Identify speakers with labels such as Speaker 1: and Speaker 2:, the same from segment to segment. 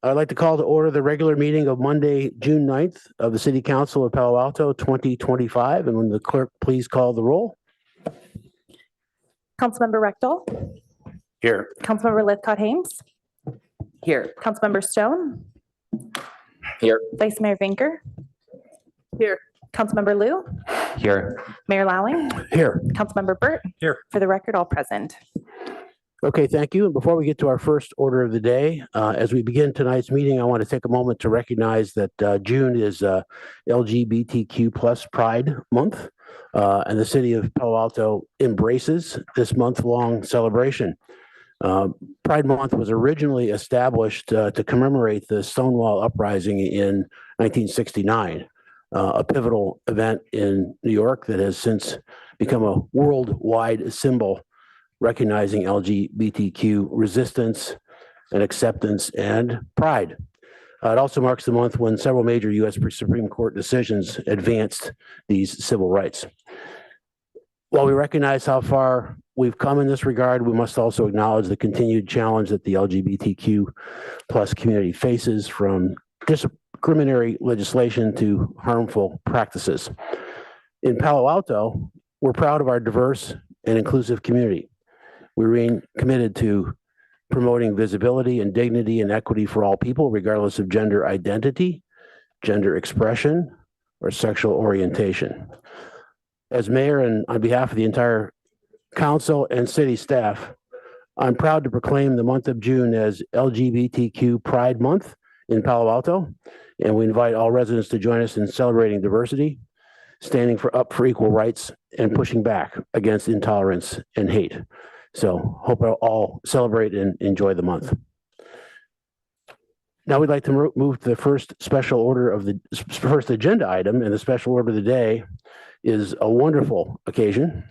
Speaker 1: I'd like to call to order the regular meeting of Monday, June 9th of the City Council of Palo Alto 2025. And when the clerk please call the roll.
Speaker 2: Councilmember Rectal.
Speaker 1: Here.
Speaker 2: Councilmember Lithcott-Hames.
Speaker 3: Here.
Speaker 2: Councilmember Stone.
Speaker 3: Here.
Speaker 2: Vice Mayor Vinker.
Speaker 3: Here.
Speaker 2: Councilmember Liu.
Speaker 3: Here.
Speaker 2: Mayor Lowing.
Speaker 1: Here.
Speaker 2: Councilmember Burt.
Speaker 1: Here.
Speaker 2: For the record, all present.
Speaker 1: Okay, thank you. And before we get to our first order of the day, as we begin tonight's meeting, I want to take a moment to recognize that June is LGBTQ plus Pride Month, and the city of Palo Alto embraces this month-long celebration. Pride Month was originally established to commemorate the Stonewall Uprising in 1969, a pivotal event in New York that has since become a worldwide symbol recognizing LGBTQ resistance and acceptance and pride. It also marks the month when several major U.S. Supreme Court decisions advanced these civil rights. While we recognize how far we've come in this regard, we must also acknowledge the continued challenge that the LGBTQ plus community faces, from discriminatory legislation to harmful practices. In Palo Alto, we're proud of our diverse and inclusive community. We remain committed to promoting visibility and dignity and equity for all people, regardless of gender identity, gender expression, or sexual orientation. As mayor and on behalf of the entire council and city staff, I'm proud to proclaim the month of June as LGBTQ Pride Month in Palo Alto, and we invite all residents to join us in celebrating diversity, standing up for equal rights, and pushing back against intolerance and hate. So hope you all celebrate and enjoy the month. Now we'd like to move to the first special order of the first agenda item, and the special order of the day is a wonderful occasion.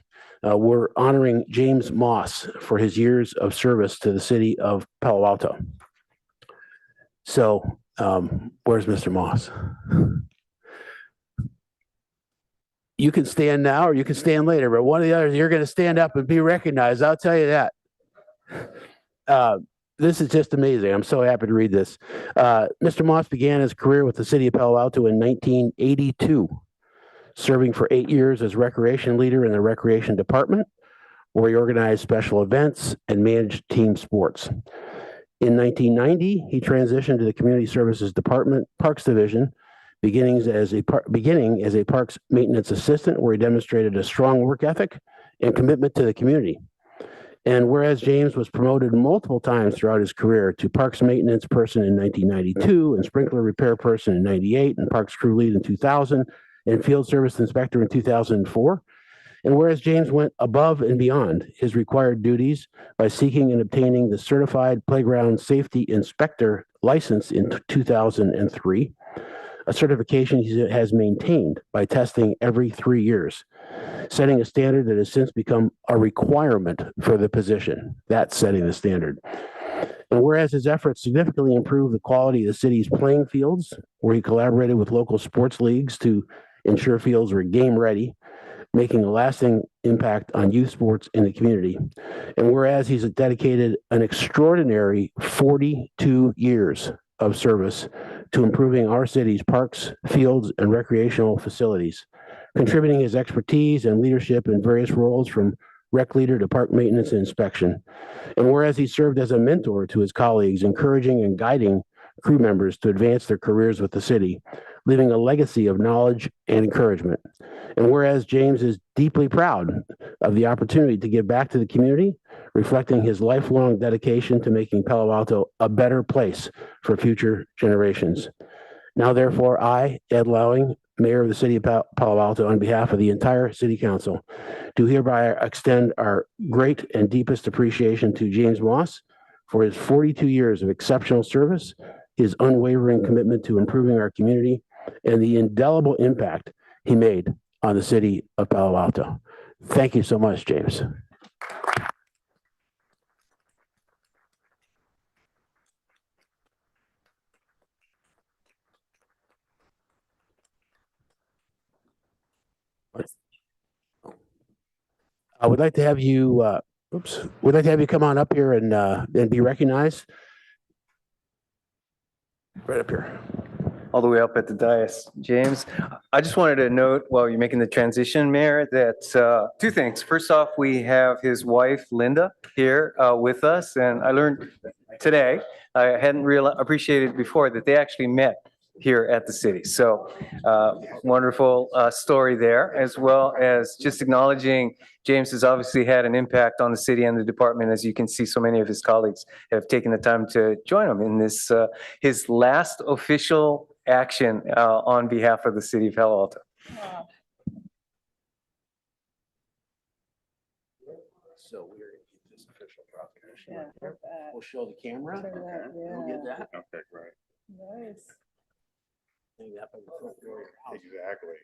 Speaker 1: We're honoring James Moss for his years of service to the city of Palo Alto. So where's Mr. Moss? You can stand now or you can stand later, but one of the others, you're going to stand up and be recognized. I'll tell you that. This is just amazing. I'm so happy to read this. Mr. Moss began his career with the city of Palo Alto in 1982, serving for 8 years as recreation leader in the recreation department, where he organized special events and managed team sports. In 1990, he transitioned to the community services department, parks division, beginning as a parks maintenance assistant, where he demonstrated a strong work ethic and commitment to the community. And whereas James was promoted multiple times throughout his career to parks maintenance person in 1992, and sprinkler repair person in 98, and parks crew lead in 2000, and field service inspector in 2004. And whereas James went above and beyond his required duties by seeking and obtaining the certified playground safety inspector license in 2003, a certification he has maintained by testing every 3 years, setting a standard that has since become a requirement for the position. That's setting the standard. And whereas his efforts significantly improved the quality of the city's playing fields, where he collaborated with local sports leagues to ensure fields were game ready, making a lasting impact on youth sports in the community. And whereas he's dedicated an extraordinary 42 years of service to improving our city's parks, fields, and recreational facilities, contributing his expertise and leadership in various roles from rec leader to park maintenance and inspection. And whereas he served as a mentor to his colleagues, encouraging and guiding crew members to advance their careers with the city, leaving a legacy of knowledge and encouragement. And whereas James is deeply proud of the opportunity to give back to the community, reflecting his lifelong dedication to making Palo Alto a better place for future generations. Now, therefore, I, Ed Lowing, Mayor of the City of Palo Alto, on behalf of the entire City Council, do hereby extend our great and deepest appreciation to James Moss for his 42 years of exceptional service, his unwavering commitment to improving our community, and the indelible impact he made on the City of Palo Alto. Thank you so much, James. I would like to have you, we'd like to have you come on up here and be recognized. Right up here.
Speaker 4: all the way up at the dais. James, I just wanted to note while you're making the transition, Mayor, that two things. First off, we have his wife, Linda, here with us, and I learned today, I hadn't appreciated before that they actually met here at the city. So wonderful story there, as well as just acknowledging James has obviously had an impact on the city and the department. As you can see, so many of his colleagues have taken the time to join him in this, his last official action on behalf of the city of Palo Alto.
Speaker 1: So we're gonna keep this official proclamation. We'll show the camera. We'll get that.
Speaker 5: Okay, great.
Speaker 6: Nice.
Speaker 1: Hang that by the front door of your house.
Speaker 5: Exactly.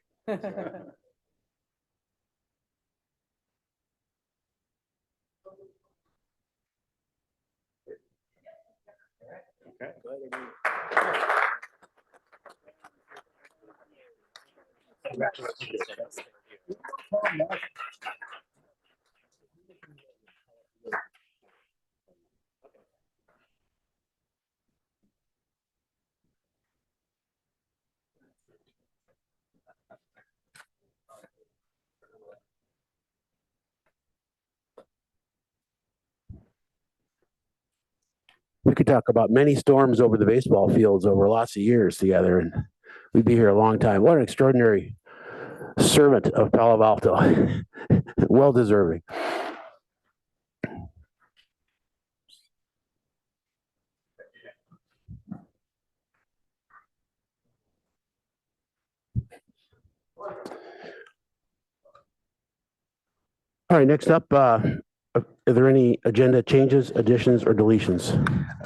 Speaker 5: Okay.
Speaker 1: Go ahead, everybody. We could talk about many storms over the baseball fields over lots of years together, and we'd be here a long time. What an extraordinary servant of Palo Alto. Well deserving. All right, next up, are there any agenda changes, additions, or deletions?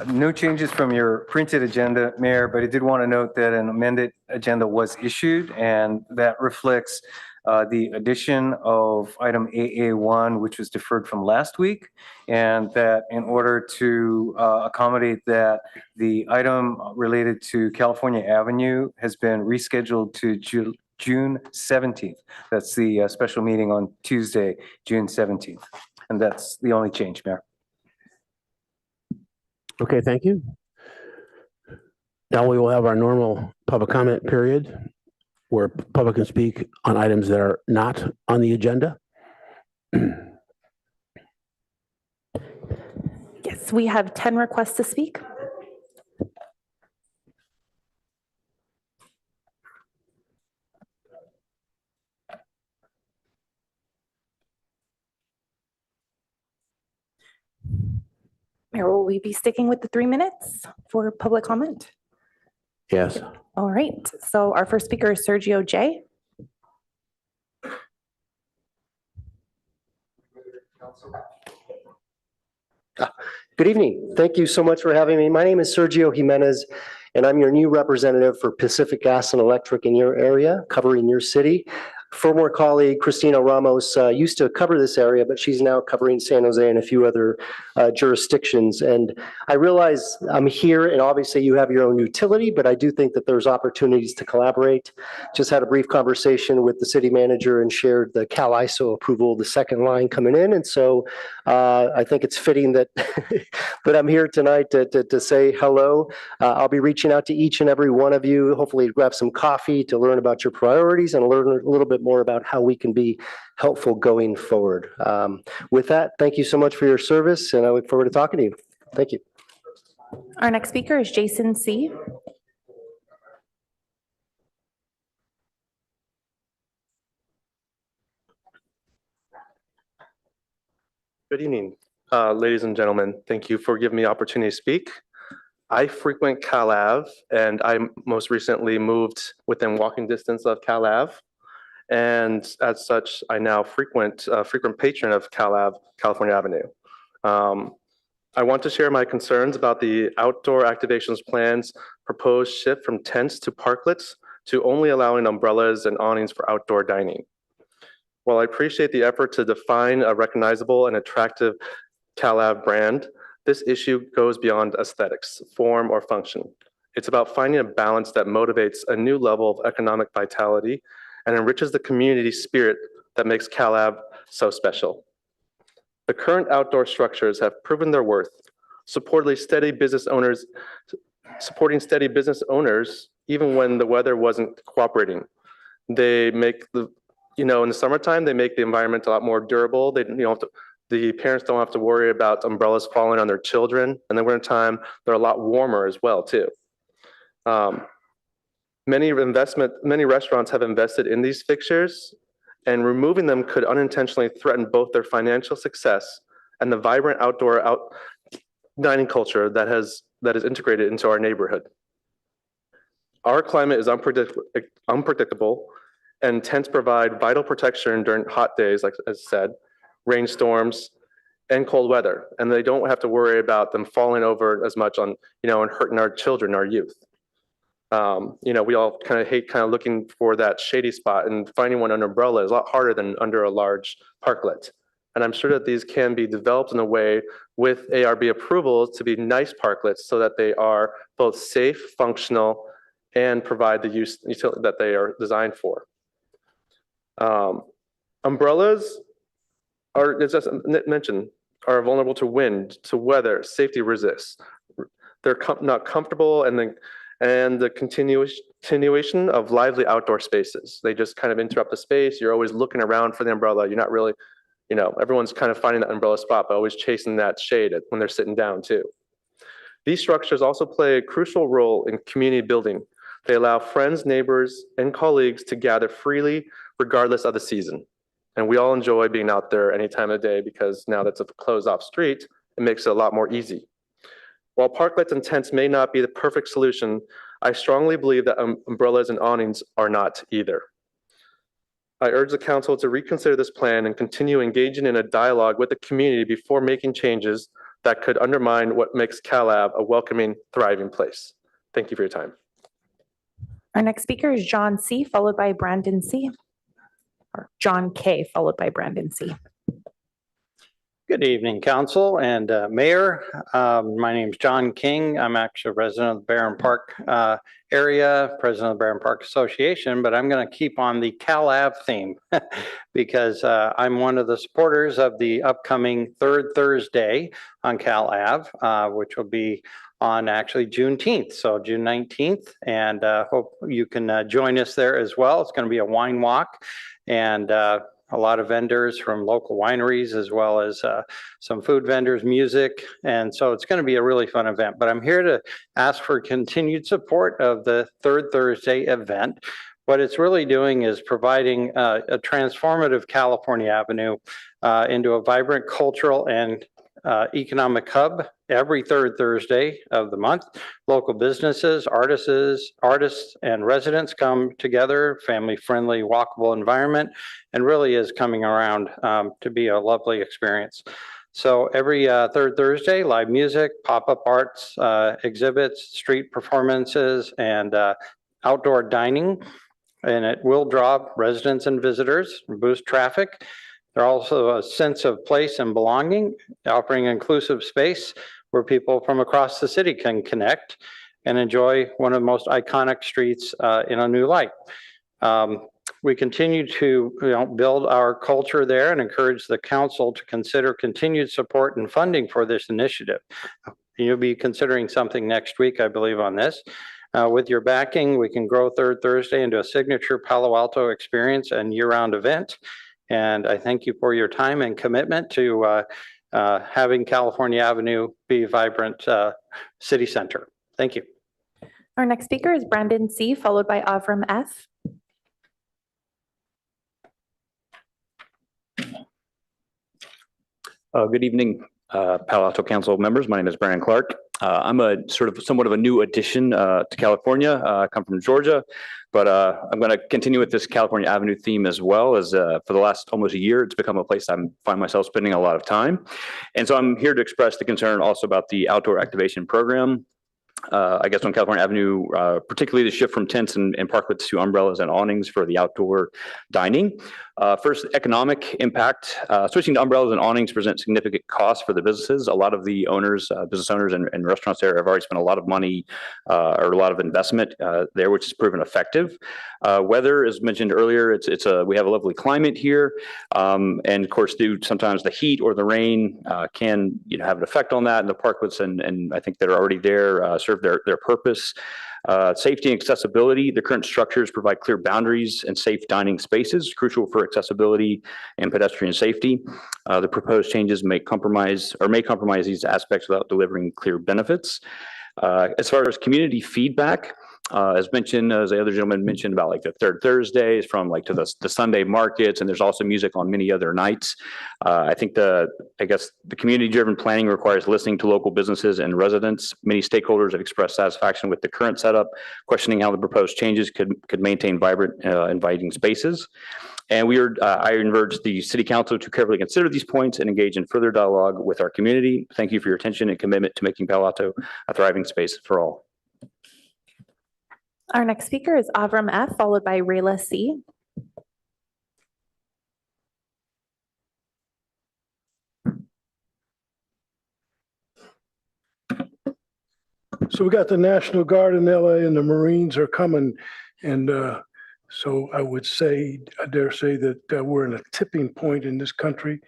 Speaker 4: No changes from your printed agenda, Mayor, but I did want to note that an amended agenda was issued, and that reflects the addition of item AA1, which was deferred from last week, and that in order to accommodate that, the item related to California Avenue has been rescheduled to June 17th. That's the special meeting on Tuesday, June 17th. And that's the only change, Mayor.
Speaker 1: Okay, thank you. Now we will have our normal public comment period where public can speak on items that are not on the agenda.
Speaker 2: Yes, we have 10 requests to speak. Mayor, will we be sticking with the 3 minutes for public comment?
Speaker 1: Yes.
Speaker 2: All right, so our first speaker is Sergio J.
Speaker 7: Good evening. Thank you so much for having me. My name is Sergio Jimenez, and I'm your new representative for Pacific Gas and Electric in your area, covering your city. Former colleague Christina Ramos used to cover this area, but she's now covering San Jose and a few other jurisdictions. And I realize I'm here, and obviously you have your own utility, but I do think that there's opportunities to collaborate. Just had a brief conversation with the city manager and shared the Cal ISO approval, the second line coming in. And so I think it's fitting that that I'm here tonight to say hello. I'll be reaching out to each and every one of you, hopefully grab some coffee to learn about your priorities and learn a little bit more about how we can be helpful going forward. With that, thank you so much for your service, and I look forward to talking to you. Thank you.
Speaker 2: Our next speaker is Jason C.
Speaker 8: Good evening, ladies and gentlemen. Thank you for giving me the opportunity to speak. I frequent Cal Ave, and I most recently moved within walking distance of Cal Ave. And as such, I now frequent patron of Cal Ave, California Avenue. I want to share my concerns about the outdoor activations plans proposed shift from tents to parklets to only allowing umbrellas and awnings for outdoor dining. While I appreciate the effort to define a recognizable and attractive Cal Ave brand, this issue goes beyond aesthetics, form, or function. It's about finding a balance that motivates a new level of economic vitality and enriches the community spirit that makes Cal Ave so special. The current outdoor structures have proven their worth. Supportedly, steady business owners supporting steady business owners even when the weather wasn't cooperating. They make in the summertime, they make the environment a lot more durable. They, the parents don't have to worry about umbrellas falling on their children. In the wintertime, they're a lot warmer as well, too. Many restaurants have invested in these fixtures, and removing them could unintentionally threaten both their financial success and the vibrant outdoor dining culture that is integrated into our neighborhood. Our climate is unpredictable, and tents provide vital protection during hot days, like as said, rainstorms, and cold weather. And they don't have to worry about them falling over as much and hurting our children, our youth. We all kind of hate looking for that shady spot, and finding one under umbrella is a lot harder than under a large parklet. And I'm sure that these can be developed in a way with ARB approval to be nice parklets so that they are both safe, functional, and provide the use that they are designed for. Umbrellas are, as I mentioned, are vulnerable to wind, to weather, safety risks. They're not comfortable, and the continuation of lively outdoor spaces. They just kind of interrupt the space. You're always looking around for the umbrella. You're not really, everyone's kind of finding that umbrella spot, but always chasing that shade when they're sitting down too. These structures also play a crucial role in community building. They allow friends, neighbors, and colleagues to gather freely, regardless of the season. And we all enjoy being out there any time of the day, because now that's a closed off street, it makes it a lot more easy. While parklets and tents may not be the perfect solution, I strongly believe that umbrellas and awnings are not either. I urge the council to reconsider this plan and continue engaging in a dialogue with the community before making changes that could undermine what makes Cal Ave a welcoming, thriving place. Thank you for your time.
Speaker 2: Our next speaker is John C., followed by Brandon C. Or John K., followed by Brandon C.
Speaker 6: Good evening, Council and Mayor. My name is John King. I'm actually a resident of the Barron Park area, president of the Barron Park Association, but I'm going to keep on the Cal Ave theme because I'm one of the supporters of the upcoming third Thursday on Cal Ave, which will be on actually Juneteenth, so June 19th, and hope you can join us there as well. It's going to be a wine walk, and a lot of vendors from local wineries, as well as some food vendors, music. And so it's going to be a really fun event. But I'm here to ask for continued support of the third Thursday event. What it's really doing is providing a transformative California Avenue into a vibrant cultural and economic hub every third Thursday of the month. Local businesses, artists, and residents come together, family-friendly, walkable environment, and really is coming around to be a lovely experience. So every third Thursday, live music, pop-up arts, exhibits, street performances, and outdoor dining. And it will draw residents and visitors, boost traffic. There's also a sense of place and belonging, offering inclusive space where people from across the city can connect and enjoy one of the most iconic streets in a new light. We continue to build our culture there and encourage the council to consider continued support and funding for this initiative. You'll be considering something next week, I believe, on this. With your backing, we can grow Third Thursday into a signature Palo Alto experience and year-round event. And I thank you for your time and commitment to having California Avenue be a vibrant city center. Thank you.
Speaker 2: Our next speaker is Brandon C., followed by Avram F.
Speaker 9: Good evening, Palo Alto Council members. My name is Brandon Clerk. I'm somewhat of a new addition to California. I come from Georgia, but I'm going to continue with this California Avenue theme as well, as for the last almost a year, it's become a place I find myself spending a lot of time. And so I'm here to express the concern also about the outdoor activation program. I guess on California Avenue, particularly the shift from tents and parklets to umbrellas and awnings for the outdoor dining. First, economic impact. Switching to umbrellas and awnings present significant costs for the businesses. A lot of the owners, business owners and restaurants there have already spent a lot of money or a lot of investment there, which has proven effective. Weather, as mentioned earlier, we have a lovely climate here. And of course, sometimes the heat or the rain can have an effect on that. And the parklets and I think that are already there serve their purpose. Safety and accessibility. The current structures provide clear boundaries and safe dining spaces, crucial for accessibility and pedestrian safety. The proposed changes may compromise these aspects without delivering clear benefits. As far as community feedback, as mentioned, as the other gentleman mentioned about like the third Thursdays from like to the Sunday markets, and there's also music on many other nights. I think the community-driven planning requires listening to local businesses and residents. Many stakeholders have expressed satisfaction with the current setup, questioning how the proposed changes could maintain vibrant, inviting spaces. And I urge the City Council to carefully consider these points and engage in further dialogue with our community. Thank you for your attention and commitment to making Palo Alto a thriving space for all.
Speaker 2: Our next speaker is Avram F., followed by Rayla C.
Speaker 10: So we got the National Guard in LA and the Marines are coming. And so I dare say that we're in a tipping point in this country.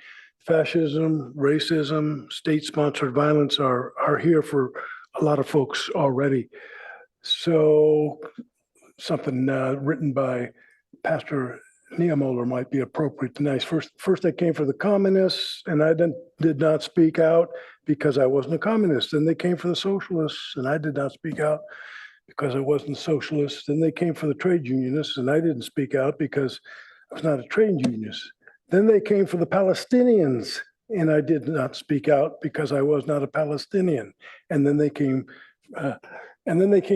Speaker 10: Fascism, racism, state-sponsored violence are here for a lot of folks already. So something written by Pastor Niemöller might be appropriate tonight. First I came for the communists and I did not speak out because I wasn't a communist. Then they came for the socialists and I did not speak out because I wasn't a socialist. Then they came for the trade unionists and I didn't speak out because I was not a trade unionist. Then they came for the Palestinians and I did not speak out because I was not a Palestinian. And then they came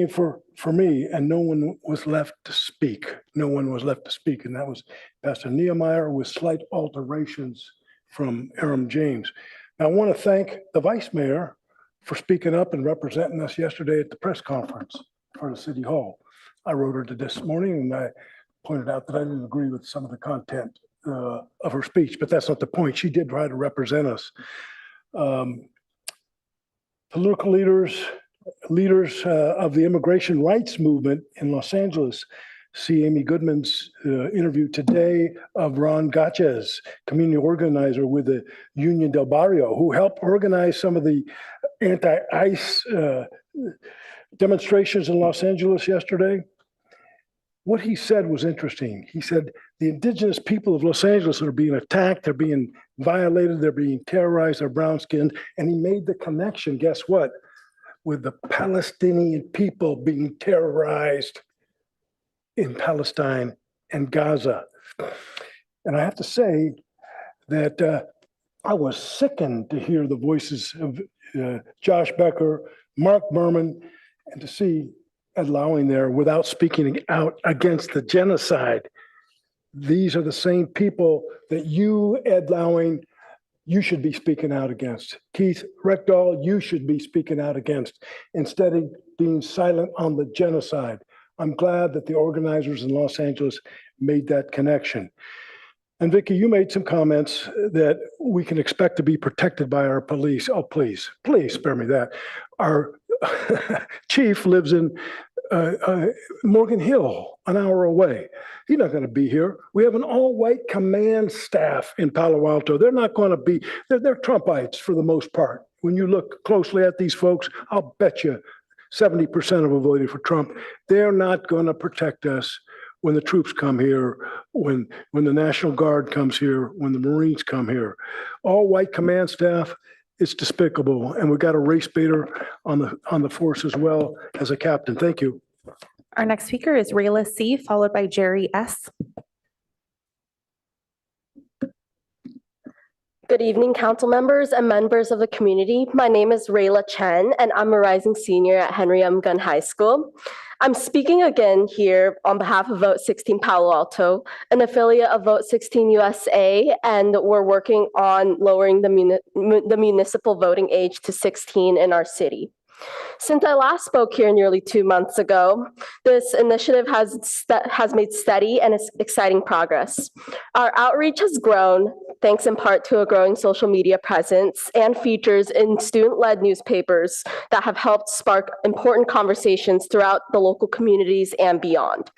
Speaker 10: for me, and no one was left to speak. No one was left to speak, and that was Pastor Nehemiah with slight alterations from Aram James. Now, I want to thank the Vice Mayor for speaking up and representing us yesterday at the press conference for the City Hall. I wrote her this morning, and I pointed out that I didn't agree with some of the content of her speech, but that's not the point. She did try to represent us. Political leaders of the immigration rights movement in Los Angeles see Amy Goodman's interview today of Ron Gachez, community organizer with the Union del Barrio, who helped organize some of the anti-ICE demonstrations in Los Angeles yesterday. What he said was interesting. He said the indigenous people of Los Angeles are being attacked, they're being violated, they're being terrorized, they're brown-skinned, and he made the connection, guess what? With the Palestinian people being terrorized in Palestine and Gaza. And I have to say that I was sickened to hear the voices of Josh Becker, Mark Berman, and to see Ed Lowing there without speaking out against the genocide. These are the same people that you, Ed Lowing, you should be speaking out against. Keith Reckdahl, you should be speaking out against, instead of being silent on the genocide. I'm glad that the organizers in Los Angeles made that connection. And Vicki, you made some comments that we can expect to be protected by our police. Oh, please spare me that. Our chief lives in Morgan Hill, an hour away. He's not going to be here. We have an all-white command staff in Palo Alto. They're not going to be, they're Trumpites for the most part. When you look closely at these folks, I'll bet you 70% of them voted for Trump. They're not going to protect us when the troops come here, when the National Guard comes here, when the Marines come here. All-white command staff, it's despicable. And we've got a race baiter on the force as well as a captain. Thank you.
Speaker 2: Our next speaker is Rayla C., followed by Jerry S.
Speaker 11: Good evening, council members and members of the community. My name is Rayla Chen, and I'm a rising senior at Henry M. Gunn High School. I'm speaking again here on behalf of Vote 16 Palo Alto, an affiliate of Vote 16 USA, and we're working on lowering the municipal voting age to 16 in our city. Since I last spoke here nearly 2 months ago, this initiative has made steady and exciting progress. Our outreach has grown, thanks in part to a growing social media presence and features in student-led newspapers that have helped spark important conversations throughout the local communities and beyond.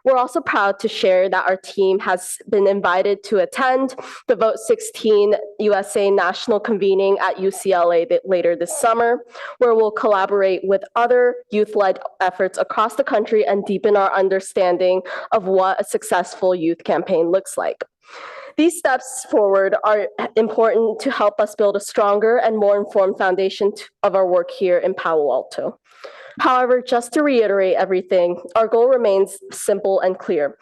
Speaker 11: We're also proud to share that our team has been invited to attend the Vote 16 USA National Convening at UCLA later this summer, where we'll collaborate with other youth-led efforts across the country and deepen our understanding of what a successful youth campaign looks like. These steps forward are important to help us build a stronger and more informed foundation of our work here in Palo Alto. However, just to reiterate everything, our goal remains simple and clear: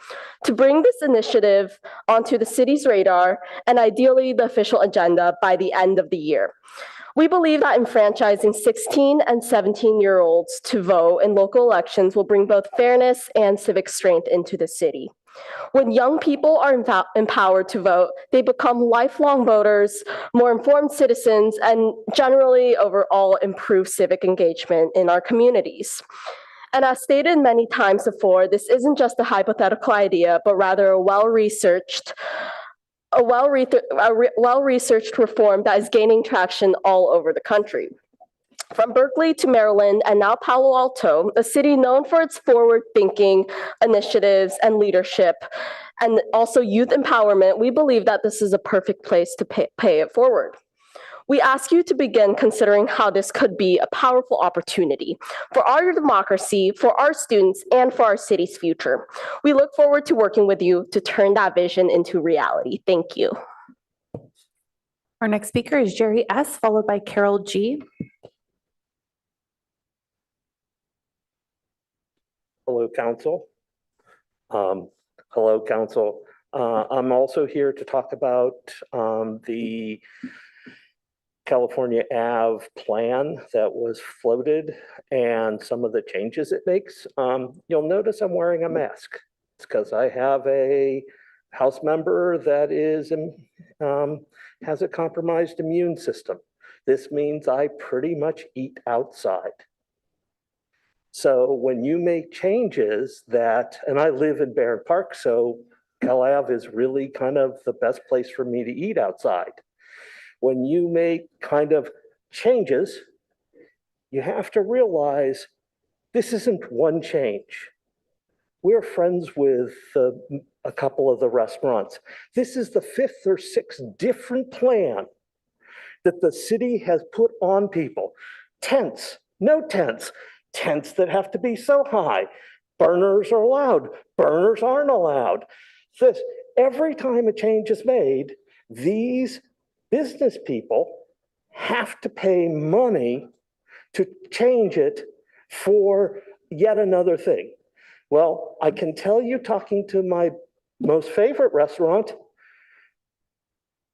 Speaker 11: to bring this initiative onto the city's radar and ideally the official agenda by the end of the year. We believe that enfranchising 16 and 17-year-olds to vote in local elections will bring both fairness and civic strength into the city. When young people are empowered to vote, they become lifelong voters, more informed citizens, and generally overall improve civic engagement in our communities. And as stated many times before, this isn't just a hypothetical idea, but rather a well-researched reform that is gaining traction all over the country. From Berkeley to Maryland and now Palo Alto, a city known for its forward-thinking initiatives and leadership, and also youth empowerment, we believe that this is a perfect place to pay it forward. We ask you to begin considering how this could be a powerful opportunity for our democracy, for our students, and for our city's future. We look forward to working with you to turn that vision into reality. Thank you.
Speaker 2: Our next speaker is Jerry S., followed by Carol G.
Speaker 12: Hello, Council. Hello, Council. I'm also here to talk about the California Ave plan that was floated and some of the changes it makes. You'll notice I'm wearing a mask. It's because I have a House member that has a compromised immune system. This means I pretty much eat outside. So when you make changes that, and I live in Barron Park, so Cal Ave is really kind of the best place for me to eat outside. When you make kind of changes, you have to realize this isn't one change. We're friends with a couple of the restaurants. This is the 5th or 6th different plan that the city has put on people. Tents, no tents. Tents that have to be so high. Burners are allowed. Burners aren't allowed. This, every time a change is made, these business people have to pay money to change it for yet another thing. Well, I can tell you, talking to my most favorite restaurant,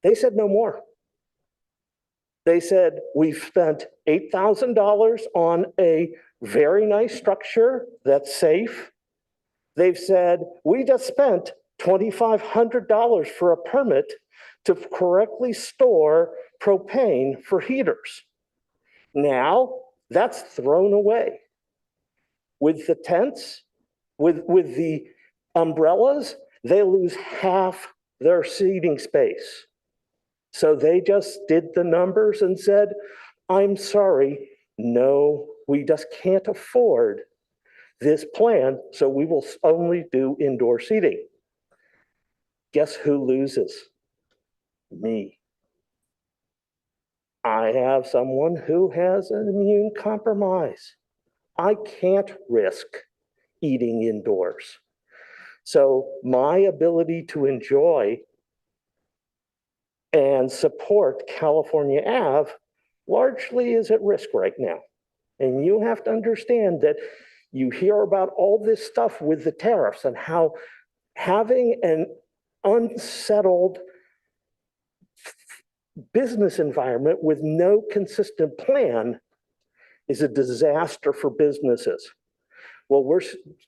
Speaker 12: they said no more. They said, we've spent $8,000 on a very nice structure that's safe. They've said, we just spent $2,500 for a permit to correctly store propane for heaters. Now, that's thrown away. With the tents, with the umbrellas, they lose half their seating space. So they just did the numbers and said, I'm sorry, no, we just can't afford this plan, so we will only do indoor seating. Guess who loses? Me. I have someone who has an immune compromise. I can't risk eating indoors. So my ability to enjoy and support California Ave largely is at risk right now. And you have to understand that you hear about all this stuff with the tariffs and how having an unsettled business environment with no consistent plan is a disaster for businesses. Well,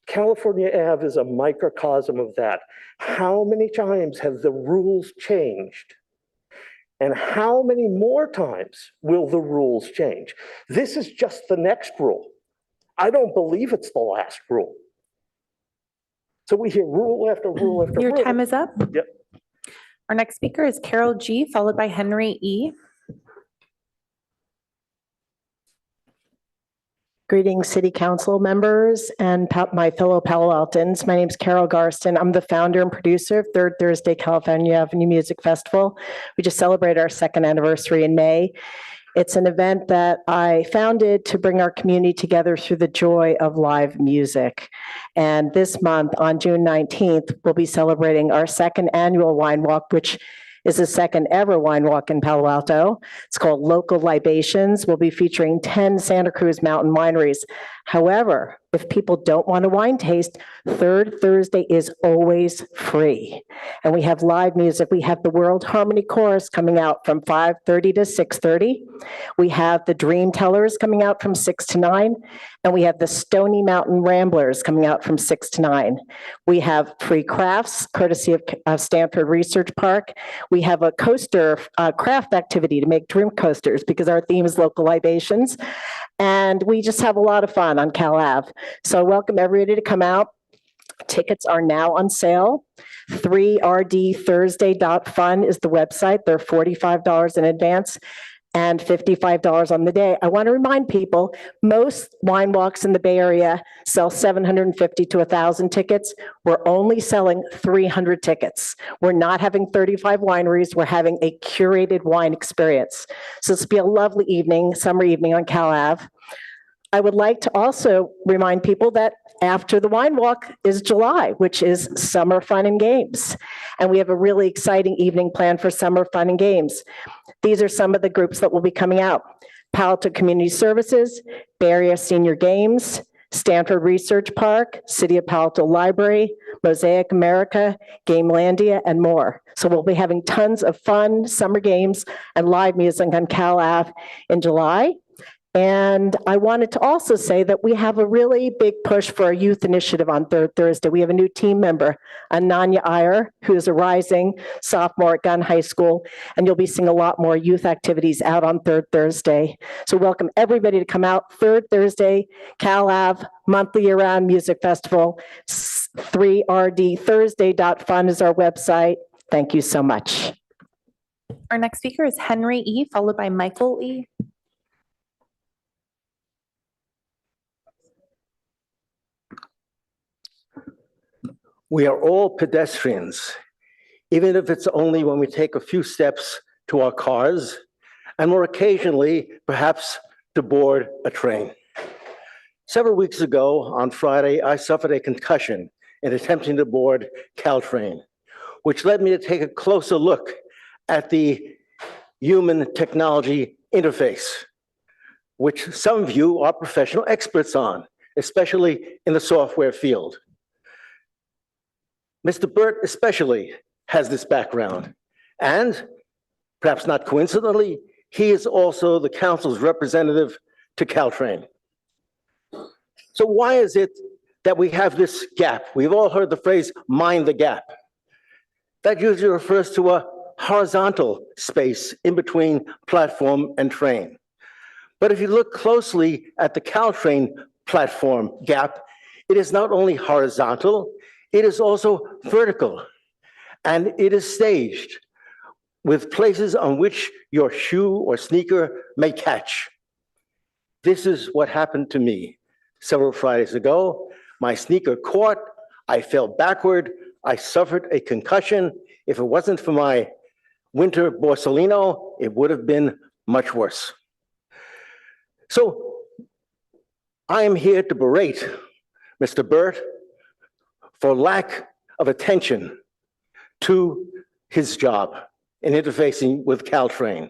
Speaker 12: California Ave is a microcosm of that. How many times have the rules changed? And how many more times will the rules change? This is just the next rule. I don't believe it's the last rule. So we hear rule after rule after rule.
Speaker 2: Your time is up.
Speaker 12: Yep.
Speaker 2: Our next speaker is Carol G, followed by Henry E.
Speaker 13: Greetings, City Council members and my fellow Palo Altans. My name is Carol Garston. I'm the founder and producer of Third Thursday California Avenue Music Festival. We just celebrated our second anniversary in May. It's an event that I founded to bring our community together through the joy of live music. And this month, on June 19th, we'll be celebrating our second annual wine walk, which is the second ever wine walk in Palo Alto. It's called Local Libations. We'll be featuring 10 Santa Cruz mountain wineries. However, if people don't want a wine taste, Third Thursday is always free. And we have live music. We have the World Harmony Chorus coming out from 5:30 to 6:30. We have the Dream Tellers coming out from 6 to 9. And we have the Stony Mountain Ramblers coming out from 6 to 9. We have free crafts, courtesy of Stanford Research Park. We have a coaster craft activity to make drink coasters because our theme is local libations. And we just have a lot of fun on Cal Ave. So I welcome everybody to come out. Tickets are now on sale. 3rdthursday.fun is the website. They're $45 in advance and $55 on the day. I want to remind people, most wine walks in the Bay Area sell 750 to 1,000 tickets. We're only selling 300 tickets. We're not having 35 wineries. We're having a curated wine experience. So this will be a lovely evening, summer evening on Cal Ave. I would like to also remind people that after the wine walk is July, which is Summer Fun and Games. And we have a really exciting evening planned for Summer Fun and Games. These are some of the groups that will be coming out. Palo Alto Community Services, Bay Area Senior Games, Stanford Research Park, City of Palo Alto Library, Mosaic America, Gamelandia, and more. So we'll be having tons of fun summer games and live music on Cal Ave in July. And I wanted to also say that we have a really big push for our youth initiative on Third Thursday. We have a new team member, Ananya Iyer, who is a rising sophomore at Gunn High School, and you'll be seeing a lot more youth activities out on Third Thursday. So welcome everybody to come out Third Thursday, Cal Ave, monthly year-round music festival. 3rdthursday.fun is our website. Thank you so much.
Speaker 2: Our next speaker is Henry E, followed by Michael E.
Speaker 14: We are all pedestrians, even if it's only when we take a few steps to our cars, and more occasionally, perhaps to board a train. Several weeks ago, on Friday, I suffered a concussion in attempting to board Caltrain, which led me to take a closer look at the human technology interface, which some of you are professional experts on, especially in the software field. Mr. Burt especially has this background, and perhaps not coincidentally, he is also the council's representative to Caltrain. So why is it that we have this gap? We've all heard the phrase, mind the gap. That usually refers to a horizontal space in between platform and train. But if you look closely at the Caltrain platform gap, it is not only horizontal, it is also vertical, and it is staged with places on which your shoe or sneaker may catch. This is what happened to me several Fridays ago. My sneaker caught, I fell backward, I suffered a concussion. If it wasn't for my winter Borsalino, it would have been much worse. So I am here to berate Mr. Burt for lack of attention to his job in interfacing with Caltrain.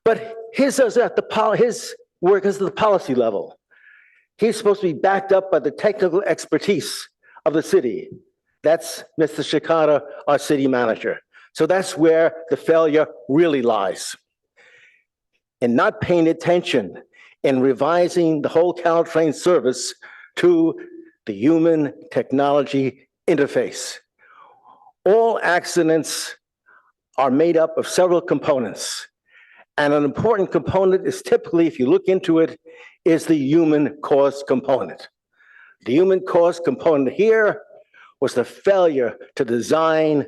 Speaker 14: But his work is at the policy level. He's supposed to be backed up by the technical expertise of the city. That's Mr. Shikata, our city manager. So that's where the failure really lies. In not paying attention in revising the whole Caltrain service to the human technology interface. All accidents are made up of several components. And an important component is typically, if you look into it, is the human cause component. The human cause component here was the failure to design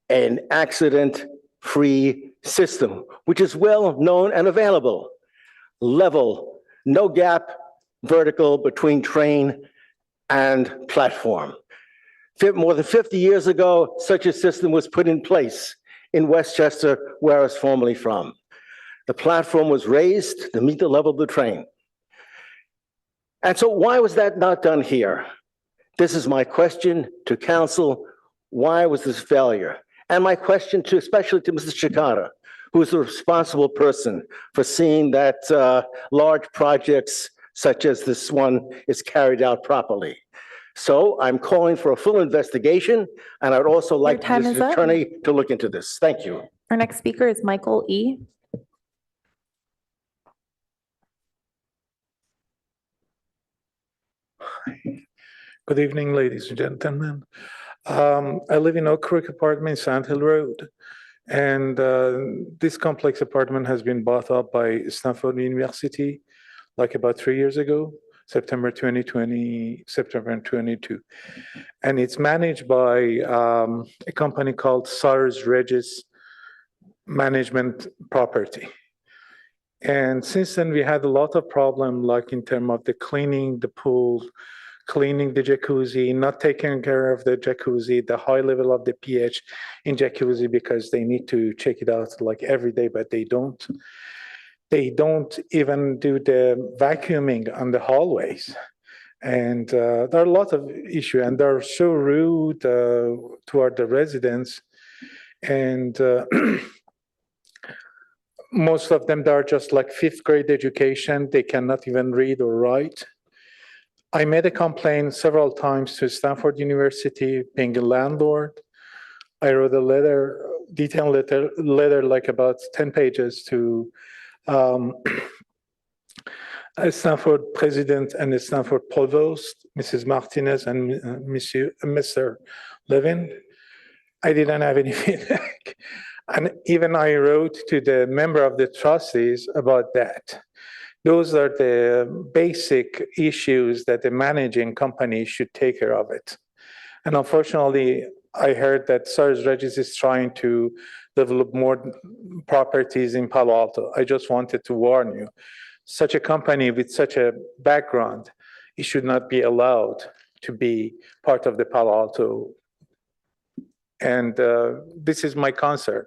Speaker 14: an accident-free system, which is well known and available. Level, no gap, vertical between train and platform. More than 50 years ago, such a system was put in place in Westchester, where I was formerly from. The platform was raised to meet the level of the train. And so why was that not done here? This is my question to council. Why was this failure? And my question to, especially to Mrs. Chicada, who is the responsible person for seeing that large projects such as this one is carried out properly. So I'm calling for a full investigation, and I'd also like the
Speaker 2: time is
Speaker 14: district
Speaker 2: up.
Speaker 14: attorney to look into this. Thank you.
Speaker 2: Our next speaker is Michael E.
Speaker 15: Good evening, ladies and gentlemen. I live in Oak Creek Apartment, Sand Hill Road. And this complex apartment has been bought up by Stanford University like about 3 years ago, September 2020, September 22. And it's managed by a company called Cyrus Regis Management Property. And since then, we had a lot of problem, like in terms of the cleaning the pool, cleaning the jacuzzi, not taking care of the jacuzzi, the high level of the pH in jacuzzi, because they need to check it out like every day, but they don't. They don't even do the vacuuming on the hallways. And there are a lot of issues, and they're so rude toward the residents. And most of them, they're just like 5th grade education. They cannot even read or write. I made a complaint several times to Stanford University, being a landlord. I wrote a letter, detailed letter like about 10 pages to a Stanford president and a Stanford provost, Mrs. Martinez and Mr. Levin. I didn't have any feedback. And even I wrote to the member of the trustees about that. Those are the basic issues that the managing company should take care of it. And unfortunately, I heard that Cyrus Regis is trying to develop more properties in Palo Alto. I just wanted to warn you. Such a company with such a background, it should not be allowed to be part of the Palo Alto. And this is my concern.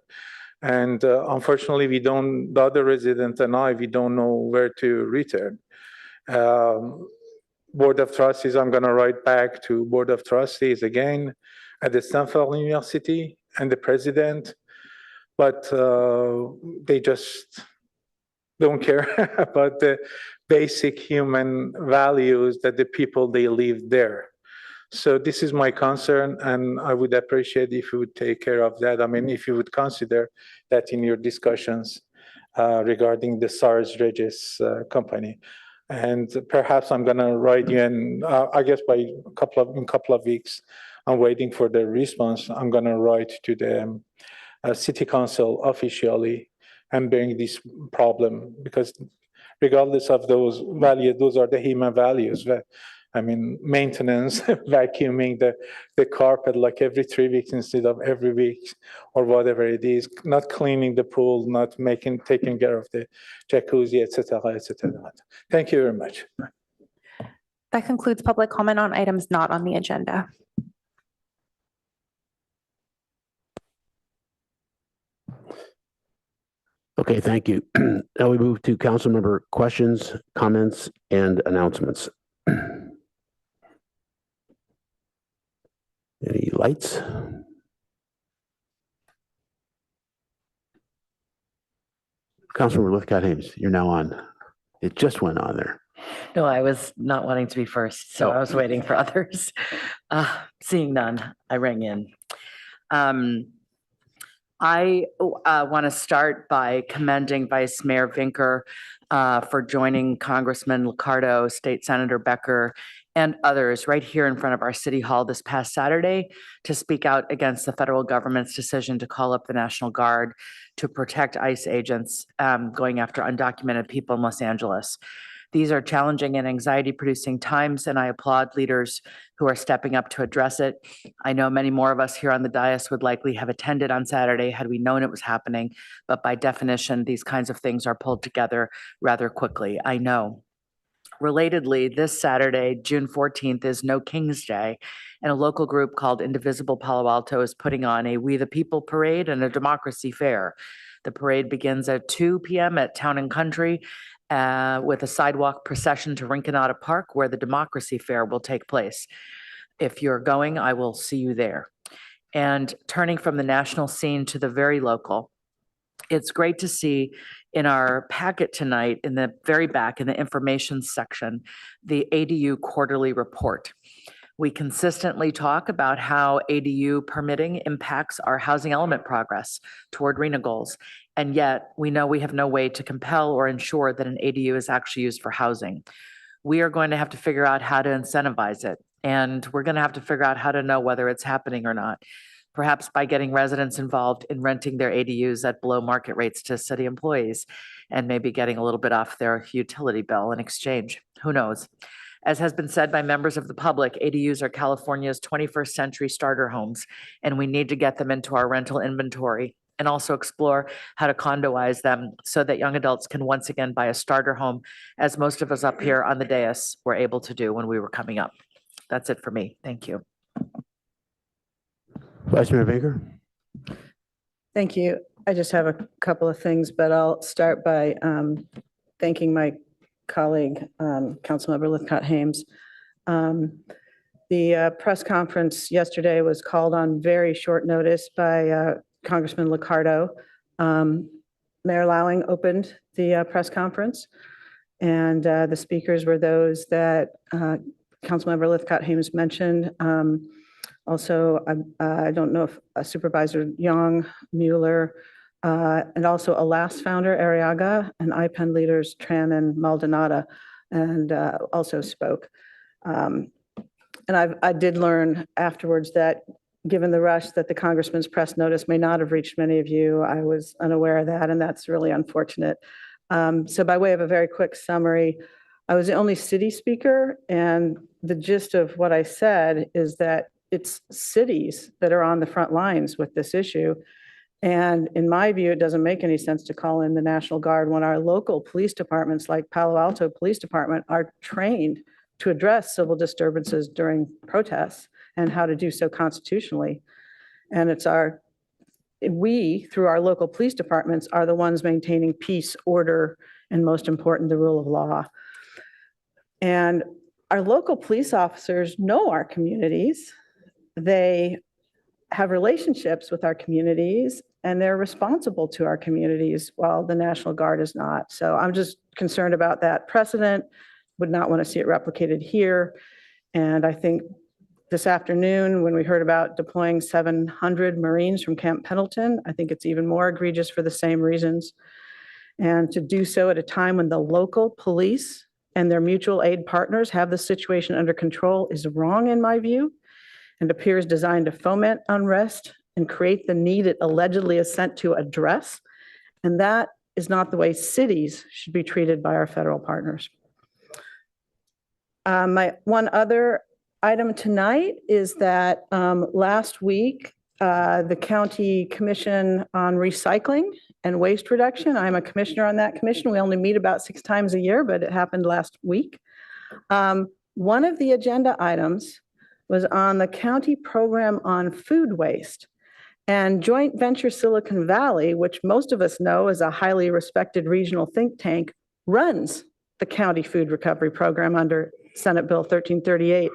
Speaker 15: And unfortunately, the other residents and we don't know where to return. Board of Trustees, I'm going to write back to Board of Trustees again at the Stanford University and the president, but they just don't care about the basic human values that the people they live there. So this is my concern, and I would appreciate if you would take care of that. I mean, if you would consider that in your discussions regarding the Cyrus Regis company. And perhaps I'm going to write you, and I guess by in a couple of weeks, I'm waiting for the response. I'm going to write to the city council officially and bring this problem, because regardless of those values, those are the human values. I mean, maintenance, vacuuming the carpet like every 3 weeks instead of every week, or whatever it is, not cleaning the pool, not taking care of the jacuzzi, etc., etc. Thank you very much.
Speaker 2: That concludes public comment on items not on the agenda.
Speaker 1: Okay, thank you. Now we move to council member questions, comments, and announcements. Any lights? Councilmember Lithcott-Hames, you're now on. It just went on there.
Speaker 3: No, I was not wanting to be first, so I was waiting for others. Seeing none, I rang in. I want to start by commending Vice Mayor Vinker for joining Congressman Liccardo, State Senator Becker, and others right here in front of our city hall this past Saturday to speak out against the federal government's decision to call up the National Guard to protect ICE agents going after undocumented people in Los Angeles. These are challenging and anxiety-producing times, and I applaud leaders who are stepping up to address it. I know many more of us here on the dais would likely have attended on Saturday had we known it was happening, but by definition, these kinds of things are pulled together rather quickly, I know. Relatedly, this Saturday, June 14th, is No King's Day, and a local group called Indivisible Palo Alto is putting on a We the People parade and a democracy fair. The parade begins at 2 p.m. at Town and Country with a sidewalk procession to Rinconada Park, where the democracy fair will take place. If you're going, I will see you there. And turning from the national scene to the very local, it's great to see in our packet tonight, in the very back, in the information section, the ADU quarterly report. We consistently talk about how ADU permitting impacts our housing element progress toward RHNA goals. And yet we know we have no way to compel or ensure that an ADU is actually used for housing. We are going to have to figure out how to incentivize it. And we're going to have to figure out how to know whether it's happening or not. Perhaps by getting residents involved in renting their ADUs at below market rates to city employees and maybe getting a little bit off their utility bill in exchange. Who knows? As has been said by members of the public, ADUs are California's 21st century starter homes, and we need to get them into our rental inventory and also explore how to condoize them so that young adults can once again buy a starter home, as most of us up here on the dais were able to do when we were coming up. That's it for me. Thank you.
Speaker 1: Vice Mayor Baker.
Speaker 16: Thank you. I just have a couple of things, but I'll start by thanking my colleague, Councilmember Lithcott-Hames. The press conference yesterday was called on very short notice by Congressman Liccardo. Mayor Lowing opened the press conference, and the speakers were those that Councilmember Lithcott-Hames mentioned. Also, I don't know if Supervisor Young, Mueller, and also ALAS founder Arriaga and IPEN leaders Tran and Maldonado, and also spoke. And I did learn afterwards that given the rush that the congressman's press notice may not have reached many of you, I was unaware of that, and that's really unfortunate. So by way of a very quick summary, I was the only city speaker, and the gist of what I said is that it's cities that are on the front lines with this issue. And in my view, it doesn't make any sense to call in the National Guard when our local police departments, like Palo Alto Police Department, are trained to address civil disturbances during protests and how to do so constitutionally. And it's we, through our local police departments, are the ones maintaining peace, order, and most important, the rule of law. And our local police officers know our communities. They have relationships with our communities, and they're responsible to our communities while the National Guard is not. So I'm just concerned about that precedent, would not want to see it replicated here. And I think this afternoon, when we heard about deploying 700 Marines from Camp Pendleton, I think it's even more egregious for the same reasons. And to do so at a time when the local police and their mutual aid partners have the situation under control is wrong in my view, and appears designed to foment unrest and create the need it allegedly is sent to address. And that is not the way cities should be treated by our federal partners. My one other item tonight is that last week, the County Commission on Recycling and Waste Reduction, I'm a commissioner on that commission. We only meet about 6 times a year, but it happened last week. One of the agenda items was on the county program on food waste. And Joint Venture Silicon Valley, which most of us know is a highly respected regional think tank, runs the county food recovery program under Senate Bill 1338.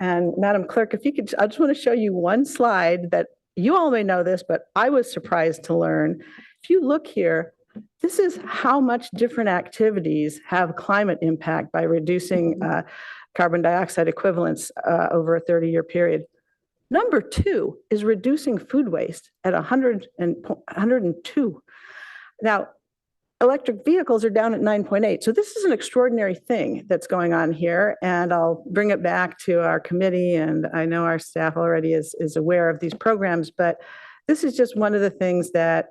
Speaker 16: And Madam Clerk, if you could, I just want to show you one slide that you all may know this, but I was surprised to learn. If you look here, this is how much different activities have climate impact by reducing carbon dioxide equivalents over a 30-year period. Number 2 is reducing food waste at 102. Now, electric vehicles are down at 9.8. So this is an extraordinary thing that's going on here. And I'll bring it back to our committee. And I know our staff already is aware of these programs, but this is just one of the things that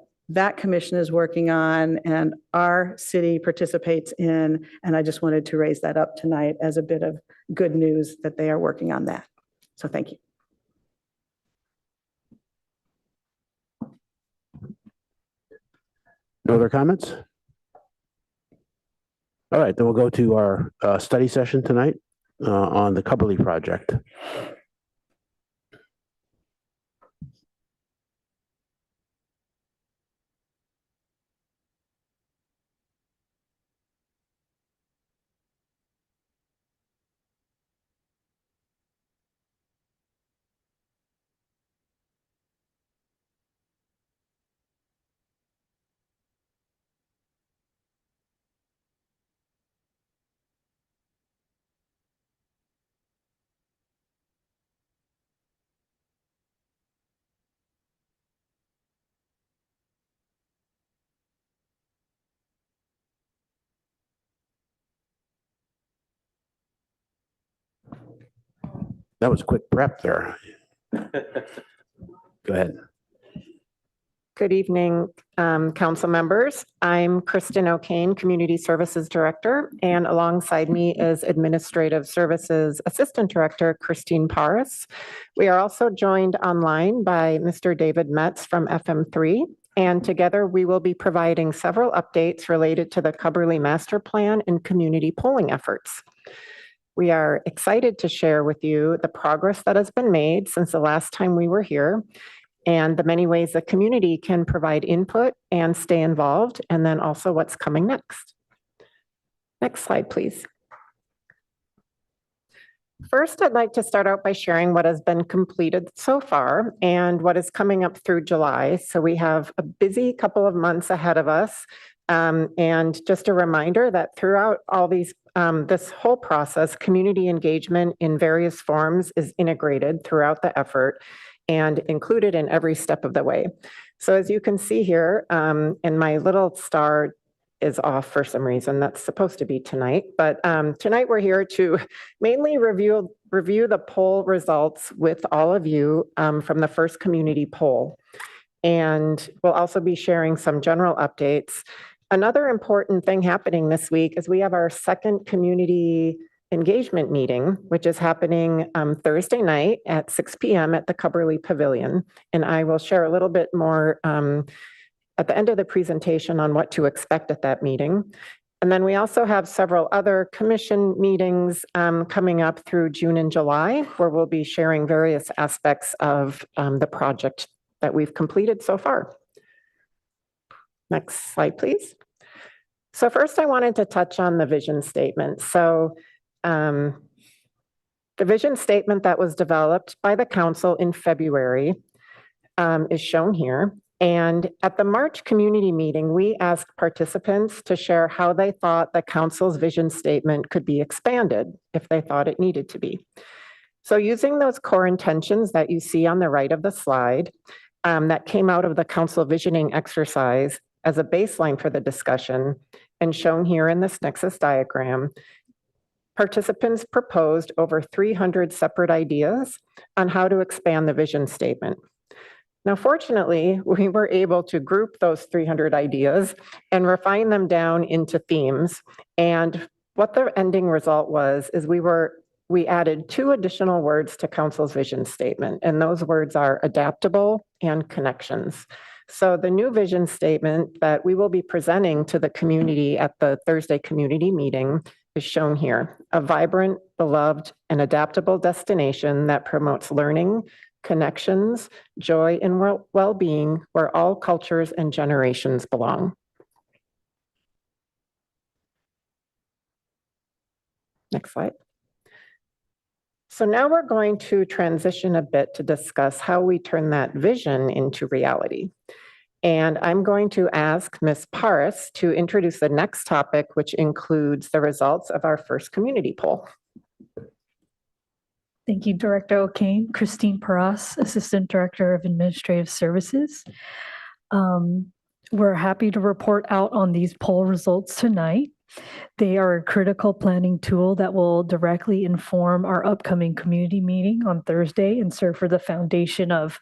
Speaker 16: commission is working on and our city participates in. And I just wanted to raise that up tonight as a bit of good news that they are working on that. So thank you.
Speaker 1: No other comments? All right, then we'll go to our study session tonight on the Cubberley project. That was quick prep there. Go ahead.
Speaker 17: Good evening, council members. I'm Kristen O'Kane, Community Services Director, and alongside me is Administrative Services Assistant Director, Christine Paris. We are also joined online by Mr. David Metz from FM3, and together we will be providing several updates related to the Cubberley Master Plan and community polling efforts. We are excited to share with you the progress that has been made since the last time we were here and the many ways the community can provide input and stay involved, and then also what's coming next. Next slide, please. First, I'd like to start out by sharing what has been completed so far and what is coming up through July. So we have a busy couple of months ahead of us. And just a reminder that throughout all these, this whole process, community engagement in various forms is integrated throughout the effort and included in every step of the way. So as you can see here, and my little star is off for some reason, that's supposed to be tonight, but tonight we're here to mainly review the poll results with all of you from the first community poll. And we'll also be sharing some general updates. Another important thing happening this week is we have our second community engagement meeting, which is happening Thursday night at 6 p.m. at the Cubberley Pavilion. And I will share a little bit more at the end of the presentation on what to expect at that meeting. And then we also have several other commission meetings coming up through June and July, where we'll be sharing various aspects of the project that we've completed so far. Next slide, please. So first I wanted to touch on the vision statement. So the vision statement that was developed by the council in February is shown here. And at the March community meeting, we asked participants to share how they thought the council's vision statement could be expanded if they thought it needed to be. So using those core intentions that you see on the right of the slide that came out of the council visioning exercise as a baseline for the discussion and shown here in this Nexus diagram, participants proposed over 300 separate ideas on how to expand the vision statement. Now, fortunately, we were able to group those 300 ideas and refine them down into themes. And what the ending result was is we added 2 additional words to council's vision statement, and those words are adaptable and connections. So the new vision statement that we will be presenting to the community at the Thursday community meeting is shown here: a vibrant, beloved, and adaptable destination that promotes learning, connections, joy, and well-being, where all cultures and generations belong. Next slide. So now we're going to transition a bit to discuss how we turn that vision into reality. And I'm going to ask Ms. Paris to introduce the next topic, which includes the results of our first community poll.
Speaker 18: Thank you, Director O'Kane. Christine Paras, Assistant Director of Administrative Services. We're happy to report out on these poll results tonight. They are a critical planning tool that will directly inform our upcoming community meeting on Thursday and serve for the foundation of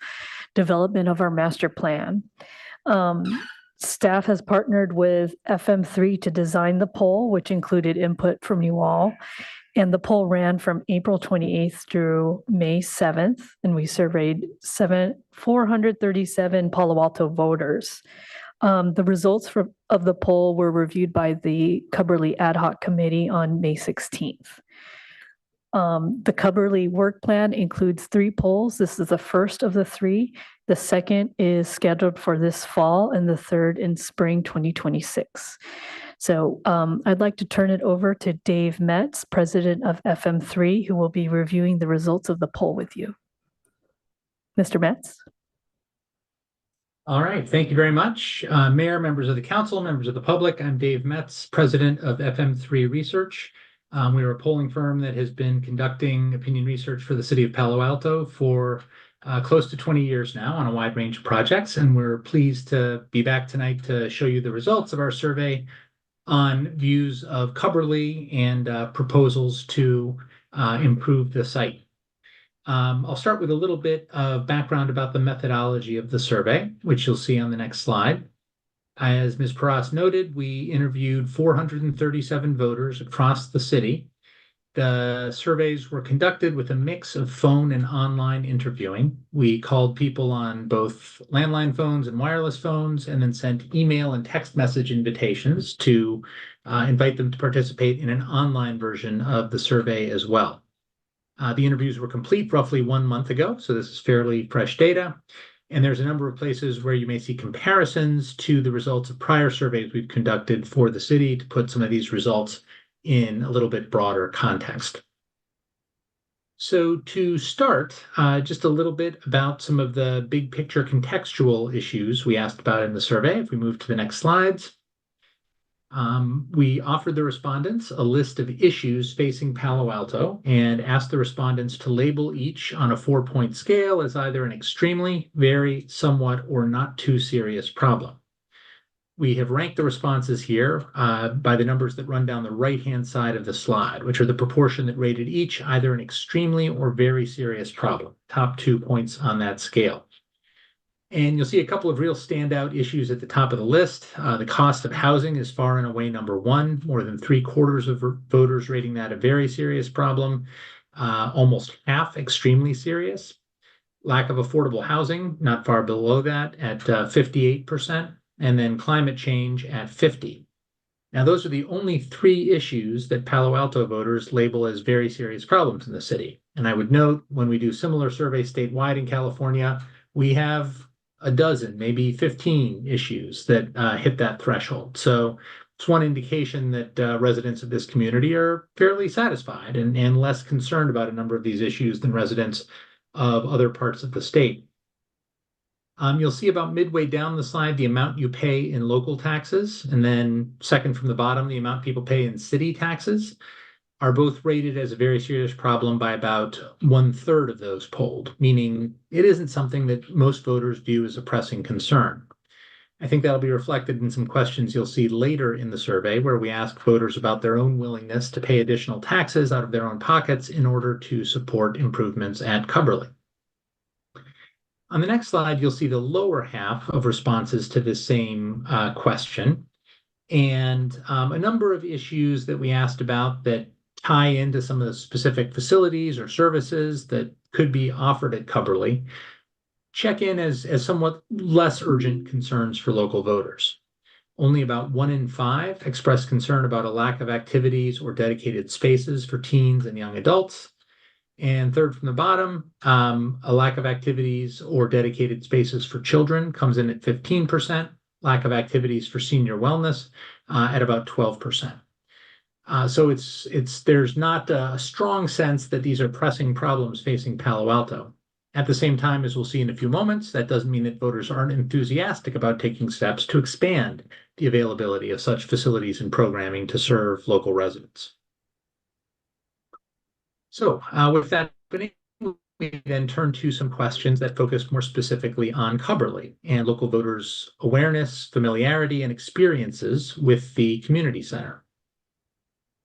Speaker 18: development of our master plan. Staff has partnered with FM3 to design the poll, which included input from you all. And the poll ran from April 28th through May 7th, and we surveyed 437 Palo Alto voters. The results of the poll were reviewed by the Cubberley Ad Hoc Committee on May 16th. The Cubberley work plan includes 3 polls. This is the first of the 3. The second is scheduled for this fall and the third in spring 2026. So I'd like to turn it over to Dave Metz, president of FM3, who will be reviewing the results of the poll with you. Mr. Metz.
Speaker 19: All right, thank you very much. Mayor, members of the council, members of the public, I'm Dave Metz, president of FM3 Research. We are a polling firm that has been conducting opinion research for the city of Palo Alto for close to 20 years now on a wide range of projects, and we're pleased to be back tonight to show you the results of our survey on views of Cubberley and proposals to improve the site. I'll start with a little bit of background about the methodology of the survey, which you'll see on the next slide. As Ms. Paras noted, we interviewed 437 voters across the city. The surveys were conducted with a mix of phone and online interviewing. We called people on both landline phones and wireless phones, and then sent email and text message invitations to invite them to participate in an online version of the survey as well. The interviews were complete roughly 1 month ago, so this is fairly fresh data. And there's a number of places where you may see comparisons to the results of prior surveys we've conducted for the city to put some of these results in a little bit broader context. So to start, just a little bit about some of the big picture contextual issues we asked about in the survey. If we move to the next slides. We offered the respondents a list of issues facing Palo Alto and asked the respondents to label each on a 4-point scale as either an extremely, very, somewhat, or not too serious problem. We have ranked the responses here by the numbers that run down the right-hand side of the slide, which are the proportion that rated each either an extremely or very serious problem, top 2 points on that scale. And you'll see a couple of real standout issues at the top of the list. The cost of housing is far and away number 1, more than 3/4 of voters rating that a very serious problem, almost half extremely serious. Lack of affordable housing, not far below that at 58%, and then climate change at 50%. Now, those are the only 3 issues that Palo Alto voters label as very serious problems in the city. And I would note when we do similar surveys statewide in California, we have a dozen, maybe 15 issues that hit that threshold. So it's one indication that residents of this community are fairly satisfied and less concerned about a number of these issues than residents of other parts of the state. You'll see about midway down the slide the amount you pay in local taxes, and then second from the bottom, the amount people pay in city taxes are both rated as a very serious problem by about 1/3 of those polled, meaning it isn't something that most voters view as a pressing concern. I think that'll be reflected in some questions you'll see later in the survey, where we ask voters about their own willingness to pay additional taxes out of their own pockets in order to support improvements at Cubberley. On the next slide, you'll see the lower half of responses to this same question, and a number of issues that we asked about that tie into some of the specific facilities or services that could be offered at Cubberley check in as somewhat less urgent concerns for local voters. Only about 1 in 5 expressed concern about a lack of activities or dedicated spaces for teens and young adults. And third from the bottom, a lack of activities or dedicated spaces for children comes in at 15%, lack of activities for senior wellness at about 12%. So there's not a strong sense that these are pressing problems facing Palo Alto. At the same time, as we'll see in a few moments, that doesn't mean that voters aren't enthusiastic about taking steps to expand the availability of such facilities and programming to serve local residents. So with that opening, We then turned to some questions that focused more specifically on Cubberley and local voters' awareness, familiarity, and experiences with the community center.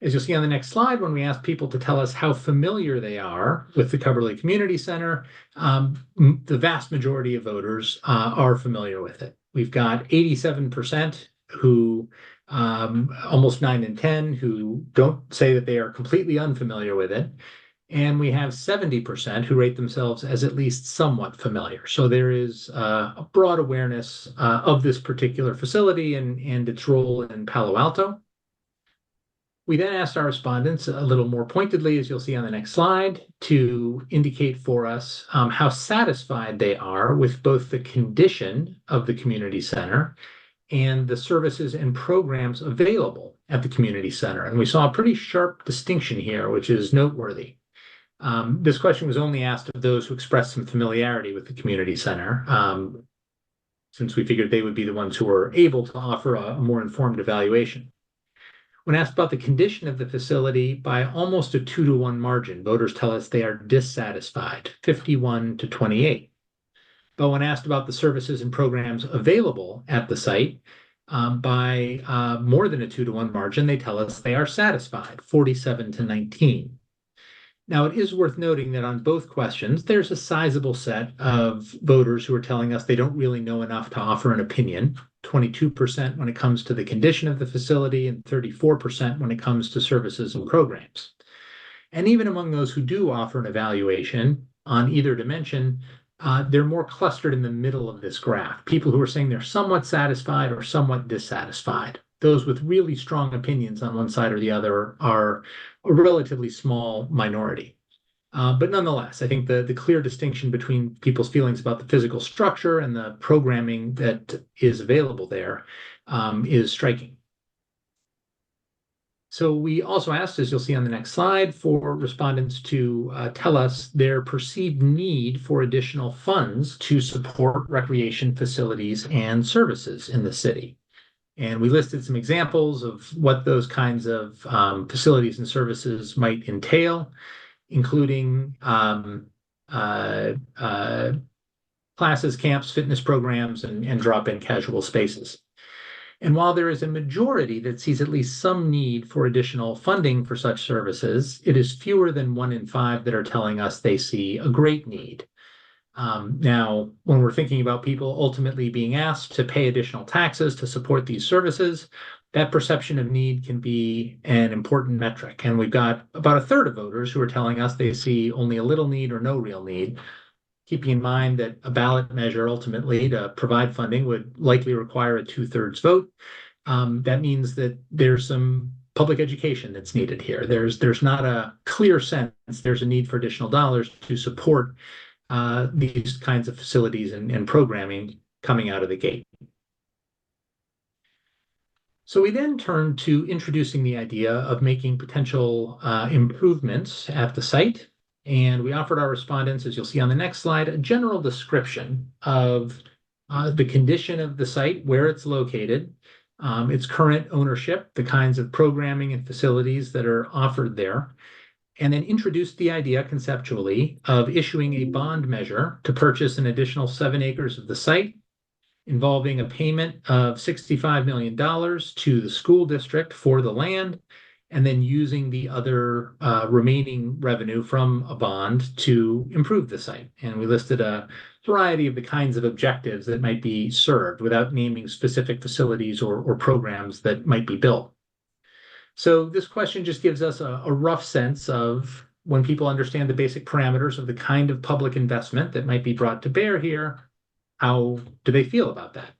Speaker 19: As you'll see on the next slide, when we asked people to tell us how familiar they are with the Cubberley Community Center, the vast majority of voters are familiar with it. We've got 87% who, almost 9 in 10, who don't say that they are completely unfamiliar with it. And we have 70% who rate themselves as at least somewhat familiar. So there is a broad awareness of this particular facility and its role in Palo Alto. We then asked our respondents a little more pointedly, as you'll see on the next slide, to indicate for us how satisfied they are with both the condition of the community center and the services and programs available at the community center. And we saw a pretty sharp distinction here, which is noteworthy. This question was only asked of those who expressed some familiarity with the community center, since we figured they would be the ones who were able to offer a more informed evaluation. When asked about the condition of the facility, by almost a 2-to-1 margin, voters tell us they are dissatisfied, 51 to 28. But when asked about the services and programs available at the site, by more than a 2-to-1 margin, they tell us they are satisfied, 47 to 19. Now, it is worth noting that on both questions, there's a sizable set of voters who are telling us they don't really know enough to offer an opinion, 22% when it comes to the condition of the facility and 34% when it comes to services and programs. And even among those who do offer an evaluation on either dimension, they're more clustered in the middle of this graph. People who are saying they're somewhat satisfied or somewhat dissatisfied. Those with really strong opinions on one side or the other are a relatively small minority. But nonetheless, I think the clear distinction between people's feelings about the physical structure and the programming that is available there is striking. So we also asked, as you'll see on the next slide, for respondents to tell us their perceived need for additional funds to support recreation facilities and services in the city. And we listed some examples of what those kinds of facilities and services might entail, including classes, camps, fitness programs, and drop-in casual spaces. And while there is a majority that sees at least some need for additional funding for such services, it is fewer than 1 in 5 that are telling us they see a great need. Now, when we're thinking about people ultimately being asked to pay additional taxes to support these services, that perception of need can be an important metric. And we've got about a third of voters who are telling us they see only a little need or no real need, keeping in mind that a ballot measure ultimately to provide funding would likely require a 2/3 vote. That means that there's some public education that's needed here. There's not a clear sense there's a need for additional dollars to support these kinds of facilities and programming coming out of the gate. So we then turned to introducing the idea of making potential improvements at the site. And we offered our respondents, as you'll see on the next slide, a general description of the condition of the site, where it's located, its current ownership, the kinds of programming and facilities that are offered there, and then introduced the idea conceptually of issuing a bond measure to purchase an additional 7 acres of the site, involving a payment of $65 million to the school district for the land, and then using the other remaining revenue from a bond to improve the site. And we listed a variety of the kinds of objectives that might be served without naming specific facilities or programs that might be built. So this question just gives us a rough sense of when people understand the basic parameters of the kind of public investment that might be brought to bear here, how do they feel about that?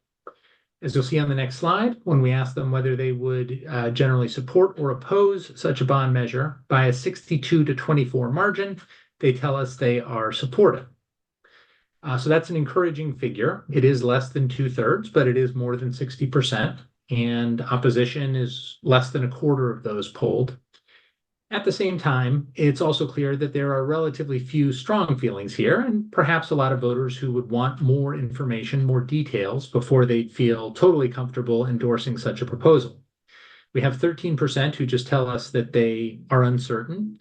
Speaker 19: As you'll see on the next slide, when we ask them whether they would generally support or oppose such a bond measure by a 62 to 24 margin, they tell us they are supportive. So that's an encouraging figure. It is less than 2/3, but it is more than 60%. And opposition is less than a quarter of those polled. At the same time, it's also clear that there are relatively few strong feelings here, and perhaps a lot of voters who would want more information, more details, before they'd feel totally comfortable endorsing such a proposal. We have 13% who just tell us that they are uncertain,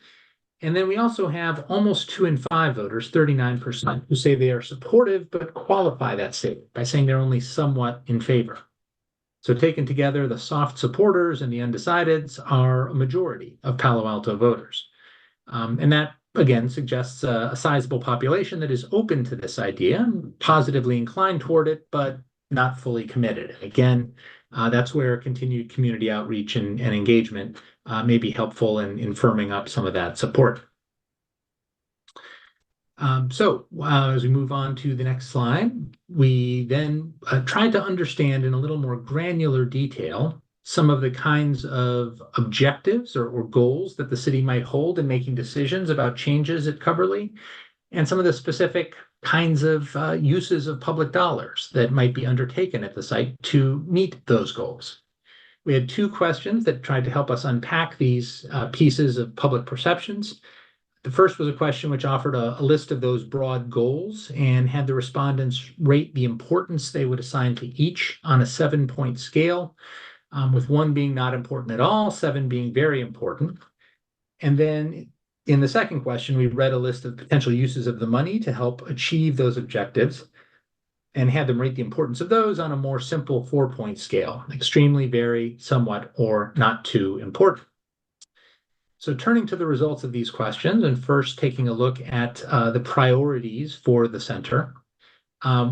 Speaker 19: And then we also have almost 2 in 5 voters, 39%, who say they are supportive but qualify that statement by saying they're only somewhat in favor. So taken together, the soft supporters and the undecideds are a majority of Palo Alto voters. And that, again, suggests a sizable population that is open to this idea, positively inclined toward it, but not fully committed. Again, that's where continued community outreach and engagement may be helpful in firming up some of that support. As we move on to the next slide, we then tried to understand in a little more granular detail some of the kinds of objectives or goals that the city might hold in making decisions about changes at Cubberley, and some of the specific kinds of uses of public dollars that might be undertaken at the site to meet those goals. We had 2 questions that tried to help us unpack these pieces of public perceptions. The first was a question which offered a list of those broad goals and had the respondents rate the importance they would assign to each on a 7-point scale, with 1 being not important at all, 7 being very important. And then in the second question, we read a list of potential uses of the money to help achieve those objectives and had them rate the importance of those on a more simple 4-point scale, extremely, very, somewhat, or not too important. So turning to the results of these questions and first taking a look at the priorities for the center,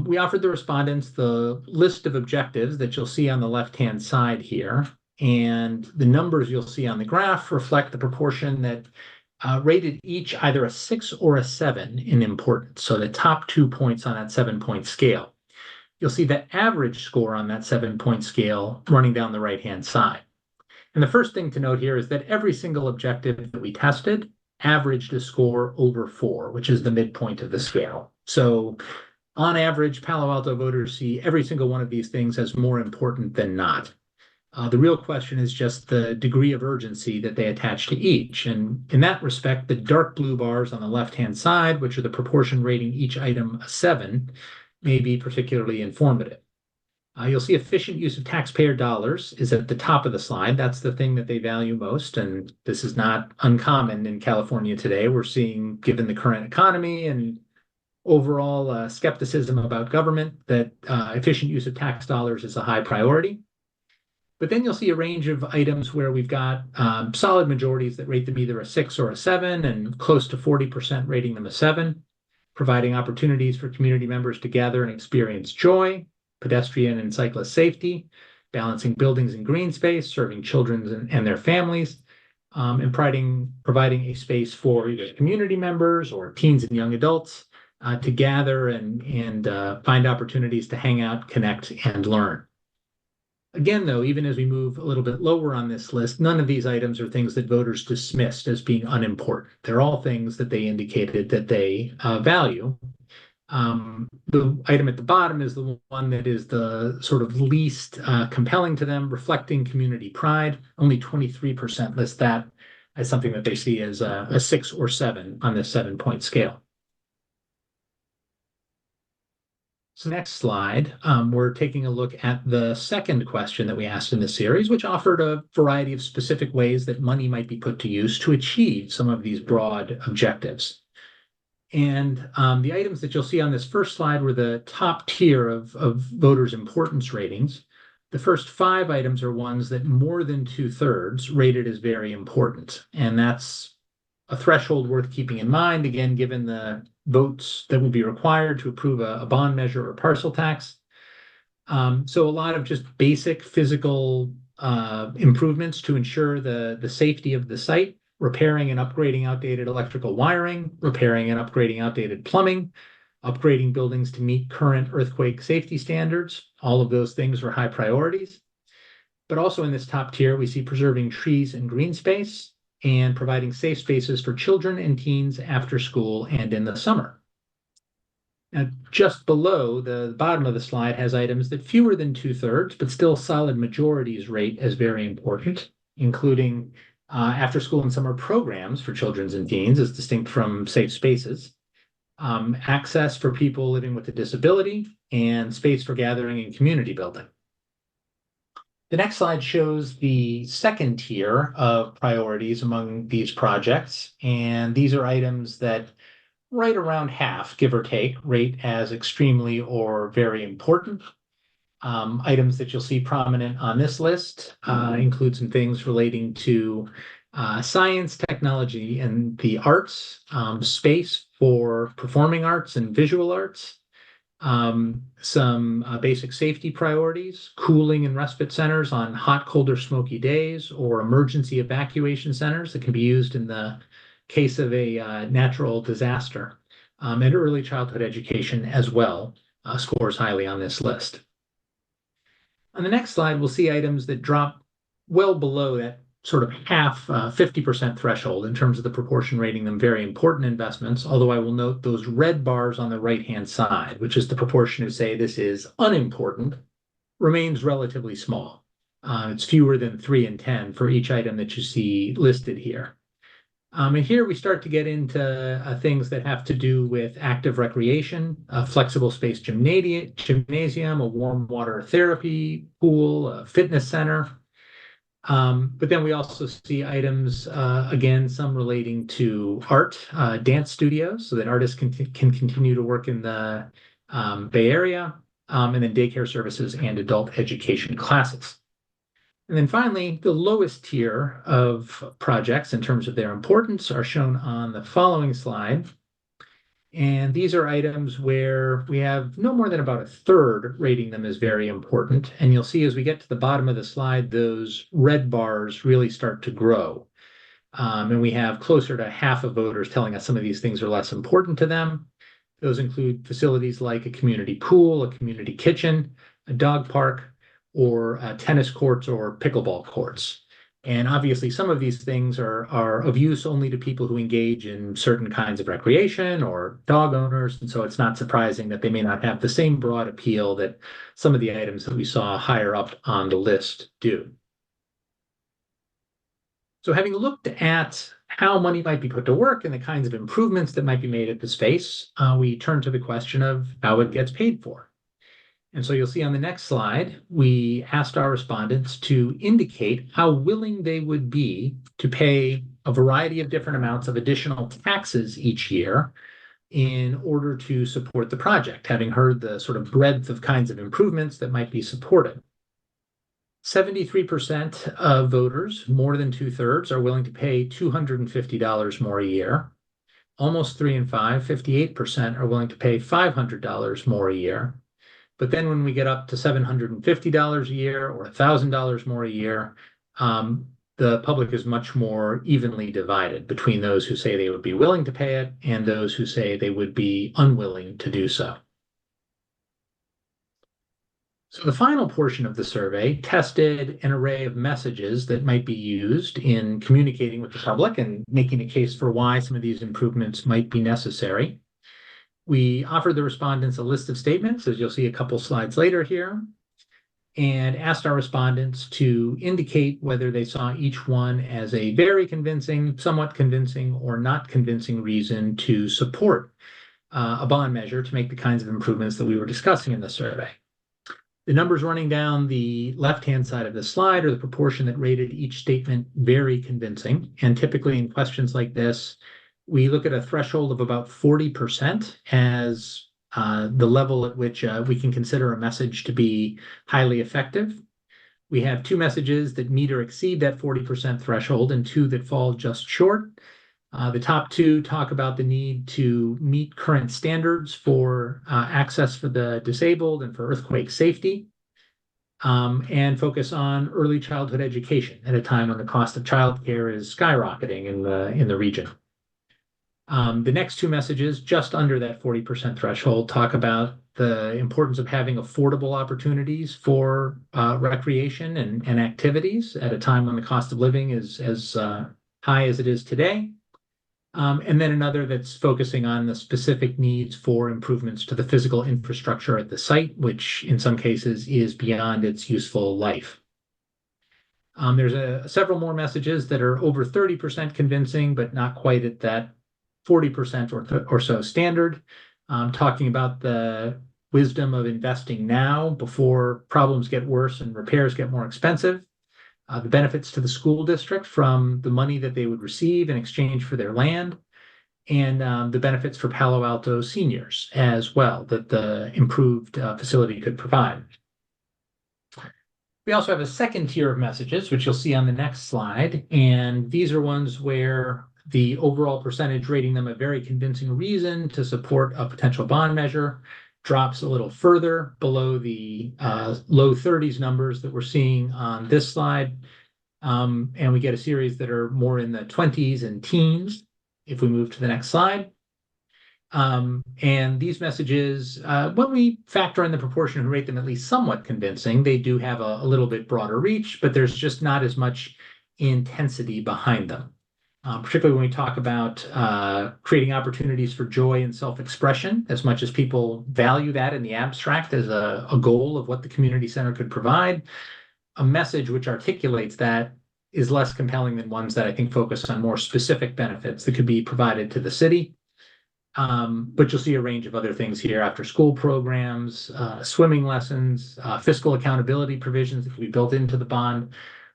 Speaker 19: we offered the respondents the list of objectives that you'll see on the left-hand side here, and the numbers you'll see on the graph reflect the proportion that rated each either a 6 or a 7 in importance, so the top 2 points on that 7-point scale. You'll see the average score on that 7-point scale running down the right-hand side. And the first thing to note here is that every single objective that we tested averaged a score over 4, which is the midpoint of the scale. So on average, Palo Alto voters see every single one of these things as more important than not. The real question is just the degree of urgency that they attach to each. And in that respect, the dark blue bars on the left-hand side, which are the proportion rating each item a 7, may be particularly informative. You'll see efficient use of taxpayer dollars is at the top of the slide. That's the thing that they value most. And this is not uncommon in California today. We're seeing, given the current economy and overall skepticism about government, that efficient use of tax dollars is a high priority. But then you'll see a range of items where we've got solid majorities that rate them either a 6 or a 7, and close to 40% rating them a 7, providing opportunities for community members to gather and experience joy, pedestrian and cyclist safety, balancing buildings and green space, serving children and their families, and providing a space for either community members or teens and young adults to gather and find opportunities to hang out, connect, and learn. Again, though, even as we move a little bit lower on this list, none of these items are things that voters dismissed as being unimportant. They're all things that they indicated that they value. The item at the bottom is the one that is the sort of least compelling to them, reflecting community pride. Only 23% list that as something that they see as a 6 or 7 on this 7-point scale. So next slide, we're taking a look at the second question that we asked in this series, which offered a variety of specific ways that money might be put to use to achieve some of these broad objectives. And the items that you'll see on this first slide were the top tier of voters' importance ratings. The first 5 items are ones that more than 2/3 rated as very important. And that's a threshold worth keeping in mind, again, given the votes that would be required to approve a bond measure or parcel tax. So a lot of just basic physical improvements to ensure the safety of the site, repairing and upgrading outdated electrical wiring, repairing and upgrading outdated plumbing, upgrading buildings to meet current earthquake safety standards. All of those things are high priorities. But also in this top tier, we see preserving trees and green space and providing safe spaces for children and teens after school and in the summer. Now, just below, the bottom of the slide has items that fewer than 2/3, but still solid majorities rate as very important, including after school and summer programs for children and teens as distinct from safe spaces, access for people living with a disability, and space for gathering and community building. The next slide shows the second tier of priorities among these projects, and these are items that right around half, give or take, rate as extremely or very important. Items that you'll see prominent on this list include some things relating to science, technology, and the arts, space for performing arts and visual arts, some basic safety priorities, cooling and respite centers on hot, cold, or smoky days, or emergency evacuation centers that can be used in the case of a natural disaster, and early childhood education as well scores highly on this list. On the next slide, we'll see items that drop well below that sort of half 50% threshold in terms of the proportion rating them very important investments, although I will note those red bars on the right-hand side, which is the proportion who say this is unimportant, remains relatively small. It's fewer than 3 in 10 for each item that you see listed here. And here we start to get into things that have to do with active recreation, a flexible space gymnasium, a warm water therapy pool, a fitness center. But then we also see items, again, some relating to art, dance studios, so that artists can continue to work in the Bay Area, and then daycare services and adult education classes. And then finally, the lowest tier of projects in terms of their importance are shown on the following slide. And these are items where we have no more than about a third rating them as very important. And you'll see as we get to the bottom of the slide, those red bars really start to grow. And we have closer to half of voters telling us some of these things are less important to them. Those include facilities like a community pool, a community kitchen, a dog park, or tennis courts or pickleball courts. And obviously, some of these things are of use only to people who engage in certain kinds of recreation or dog owners. And so it's not surprising that they may not have the same broad appeal that some of the items that we saw higher up on the list do. So having looked at how money might be put to work and the kinds of improvements that might be made at the space, we turn to the question of how it gets paid for. And so you'll see on the next slide, we asked our respondents to indicate how willing they would be to pay a variety of different amounts of additional taxes each year in order to support the project, having heard the sort of breadth of kinds of improvements that might be supported. 73% of voters, more than 2/3, are willing to pay $250 more a year. Almost 3 in 5, 58%, are willing to pay $500 more a year. But then when we get up to $750 a year or $1,000 more a year, the public is much more evenly divided between those who say they would be willing to pay it and those who say they would be unwilling to do so. So the final portion of the survey tested an array of messages that might be used in communicating with the public and making a case for why some of these improvements might be necessary. We offered the respondents a list of statements, as you'll see a couple slides later here, and asked our respondents to indicate whether they saw each one as a very convincing, somewhat convincing, or not convincing reason to support a bond measure to make the kinds of improvements that we were discussing in the survey. The numbers running down the left-hand side of the slide are the proportion that rated each statement very convincing. And typically in questions like this, we look at a threshold of about 40% as the level at which we can consider a message to be highly effective. We have 2 messages that meet or exceed that 40% threshold and 2 that fall just short. The top 2 talk about the need to meet current standards for access for the disabled and for earthquake safety, and focus on early childhood education at a time when the cost of childcare is skyrocketing in the region. The next 2 messages, just under that 40% threshold, talk about the importance of having affordable opportunities for recreation and activities at a time when the cost of living is as high as it is today. And then another that's focusing on the specific needs for improvements to the physical infrastructure at the site, which in some cases is beyond its useful life. There's several more messages that are over 30% convincing, but not quite at that 40% or so standard, talking about the wisdom of investing now before problems get worse and repairs get more expensive. The benefits to the school district from the money that they would receive in exchange for their land, and the benefits for Palo Alto seniors as well that the improved facility could provide. We also have a second tier of messages, which you'll see on the next slide. And these are ones where the overall percentage rating them a very convincing reason to support a potential bond measure drops a little further below the low 30s numbers that we're seeing on this slide. And we get a series that are more in the 20s and teens if we move to the next slide. And these messages, when we factor in the proportion who rate them at least somewhat convincing, they do have a little bit broader reach, but there's just not as much intensity behind them. Particularly when we talk about creating opportunities for joy and self-expression, as much as people value that in the abstract as a goal of what the community center could provide, a message which articulates that is less compelling than ones that I think focus on more specific benefits that could be provided to the city. But you'll see a range of other things here: after school programs, swimming lessons, fiscal accountability provisions that can be built into the bond,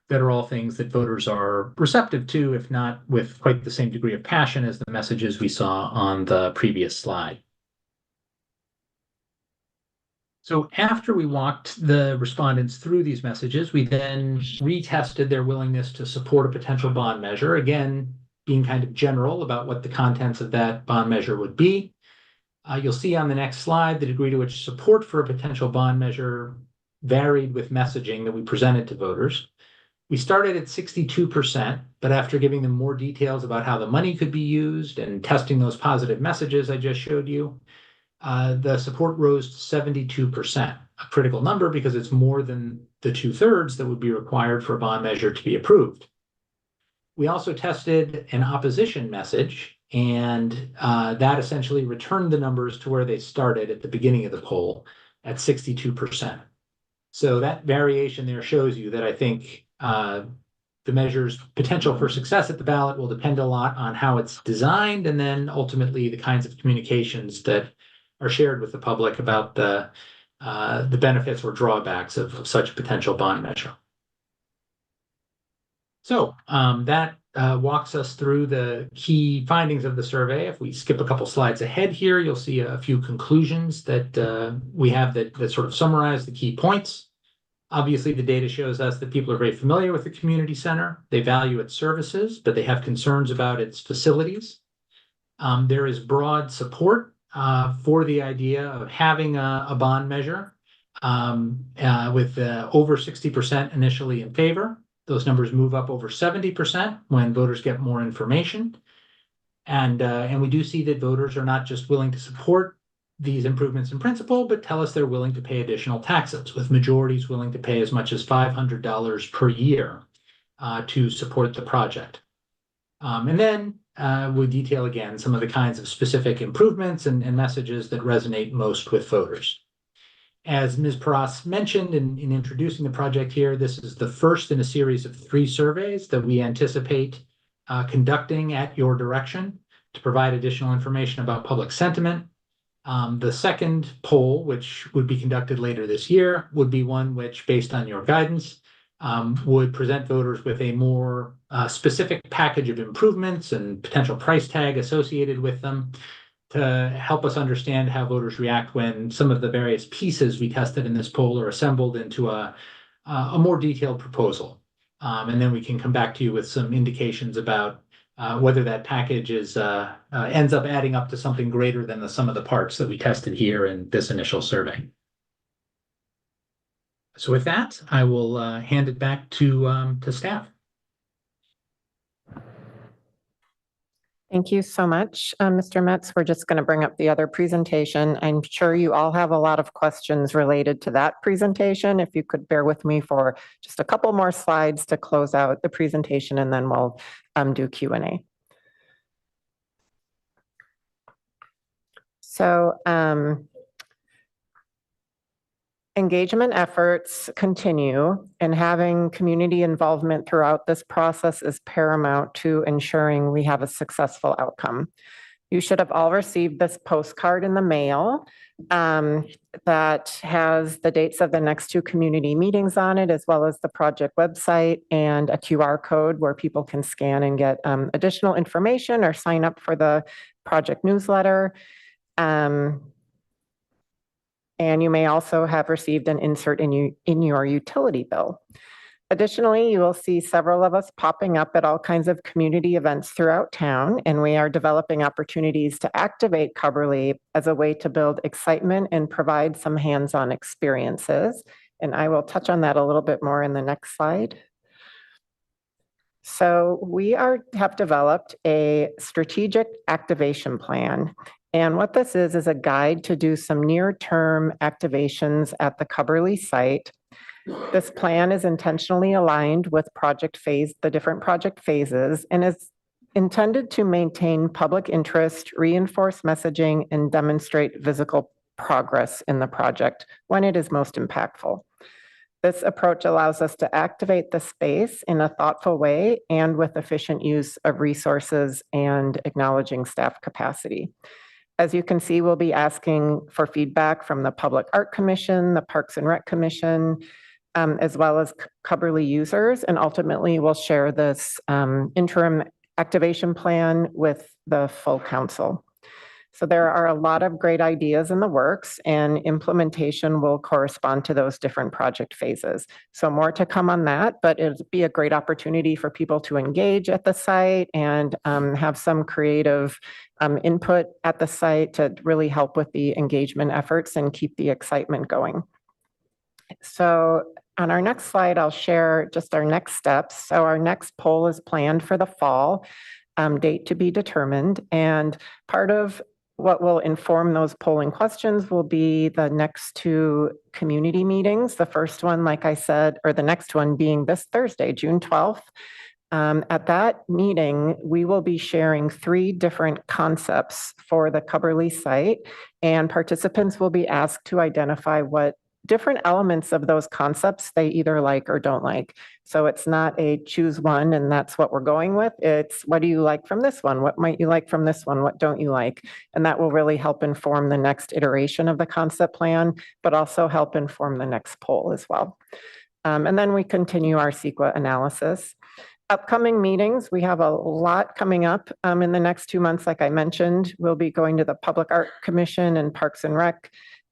Speaker 19: that are all things that voters are receptive to, if not with quite the same degree of passion as the messages we saw on the previous slide. So after we walked the respondents through these messages, we then retested their willingness to support a potential bond measure, again, being kind of general about what the contents of that bond measure would be. You'll see on the next slide the degree to which support for a potential bond measure varied with messaging that we presented to voters. We started at 62%, but after giving them more details about how the money could be used and testing those positive messages I just showed you, the support rose to 72%, a critical number because it's more than the 2/3 that would be required for a bond measure to be approved. We also tested an opposition message, and that essentially returned the numbers to where they started at the beginning of the poll at 62%. So that variation there shows you that I think the measure's potential for success at the ballot will depend a lot on how it's designed, and then ultimately the kinds of communications that are shared with the public about the benefits or drawbacks of such a potential bond measure. So that walks us through the key findings of the survey. If we skip a couple slides ahead here, you'll see a few conclusions that we have that sort of summarize the key points. Obviously, the data shows us that people are very familiar with the community center. They value its services, but they have concerns about its facilities. There is broad support for the idea of having a bond measure with over 60% initially in favor. Those numbers move up over 70% when voters get more information. And we do see that voters are not just willing to support these improvements in principle, but tell us they're willing to pay additional taxes, with majorities willing to pay as much as $500 per year to support the project. And then we detail again some of the kinds of specific improvements and messages that resonate most with voters. As Ms. Paras mentioned in introducing the project here, this is the first in a series of 3 surveys that we anticipate conducting at your direction to provide additional information about public sentiment. The second poll, which would be conducted later this year, would be one which, based on your guidance, would present voters with a more specific package of improvements and potential price tag associated with them to help us understand how voters react when some of the various pieces we tested in this poll are assembled into a more detailed proposal. And then we can come back to you with some indications about whether that package ends up adding up to something greater than the sum of the parts that we tested here in this initial survey. So with that, I will hand it back to staff.
Speaker 17: Thank you so much, Mr. Metz. We're just going to bring up the other presentation. I'm sure you all have a lot of questions related to that presentation. If you could bear with me for just a couple more slides to close out the presentation, and then we'll do Q&A. So engagement efforts continue, and having community involvement throughout this process is paramount to ensuring we have a successful outcome. You should have all received this postcard in the mail that has the dates of the next 2 community meetings on it, as well as the project website and a QR code where people can scan and get additional information or sign up for the project newsletter. And you may also have received an insert in your utility bill. Additionally, you will see several of us popping up at all kinds of community events throughout town, and we are developing opportunities to activate Cubberley as a way to build excitement and provide some hands-on experiences. And I will touch on that a little bit more in the next slide. So we have developed a strategic activation plan. And what this is a guide to do some near-term activations at the Cubberley site. This plan is intentionally aligned with the different project phases, and is intended to maintain public interest, reinforce messaging, and demonstrate physical progress in the project when it is most impactful. This approach allows us to activate the space in a thoughtful way and with efficient use of resources and acknowledging staff capacity. As you can see, we'll be asking for feedback from the Public Art Commission, the Parks and Rec Commission, as well as Cubberley users, and ultimately we'll share this interim activation plan with the full council. So there are a lot of great ideas in the works, and implementation will correspond to those different project phases. So more to come on that, but it'll be a great opportunity for people to engage at the site and have some creative input at the site to really help with the engagement efforts and keep the excitement going. So on our next slide, I'll share just our next steps. So our next poll is planned for the fall, date to be determined. And part of what will inform those polling questions will be the next 2 community meetings. The first one, like I said, or the next one being this Thursday, June 12th. At that meeting, we will be sharing 3 different concepts for the Cubberley site, and participants will be asked to identify what different elements of those concepts they either like or don't like. So it's not a choose one and that's what we're going with. It's what do you like from this one? What might you like from this one? What don't you like? And that will really help inform the next iteration of the concept plan, but also help inform the next poll as well. And then we continue our CEQA analysis. Upcoming meetings, we have a lot coming up in the next 2 months. Like I mentioned, we'll be going to the Public Art Commission and Parks and Rec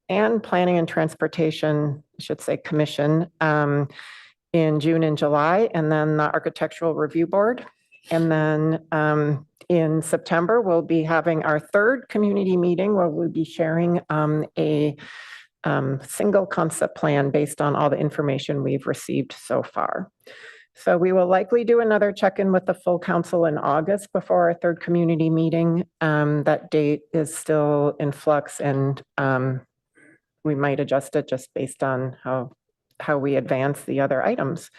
Speaker 17: and Planning and Transportation, I should say Commission, in June and July, and then the Architectural Review Board. And then in September, we'll be having our 3rd community meeting where we'll be sharing a single concept plan based on all the information we've received so far. So we will likely do another check-in with the full council in August before our 3rd community meeting. That date is still in flux, and we might adjust it just based on how we advance the other items.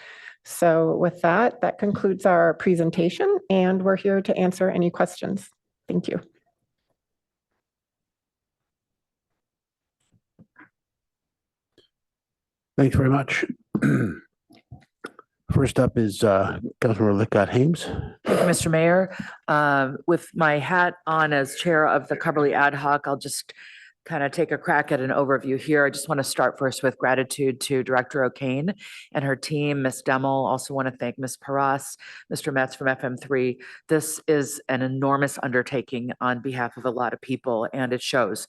Speaker 17: So with that, that concludes our presentation, and we're here to answer any questions. Thank you.
Speaker 1: Thanks very much. First up is Councilmember Lickott-Hames.
Speaker 3: Thank you, Mr. Mayor. With my hat on as chair of the Cubberley Ad Hoc, I'll just kind of take a crack at an overview here. I just want to start first with gratitude to Director O'Kane and her team, Ms. Demmel. Also want to thank Ms. Paras, Mr. Metz from FM3. This is an enormous undertaking on behalf of a lot of people, and it shows.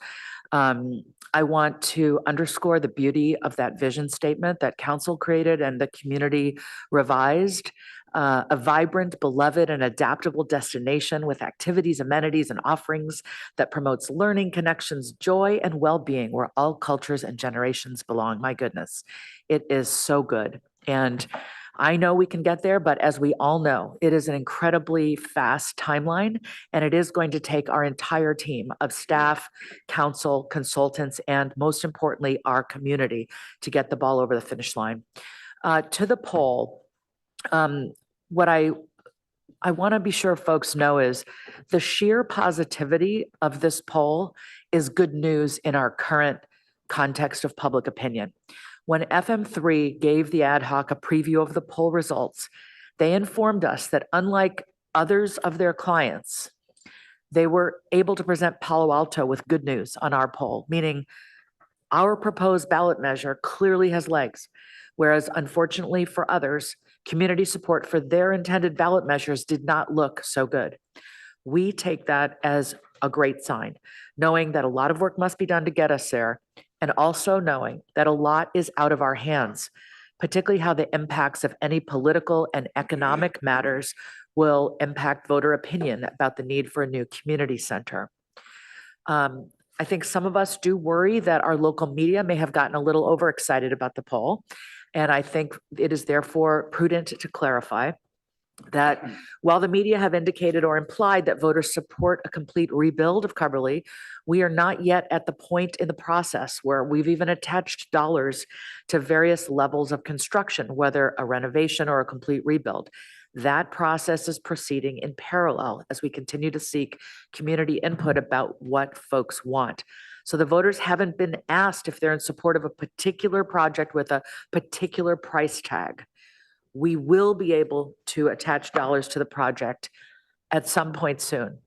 Speaker 3: I want to underscore the beauty of that vision statement that council created and the community revised. A vibrant, beloved, and adaptable destination with activities, amenities, and offerings that promotes learning, connections, joy, and well-being where all cultures and generations belong. My goodness, it is so good. And I know we can get there, but as we all know, it is an incredibly fast timeline, and it is going to take our entire team of staff, council, consultants, and most importantly, our community to get the ball over the finish line. To the poll, what I want to be sure folks know is the sheer positivity of this poll is good news in our current context of public opinion. When FM3 gave the ad hoc a preview of the poll results, they informed us that unlike others of their clients, they were able to present Palo Alto with good news on our poll, meaning our proposed ballot measure clearly has legs, whereas unfortunately for others, community support for their intended ballot measures did not look so good. We take that as a great sign, knowing that a lot of work must be done to get us there, and also knowing that a lot is out of our hands, particularly how the impacts of any political and economic matters will impact voter opinion about the need for a new community center. I think some of us do worry that our local media may have gotten a little overexcited about the poll. And I think it is therefore prudent to clarify that while the media have indicated or implied that voters support a complete rebuild of Cubberley, we are not yet at the point in the process where we've even attached dollars to various levels of construction, whether a renovation or a complete rebuild. That process is proceeding in parallel as we continue to seek community input about what folks want. So the voters haven't been asked if they're in support of a particular project with a particular price tag. We will be able to attach dollars to the project at some point soon.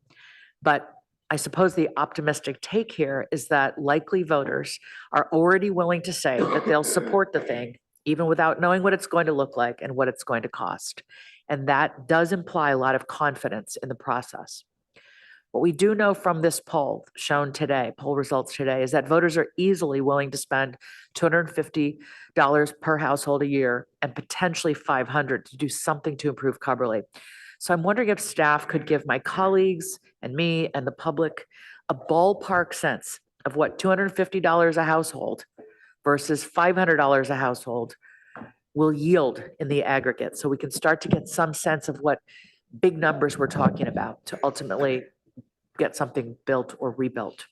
Speaker 3: But I suppose the optimistic take here is that likely voters are already willing to say that they'll support the thing, even without knowing what it's going to look like and what it's going to cost. And that does imply a lot of confidence in the process. What we do know from this poll shown today, poll results today, is that voters are easily willing to spend $250 per household a year and potentially $500 to do something to improve Cubberley. So I'm wondering if staff could give my colleagues and me and the public a ballpark sense of what $250 a household versus $500 a household will yield in the aggregate, so we can start to get some sense of what big numbers we're talking about to ultimately get something built or rebuilt.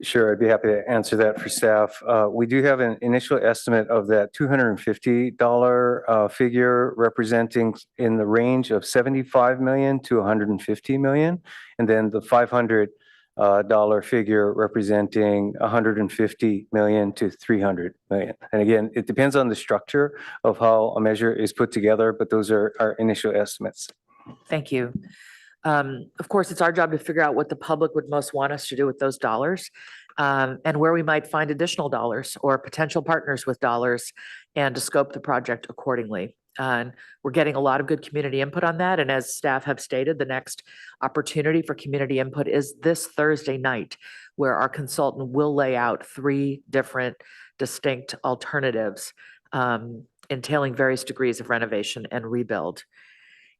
Speaker 4: Sure, I'd be happy to answer that for staff. We do have an initial estimate of that $250 figure representing in the range of 75 million to 150 million. And then the $500 figure representing 150 million to 300 million. And again, it depends on the structure of how a measure is put together, but those are our initial estimates.
Speaker 3: Thank you. Of course, it's our job to figure out what the public would most want us to do with those dollars, and where we might find additional dollars or potential partners with dollars, and to scope the project accordingly. And we're getting a lot of good community input on that. And as staff have stated, the next opportunity for community input is this Thursday night, where our consultant will lay out 3 different distinct alternatives, entailing various degrees of renovation and rebuild.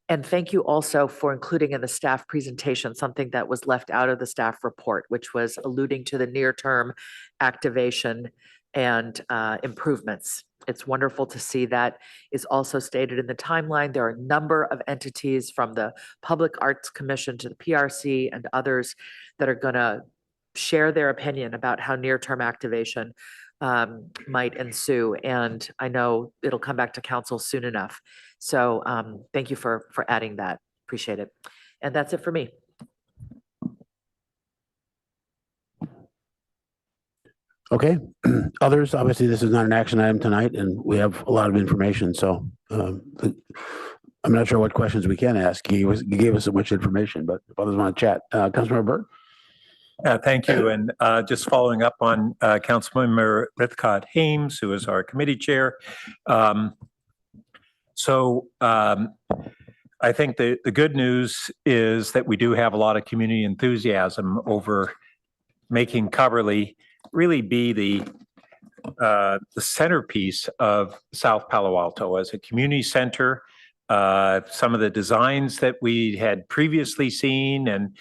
Speaker 3: And thank you also for including in the staff presentation something that was left out of the staff report, which was alluding to the near-term activation and improvements. It's wonderful to see that is also stated in the timeline. There are a number of entities from the Public Arts Commission to the PRC and others that are going to share their opinion about how near-term activation might ensue. And I know it'll come back to council soon enough. So thank you for adding that. Appreciate it. And that's it for me.
Speaker 1: Okay. Others, obviously, this is not an action item tonight, and we have a lot of information. So I'm not sure what questions we can ask. You gave us so much information, but if others want to chat, Councilmember Burt.
Speaker 20: Thank you. And just following up on Councilmember Rithcott-Hames, who is our committee chair. I think the good news is that we do have a lot of community enthusiasm over making Cubberley really be the centerpiece of South Palo Alto as a community center. Some of the designs that we had previously seen and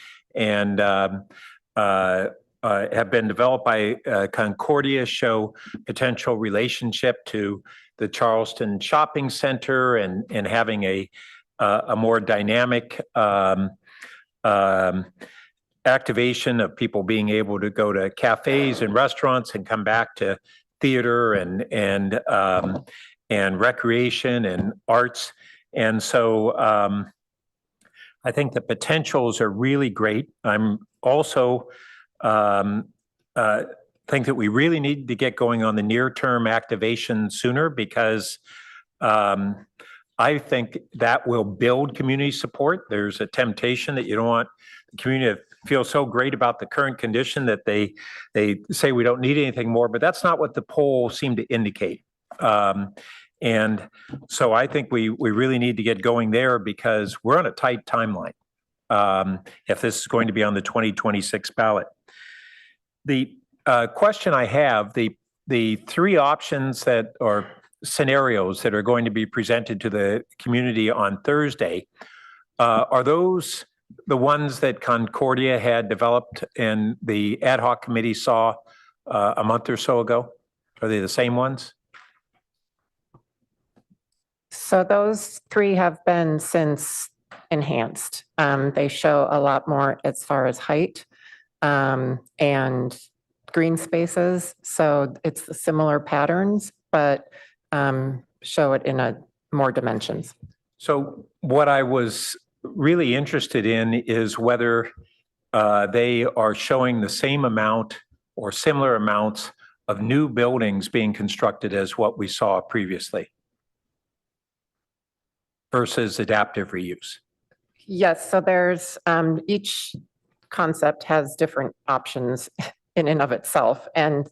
Speaker 20: have been developed by Concordia show potential relationship to the Charleston Shopping Center and having a more dynamic activation of people being able to go to cafes and restaurants and come back to theater and recreation and arts. And so I think the potentials are really great. I'm also think that we really need to get going on the near-term activation sooner, because I think that will build community support. There's a temptation that you don't want the community to feel so great about the current condition that they say we don't need anything more, but that's not what the poll seemed to indicate. And so I think we really need to get going there because we're on a tight timeline if this is going to be on the 2026 ballot. The question I have, the three options that or scenarios that are going to be presented to the community on Thursday, are those the ones that Concordia had developed and the ad hoc committee saw a month or so ago? Are they the same ones?
Speaker 17: So those three have been since enhanced. They show a lot more as far as height and green spaces. So it's the similar patterns, but show it in a more dimensions.
Speaker 20: So what I was really interested in is whether they are showing the same amount or similar amounts of new buildings being constructed as what we saw previously versus adaptive reuse.
Speaker 17: Yes, so there's each concept has different options in and of itself. And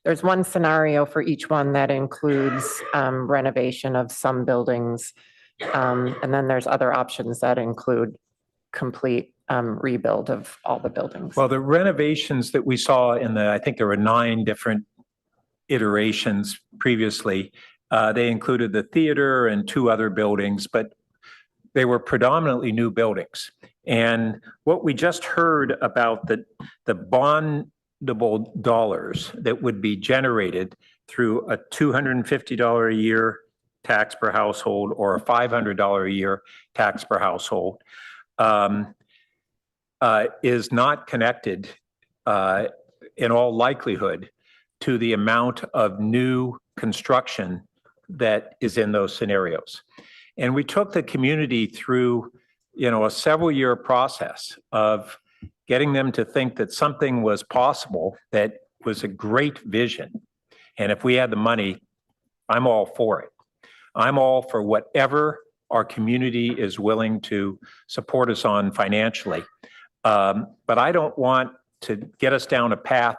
Speaker 17: there's one scenario for each one that includes renovation of some buildings. And then there's other options that include complete rebuild of all the buildings.
Speaker 20: Well, the renovations that we saw I think there were 9 different iterations previously. They included the theater and 2 other buildings, but they were predominantly new buildings. And what we just heard about the bondable dollars that would be generated through a $250 a year tax per household or a $500 a year tax per household is not connected in all likelihood to the amount of new construction that is in those scenarios. And we took the community through, a several-year process of getting them to think that something was possible that was a great vision. And if we had the money, I'm all for it. I'm all for whatever our community is willing to support us on financially. But I don't want to get us down a path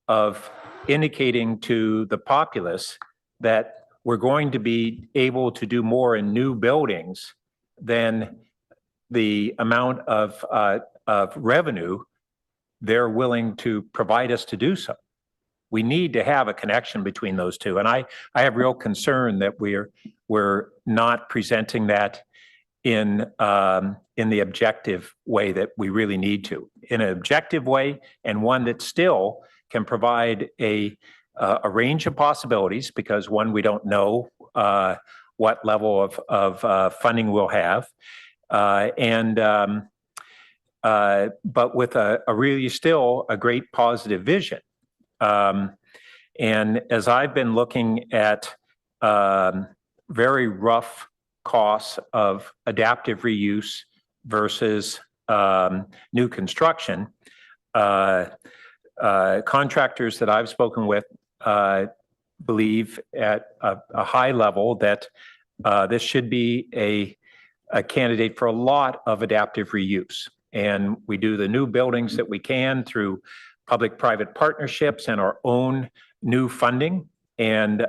Speaker 20: of indicating to the populace that we're going to be able to do more in new buildings than the amount of revenue they're willing to provide us to do so. We need to have a connection between those two. And I have real concern that we're not presenting that in the objective way that we really need to. In an objective way, and one that still can provide a range of possibilities, because one, we don't know what level of funding we'll have. But with a really still a great positive vision. And as I've been looking at very rough costs of adaptive reuse versus new construction, contractors that I've spoken with believe at a high level that this should be a candidate for a lot of adaptive reuse. And we do the new buildings that we can through public-private partnerships and our own new funding, and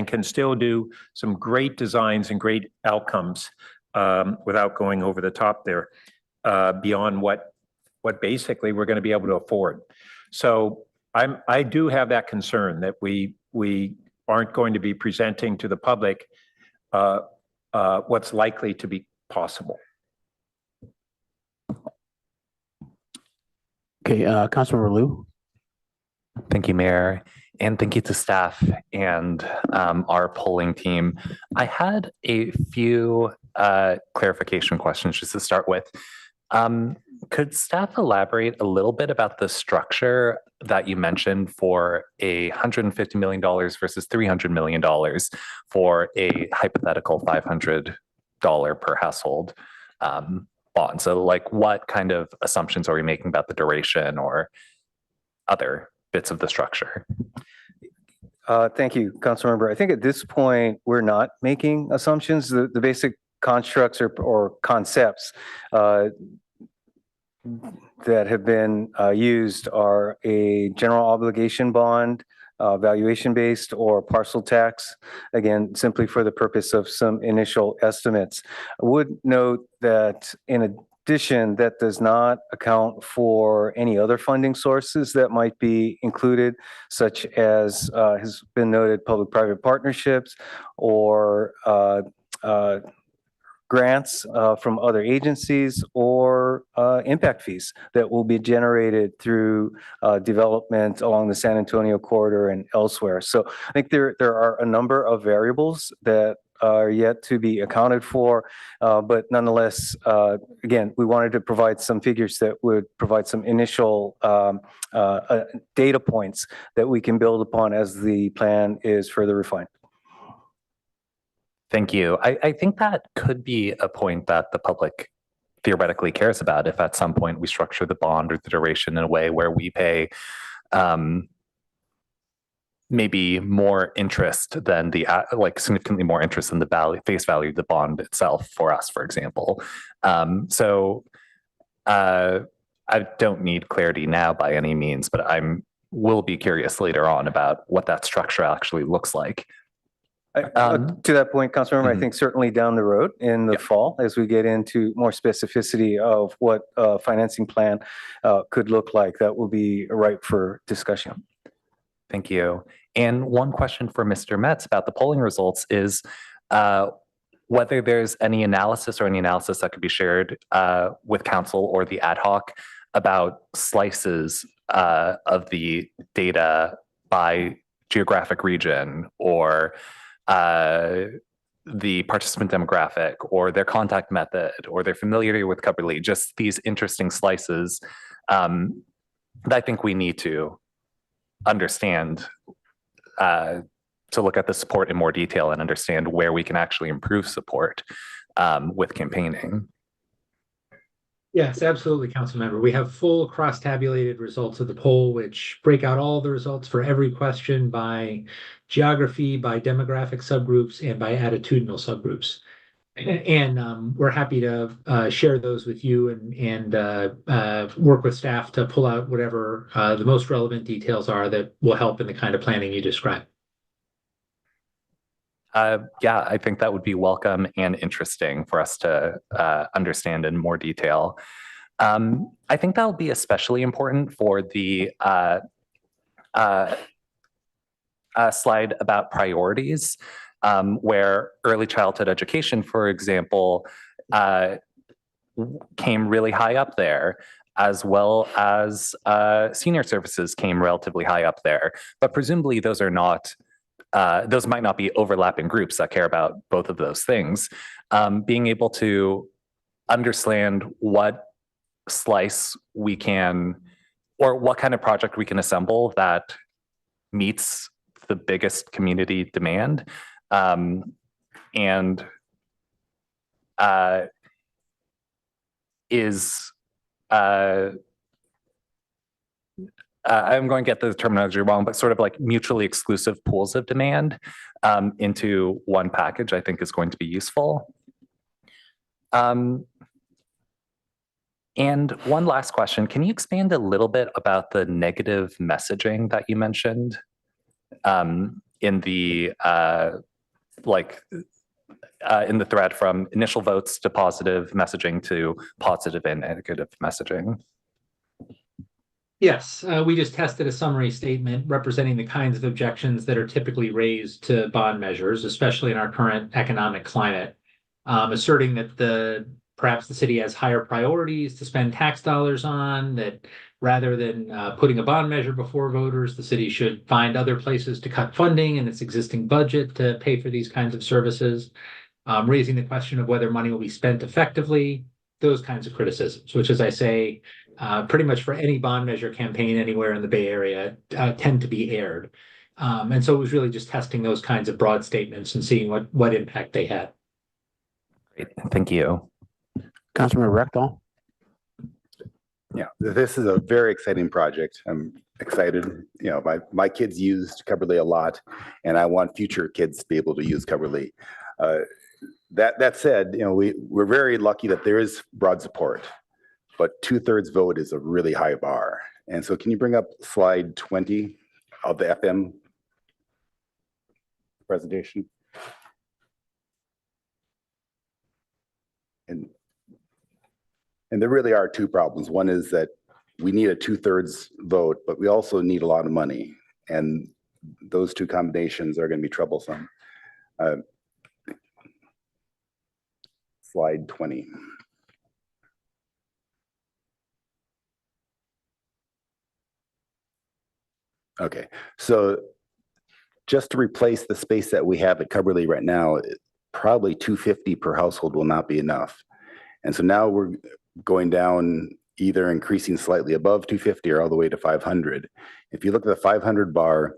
Speaker 20: can still do some great designs and great outcomes without going over the top there, beyond what basically we're going to be able to afford. So I do have that concern that we aren't going to be presenting to the public what's likely to be possible.
Speaker 1: Okay, Councilmember Liu.
Speaker 21: Thank you, Mayor, and thank you to staff and our polling team. I had a few clarification questions just to start with. Could staff elaborate a little bit about the structure that you mentioned for $150 million versus $300 million for a hypothetical $500 per household bond? So like what kind of assumptions are we making about the duration or other bits of the structure?
Speaker 4: Thank you, Councilmember. I think at this point, we're not making assumptions. The basic constructs or concepts that have been used are a general obligation bond, valuation-based, or parcel tax, again, simply for the purpose of some initial estimates. I would note that in addition, that does not account for any other funding sources that might be included, such as has been noted, public-private partnerships or grants from other agencies or impact fees that will be generated through development along the San Antonio corridor and elsewhere. So I think there are a number of variables that are yet to be accounted for, but nonetheless, again, we wanted to provide some figures that would provide some initial data points that we can build upon as the plan is further refined.
Speaker 21: Thank you. I think that could be a point that the public theoretically cares about if at some point we structure the bond or the duration in a way where we pay maybe more interest than the significantly more interest than the face value of the bond itself for us, for example. So I don't need clarity now by any means, but will be curious later on about what that structure actually looks like.
Speaker 4: To that point, Councilmember, I think certainly down the road in the fall, as we get into more specificity of what a financing plan could look like, that will be ripe for discussion.
Speaker 21: Thank you. And one question for Mr. Metz about the polling results is whether there's any analysis that could be shared with council or the ad hoc about slices of the data by geographic region or the participant demographic or their contact method or their familiarity with Cubberley, just these interesting slices that I think we need to understand to look at the support in more detail and understand where we can actually improve support with campaigning.
Speaker 19: Yes, absolutely, Councilmember. We have full cross-tabulated results of the poll, which break out all the results for every question by geography, by demographic subgroups, and by attitudinal subgroups. And we're happy to share those with you and work with staff to pull out whatever the most relevant details are that will help in the kind of planning you described.
Speaker 21: Yeah, I think that would be welcome and interesting for us to understand in more detail. I think that'll be especially important for the slide about priorities, where early childhood education, for example, came really high up there, as well as senior services came relatively high up there. But presumably those are not those might not be overlapping groups that care about both of those things. Being able to understand what slice we can, or what kind of project we can assemble that meets the biggest community demand, and is I'm going to get the terminology wrong, but sort of like mutually exclusive pools of demand into one package, I think is going to be useful. And one last question, can you expand a little bit about the negative messaging that you mentioned in the in the thread from initial votes to positive messaging to positive and negative messaging?
Speaker 19: Yes, we just tested a summary statement representing the kinds of objections that are typically raised to bond measures, especially in our current economic climate, asserting that perhaps the city has higher priorities to spend tax dollars on, that rather than putting a bond measure before voters, the city should find other places to cut funding in its existing budget to pay for these kinds of services, raising the question of whether money will be spent effectively, those kinds of criticisms, which, as I say, pretty much for any bond measure campaign anywhere in the Bay Area tend to be aired. And so it was really just testing those kinds of broad statements and seeing what impact they had.
Speaker 21: Great, thank you.
Speaker 1: Councilmember Rectal.
Speaker 5: Yeah, this is a very exciting project. I'm excited. You know, my kids used Cubberley a lot, and I want future kids to be able to use Cubberley. That said, you know, we're very lucky that there is broad support. but 2/3 vote is a really high bar. And so can you bring up slide 20 of the FM presentation? And there really are two problems. One is that we need a 2/3 vote, but we also need a lot of money. And those two combinations are going to be troublesome. Slide 20. Okay, so just to replace the space that we have at Cubberley right now, probably $250 per household will not be enough. And so now we're going down, either increasing slightly above $250 or all the way to $500. If you look at the $500 bar,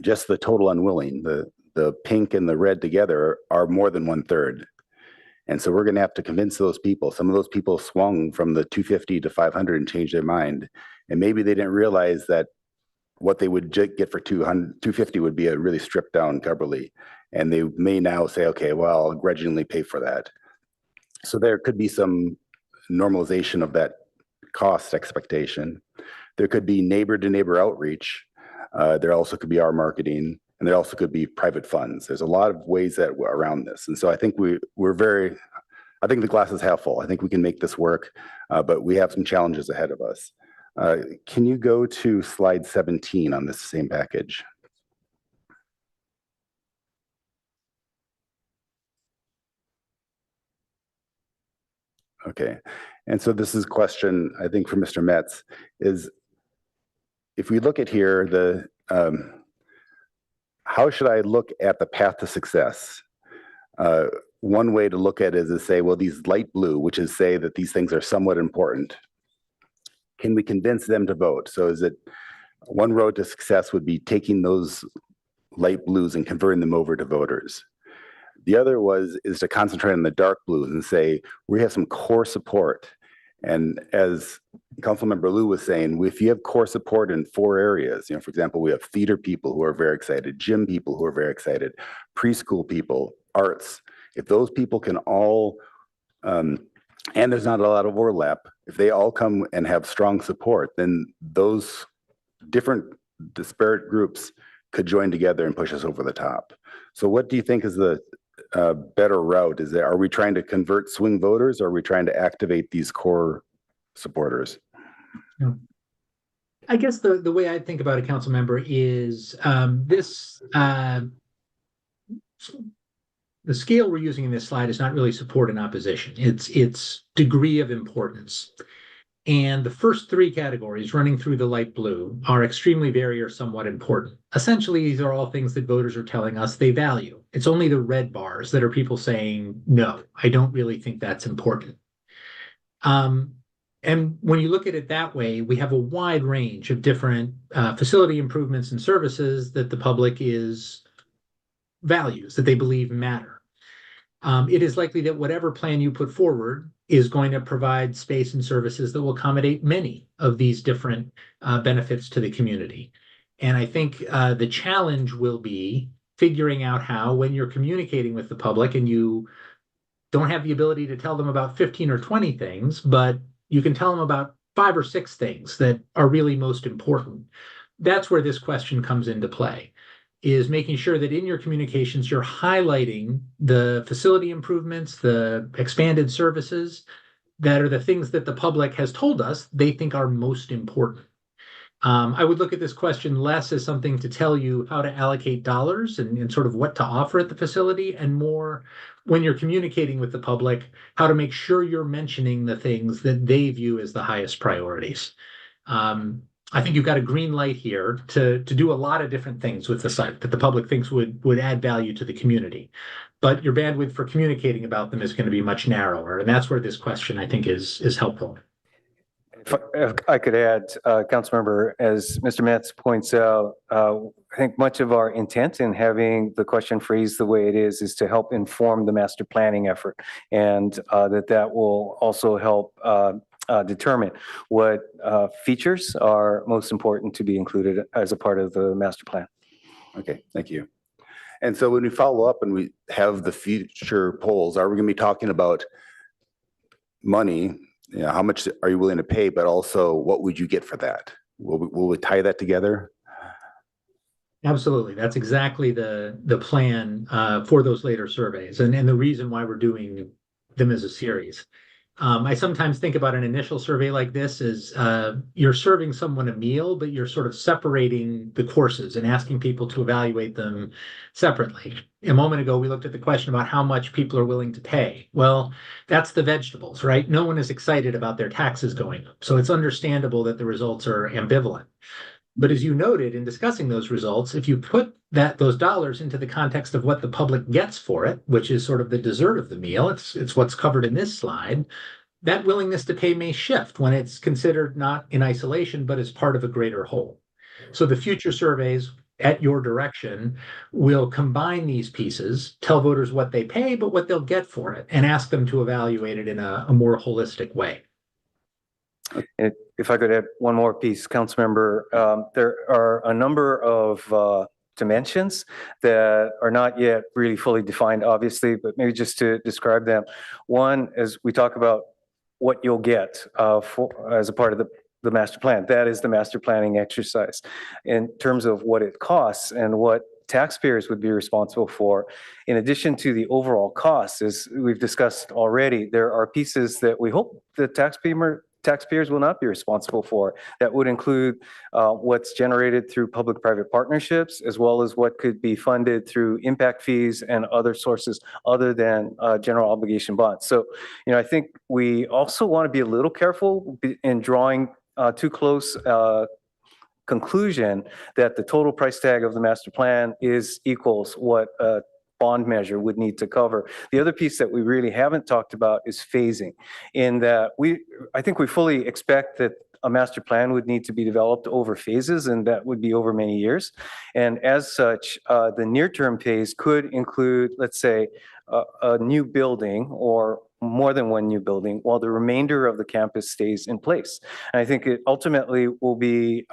Speaker 5: just the total unwilling, the pink and the red together are more than 1/3. And so we're going to have to convince those people. Some of those people swung from the $250 to $500 and changed their mind. And maybe they didn't realize that what they would get for $250 would be a really stripped down Cubberley. And they may now say, okay, well, I'll grudgingly pay for that. So there could be some normalization of that cost expectation. There could be neighbor to neighbor outreach. There also could be our marketing, and there also could be private funds. There's a lot of ways that we're around this. And so I think I think the glass is half full. I think we can make this work, but we have some challenges ahead of us. Can you go to slide 17 on this same package? Okay, and so this is a question, I think, for Mr. Metz, is if we look at here, how should I look at the path to success? One way to look at it is to say, well, these light blue, which is say that these things are somewhat important, can we convince them to vote? So is it one road to success would be taking those light blues and converting them over to voters. The other is to concentrate on the dark blues and say, we have some core support. And as Councilmember Liu was saying, if you have core support in 4 areas, for example, we have theater people who are very excited, gym people who are very excited, preschool people, arts. If those people can all, and there's not a lot of overlap, if they all come and have strong support, then those different disparate groups could join together and push us over the top. So what do you think is the better route? Are we trying to convert swing voters, or are we trying to activate these core supporters?
Speaker 19: I guess the way I think about it, council member, is the scale we're using in this slide is not really support and opposition. It's degree of importance. And the first 3 categories running through the light blue are extremely very or somewhat important. Essentially, these are all things that voters are telling us they value. It's only the red bars that are people saying, no, I don't really think that's important. And when you look at it that way, we have a wide range of different facility improvements and services that the public values, that they believe matter. It is likely that whatever plan you put forward is going to provide space and services that will accommodate many of these different benefits to the community. And I think the challenge will be figuring out how, when you're communicating with the public and you don't have the ability to tell them about 15 or 20 things, but you can tell them about 5 or 6 things that are really most important. That's where this question comes into play, is making sure that in your communications, you're highlighting the facility improvements, the expanded services that are the things that the public has told us they think are most important. I would look at this question less as something to tell you how to allocate dollars and sort of what to offer at the facility, and more when you're communicating with the public, how to make sure you're mentioning the things that they view as the highest priorities. I think you've got a green light here to do a lot of different things with the site that the public thinks would add value to the community. But your bandwidth for communicating about them is going to be much narrower. And that's where this question, I think, is helpful.
Speaker 4: If I could add, Councilmember, as Mr. Metz points out, I think much of our intent in having the question phrased the way it is to help inform the master planning effort, and that will also help determine what features are most important to be included as a part of the master plan.
Speaker 5: Okay, thank you. And so when we follow up and we have the future polls, are we going to be talking about money you know, how much are you willing to pay, but also what would you get for that? Will we tie that together?
Speaker 19: Absolutely. That's exactly the plan for those later surveys and the reason why we're doing them as a series. I sometimes think about an initial survey like this as you're serving someone a meal, but you're sort of separating the courses and asking people to evaluate them separately. A moment ago, we looked at the question about how much people are willing to pay. Well, that's the vegetables, right? No one is excited about their taxes going up. So it's understandable that the results are ambivalent. But as you noted in discussing those results, if you put those dollars into the context of what the public gets for it, which is sort of the dessert of the meal, it's what's covered in this slide, that willingness to pay may shift when it's considered not in isolation, but as part of a greater whole. So the future surveys at your direction will combine these pieces, tell voters what they pay, but what they'll get for it, and ask them to evaluate it in a more holistic way.
Speaker 4: If I could add one more piece, Councilmember, there are a number of dimensions that are not yet really fully defined, obviously, but maybe just to describe them. One, as we talk about what you'll get as a part of the master plan, that is the master planning exercise. In terms of what it costs and what taxpayers would be responsible for, in addition to the overall costs, as we've discussed already, there are pieces that we hope the taxpayers will not be responsible for. That would include what's generated through public-private partnerships, as well as what could be funded through impact fees and other sources other than general obligation bonds. So, you know, I think we also want to be a little careful in drawing too close conclusion that the total price tag of the master plan equals what bond measure would need to cover. The other piece that we really haven't talked about is phasing, in that I think we fully expect that a master plan would need to be developed over phases, and that would be over many years. And as such, the near-term phase could include, let's say, a new building or more than one new building, while the remainder of the campus stays in place. And I think it ultimately will be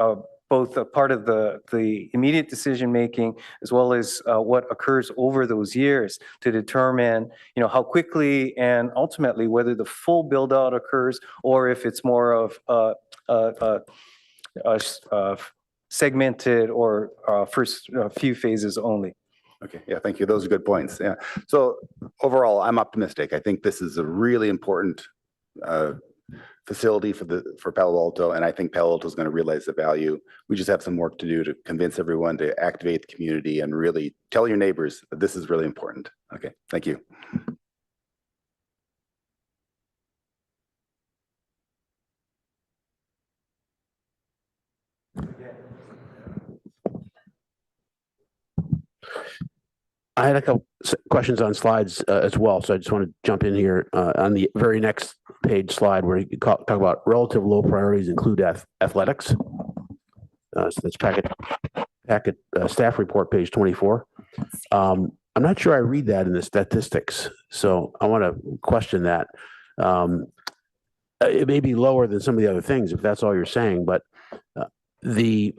Speaker 4: both a part of the immediate decision-making, as well as what occurs over those years to determine, you know, how quickly and ultimately whether the full build-out occurs or if it's more of segmented or first few phases only.
Speaker 5: Okay, yeah, thank you. Those are good points. Yeah. So overall, I'm optimistic. I think this is a really important facility for Palo Alto, and I think Palo Alto is going to realize the value. We just have some work to do to convince everyone to activate the community and really tell your neighbors that this is really important. Okay, thank you.
Speaker 1: I had a couple questions on slides as well, so I just want to jump in here on the very next page slide where you talk about relative low priorities include athletics. So that's packet staff report, page 24. I'm not sure I read that in the statistics, so I want to question that. It may be lower than some of the other things if that's all you're saying, but the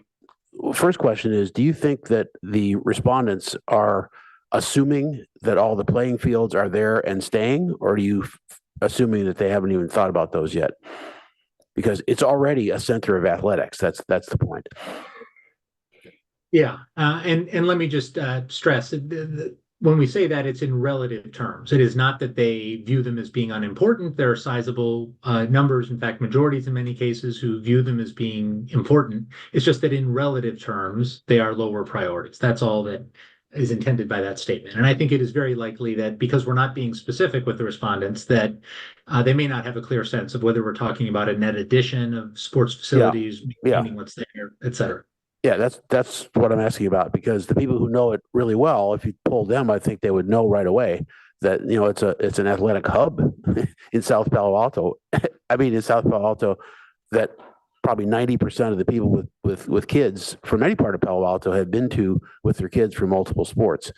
Speaker 1: first question is, do you think that the respondents are assuming that all the playing fields are there and staying, or are you assuming that they haven't even thought about those yet? Because it's already a center of athletics. That's the point.
Speaker 19: Yeah, and let me just stress, when we say that, it's in relative terms. It is not that they view them as being unimportant. There are sizable numbers, in fact, majorities in many cases, who view them as being important. It's just that in relative terms, they are lower priorities. That's all that is intended by that statement. And I think it is very likely that because we're not being specific with the respondents, that they may not have a clear sense of whether we're talking about a net addition of sports facilities, maintaining what's there, et cetera.
Speaker 1: Yeah, that's what I'm asking about, because the people who know it really well, if you polled them, I think they would know right away that, you know, it's an athletic hub in South Palo Alto. I mean, in South Palo Alto, that probably 90% of the people with kids from any part of Palo Alto have been to with their kids for multiple sports.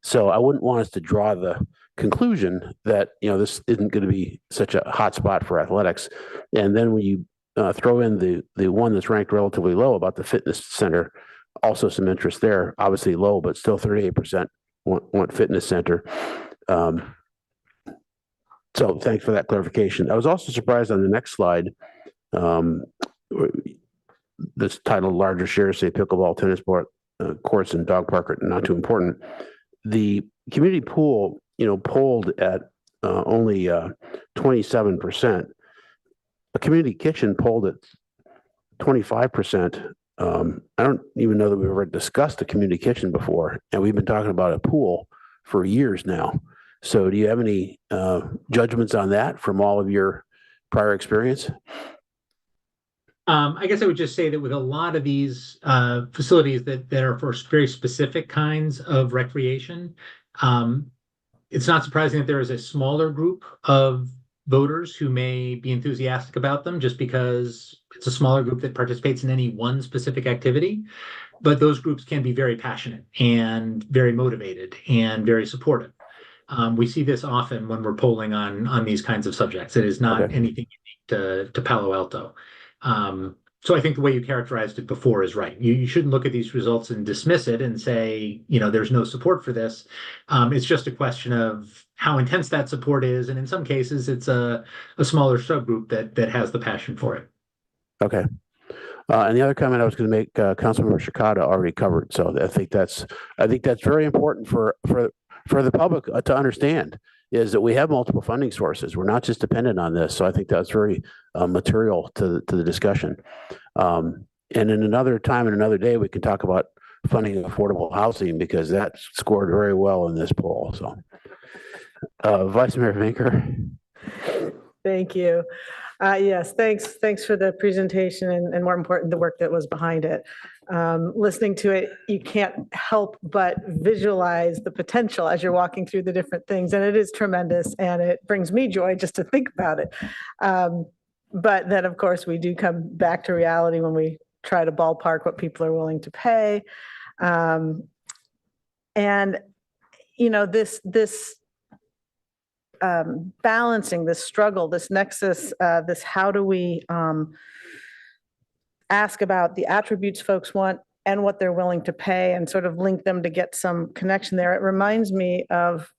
Speaker 1: So I wouldn't want us to draw the conclusion that, you know, this isn't going to be such a hot spot for athletics. And then when you throw in the one that's ranked relatively low about the fitness center, also some interest there, obviously low, but still 38% want fitness center. So thanks for that clarification. I was also surprised on the next slide. This title, larger shares, say pickleball, tennis courts and dog park are not too important. The community pool, polled at only 27%. A community kitchen polled at 25%. I don't even know that we've ever discussed a community kitchen before, and we've been talking about a pool for years now. So do you have any judgments on that from all of your prior experience?
Speaker 19: I guess I would just say that with a lot of these facilities that are for very specific kinds of recreation, it's not surprising that there is a smaller group of voters who may be enthusiastic about them just because it's a smaller group that participates in any one specific activity. But those groups can be very passionate and very motivated and very supportive. We see this often when we're polling on these kinds of subjects. It is not anything unique to Palo Alto. So I think the way you characterized it before is right. You shouldn't look at these results and dismiss it and say, there's no support for this. It's just a question of how intense that support is. And in some cases, it's a smaller subgroup that has the passion for it.
Speaker 1: Okay. And the other comment I was going to make, Councilmember Shikata already covered. So I think that's very important for the public to understand, is that we have multiple funding sources. We're not just dependent on this. So I think that's very material to the discussion. And in another time and another day, we can talk about funding affordable housing, because that scored very well in this poll. So Vice Mayor Vinker.
Speaker 16: Thank you. Yes, thanks for the presentation and more important, the work that was behind it. Listening to it, you can't help but visualize the potential as you're walking through the different things, and it is tremendous, and it brings me joy just to think about it. But then, of course, we do come back to reality when we try to ballpark what people are willing to pay. And, this balancing, this struggle, this nexus, this how do we ask about the attributes folks want and what they're willing to pay, and sort of link them to get some connection there. It reminds me of,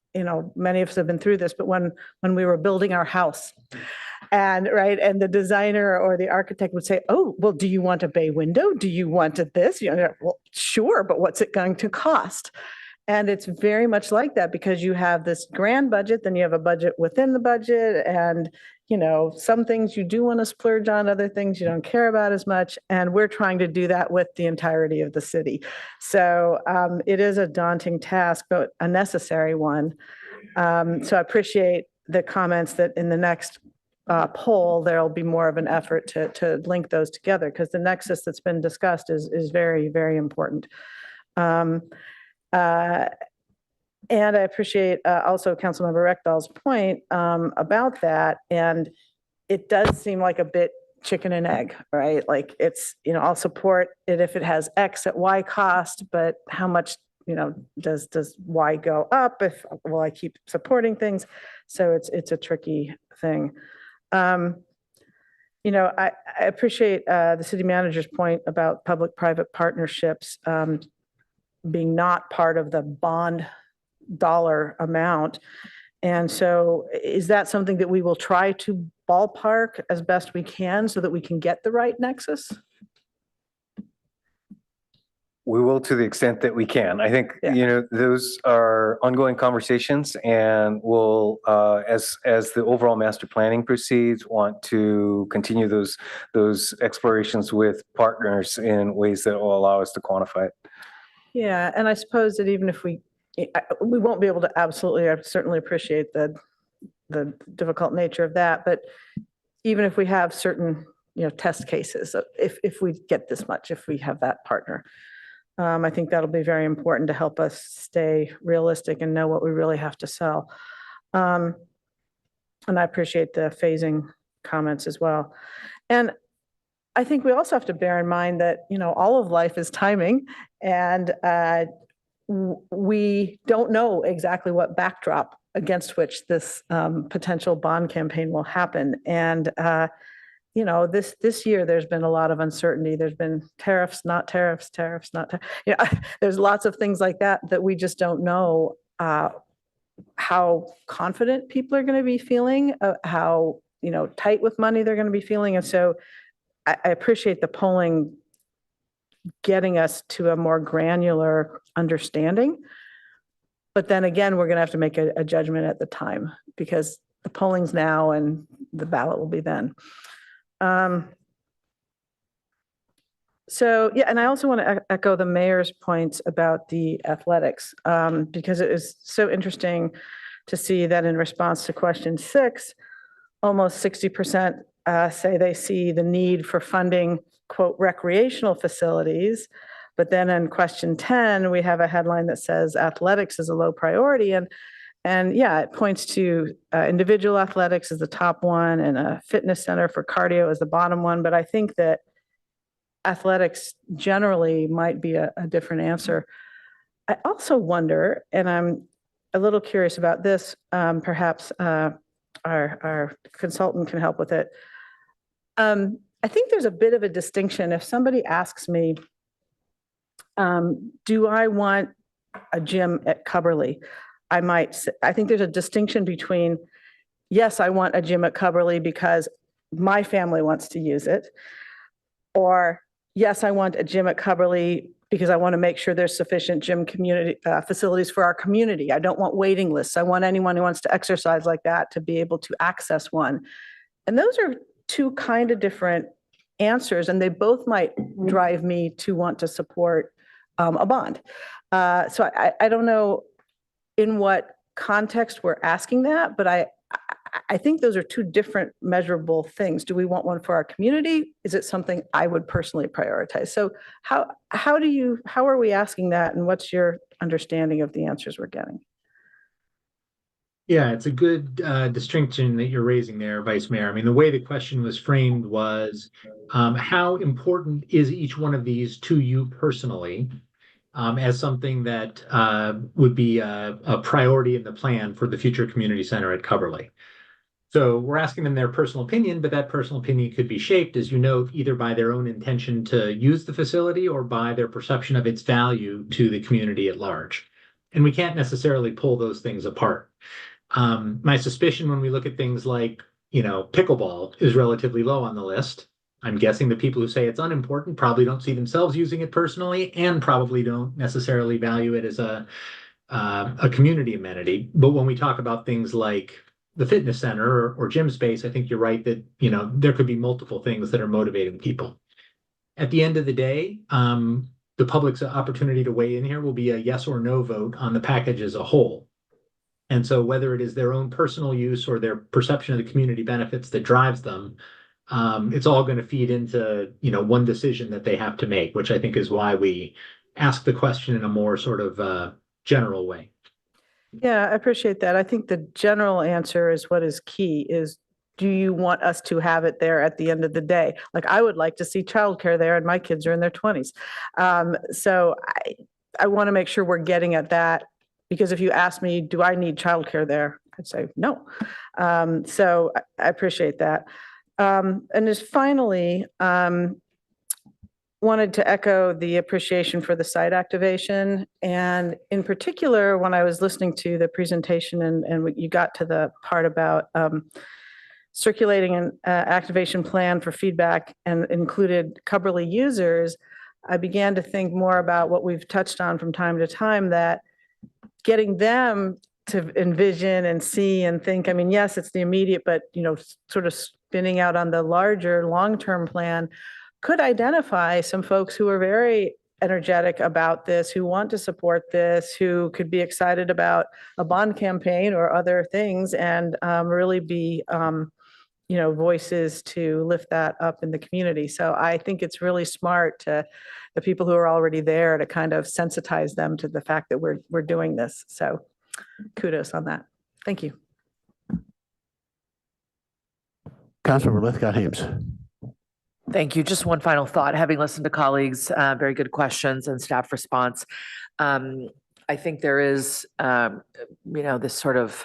Speaker 16: many of us have been through this, but when we were building our house, and the designer or the architect would say, oh, well, do you want a bay window? Do you want this? Well, sure, but what's it going to cost? And it's very much like that, because you have this grand budget, then you have a budget within the budget, and some things you do want to splurge on, other things you don't care about as much. And we're trying to do that with the entirety of the city. So it is a daunting task, but a necessary one. So I appreciate the comments that in the next poll, there'll be more of an effort to link those together, because the nexus that's been discussed is very, very important. And I appreciate also Councilmember Rekdal's point about that. And it does seem like a bit chicken and egg, right? Like it's, I'll support it if it has X at Y cost, but how much, does Y go up? Will I keep supporting things? So it's a tricky thing. I appreciate the city manager's point about public-private partnerships being not part of the bond dollar amount. And so is that something that we will try to ballpark as best we can so that we can get the right nexus?
Speaker 4: We will, to the extent that we can. I think, those are ongoing conversations, and we'll, as the overall master planning proceeds, want to continue those explorations with partners in ways that will allow us to quantify it.
Speaker 16: Yeah, and I suppose that even if we won't be able to I certainly appreciate the difficult nature of that, but even if we have certain, test cases, if we get this much, if we have that partner, I think that'll be very important to help us stay realistic and know what we really have to sell. And I appreciate the phasing comments as well. And I think we also have to bear in mind that, all of life is timing, and we don't know exactly what backdrop against which this potential bond campaign will happen. And, this year, there's been a lot of uncertainty. There's been tariffs, not tariffs, tariffs, not tariffs. There's lots of things like that we just don't know how confident people are going to be feeling, how, tight with money they're going to be feeling. And so I appreciate the polling getting us to a more granular understanding. But then again, we're going to have to make a judgment at the time because the polling's now and the ballot will be then. So, yeah, and I also want to echo the mayor's points about the athletics, because it is so interesting to see that in response to question 6, almost 60% say they see the need for funding, quote, recreational facilities. But then in question 10, we have a headline that says athletics is a low priority. And yeah, it points to individual athletics as the top one and a fitness center for cardio as the bottom one. But I think that athletics generally might be a different answer. I also wonder, and I'm a little curious about this, perhaps our consultant can help with it. I think there's a bit of a distinction. If somebody asks me, do I want a gym at Cubberley? I think there's a distinction between, yes, I want a gym at Cubberley because my family wants to use it, or yes, I want a gym at Cubberley because I want to make sure there's sufficient gym community facilities for our community. I don't want waiting lists. I want anyone who wants to exercise like that to be able to access one. And those are two kind of different answers, and they both might drive me to want to support a bond. So I don't know in what context we're asking that, but I think those are two different measurable things. Do we want one for our community? Is it something I would personally prioritize? So how are we asking that, and what's your understanding of the answers we're getting?
Speaker 19: Yeah, it's a good distinction that you're raising there, Vice Mayor. I mean, the way the question was framed was, how important is each one of these to you personally, as something that would be a priority in the plan for the future community center at Cubberley? So we're asking them their personal opinion, but that personal opinion could be shaped, as you note, either by their own intention to use the facility or by their perception of its value to the community at large. And we can't necessarily pull those things apart. My suspicion when we look at things like, pickleball is relatively low on the list. I'm guessing the people who say it's unimportant probably don't see themselves using it personally and probably don't necessarily value it as a community amenity. But when we talk about things like the fitness center or gym space, I think you're right that, there could be multiple things that are motivating people. At the end of the day, the public's opportunity to weigh in here will be a yes or no vote on the package as a whole. And so whether it is their own personal use or their perception of the community benefits that drives them, it's all going to feed into, one decision that they have to make, which I think is why we ask the question in a more sort of general way.
Speaker 16: Yeah, I appreciate that. I think the general answer is what is key is, do you want us to have it there at the end of the day? Like, I would like to see childcare there, and my kids are in their 20s. So I want to make sure we're getting at that, because if you ask me, do I need childcare there? I'd say no. So I appreciate that. And just finally, wanted to echo the appreciation for the site activation. And in particular, when I was listening to the presentation and you got to the part about circulating an activation plan for feedback and included Cubberley users, I began to think more about what we've touched on from time to time, that getting them to envision and see and think, I mean, yes, it's the immediate, but, sort of spinning out on the larger long-term plan could identify some folks who are very energetic about this, who want to support this, who could be excited about a bond campaign or other things, and really be, voices to lift that up in the community. So I think it's really smart to the people who are already there to kind of sensitize them to the fact that we're doing this. So kudos on that. Thank you.
Speaker 1: Councilmember Lithcott-Hames.
Speaker 3: Thank you. Just one final thought. Having listened to colleagues, very good questions and staff response. I think there is, this sort of,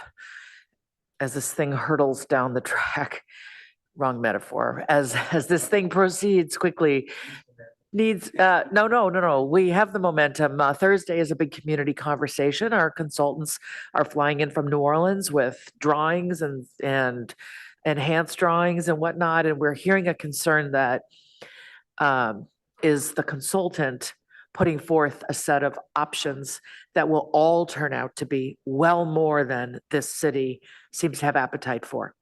Speaker 3: as this thing hurtles down the track, wrong metaphor, as this thing proceeds quickly, needs, no. We have the momentum. Thursday is a big community conversation. Our consultants are flying in from New Orleans with drawings and enhanced drawings and whatnot. And we're hearing a concern that is the consultant putting forth a set of options that will all turn out to be well more than this city seems to have appetite for.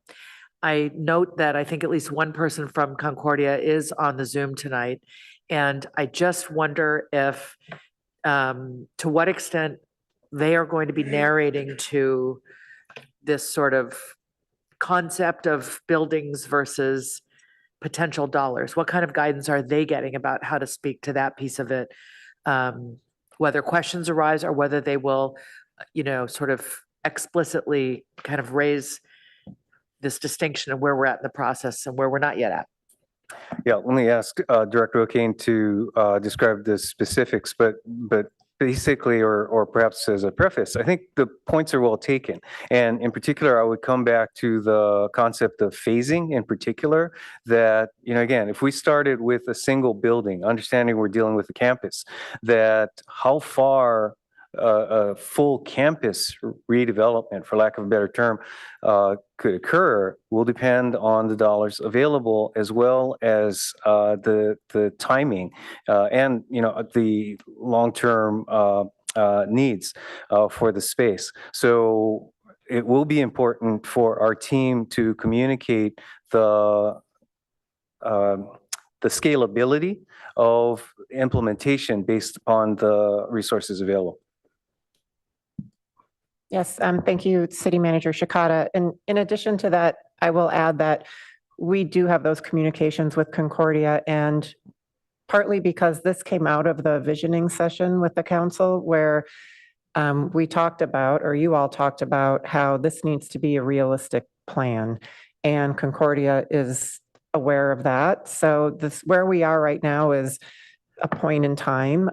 Speaker 3: I note that I think at least one person from Concordia is on the Zoom tonight. And I just wonder if, to what extent they are going to be narrating to this sort of concept of buildings versus potential dollars. What kind of guidance are they getting about how to speak to that piece of it? Whether questions arise or whether they will, sort of explicitly kind of raise this distinction of where we're at in the process and where we're not yet at.
Speaker 4: Yeah, let me ask Director O'Kane to describe the specifics, but basically, or perhaps as a preface, I think the points are well taken. And in particular, I would come back to the concept of phasing in particular, that, again, if we started with a single building, understanding we're dealing with a campus, that how far a full campus redevelopment, for lack of a better term, could occur will depend on the dollars available, as well as the timing and the long-term needs for the space. So it will be important for our team to communicate the scalability of implementation based upon the resources available.
Speaker 17: Yes, thank you, City Manager Shikata. And in addition to that, I will add that we do have those communications with Concordia, and partly because this came out of the visioning session with the council where we talked about, or you all talked about, how this needs to be a realistic plan, and Concordia is aware of that. So where we are right now is a point in time.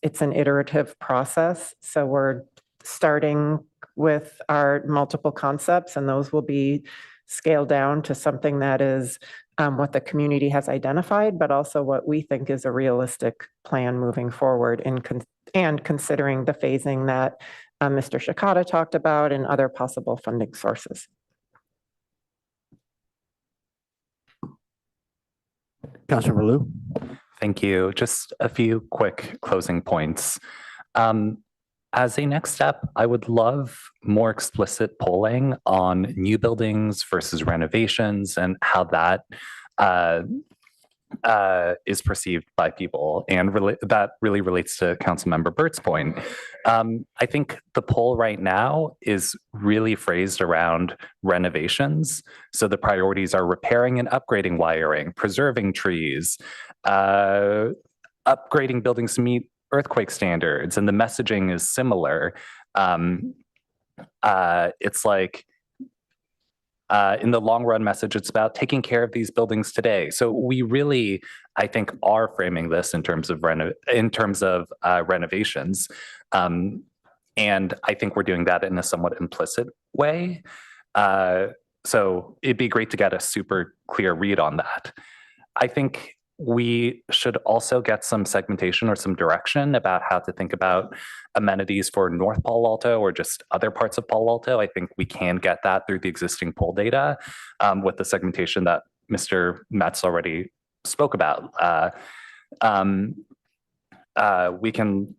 Speaker 17: It's an iterative process. So we're starting with our multiple concepts, and those will be scaled down to something that is what the community has identified, but also what we think is a realistic plan moving forward, and considering the phasing that Mr. Shikata talked about and other possible funding sources.
Speaker 1: Councilor Lou.
Speaker 21: Thank you. Just a few quick closing points. As a next step, I would love more explicit polling on new buildings versus renovations and how that is perceived by people. And that really relates to Councilmember Burt's point. I think the poll right now is really phrased around renovations. So the priorities are repairing and upgrading wiring, preserving trees, upgrading buildings to meet earthquake standards, and the messaging is similar. It's like, in the long run message, it's about taking care of these buildings today. So we really, I think, are framing this in terms of renovations. And I think we're doing that in a somewhat implicit way. So it'd be great to get a super clear read on that. I think we should also get some segmentation or some direction about how to think about amenities for North Palo Alto or just other parts of Palo Alto. I think we can get that through the existing poll data with the segmentation that Mr. Metz already spoke about. We can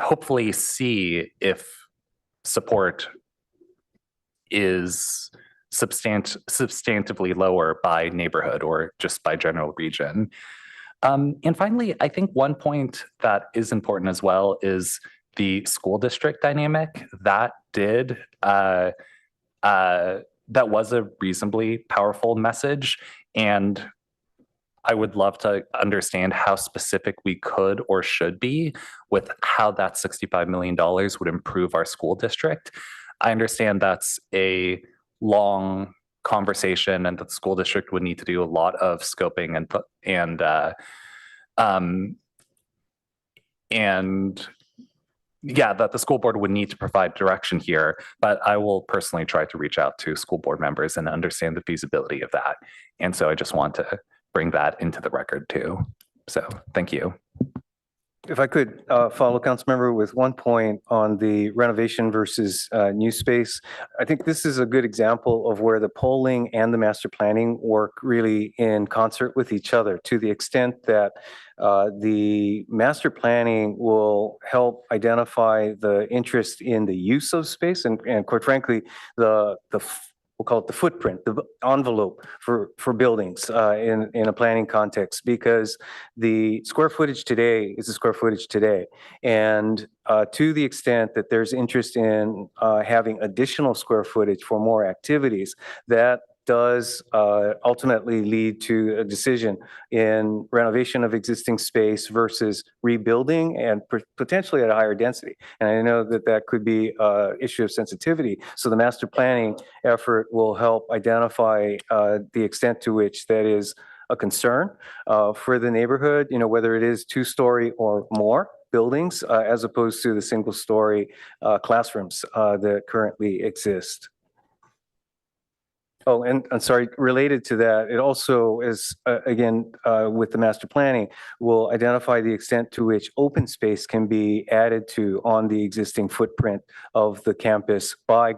Speaker 21: hopefully see if support is substantively lower by neighborhood or just by general region. And finally, I think one point that is important as well is the school district dynamic. That was a reasonably powerful message, and I would love to understand how specific we could or should be with how that $65 million would improve our school district. I understand that's a long conversation and that the school district would need to do a lot of scoping and yeah, that the school board would need to provide direction here, but I will personally try to reach out to school board members and understand the feasibility of that. And so I just want to bring that into the record too. So thank you.
Speaker 4: If I could follow Councilmember with one point on the renovation versus new space. I think this is a good example of where the polling and the master planning work really in concert with each other, to the extent that the master planning will help identify the interest in the use of space and quite frankly, we'll call it the footprint, the envelope for buildings in a planning context, because the square footage today is the square footage today. And to the extent that there's interest in having additional square footage for more activities, that does ultimately lead to a decision in renovation of existing space versus rebuilding and potentially at a higher density. And I know that that could be an issue of sensitivity. So the master planning effort will help identify the extent to which that is a concern for the neighborhood, whether it is 2-story or more buildings as opposed to the single-story classrooms that currently exist. Oh, and I'm sorry, related to that, it also is, again, with the master planning, will identify the extent to which open space can be added to on the existing footprint of the campus by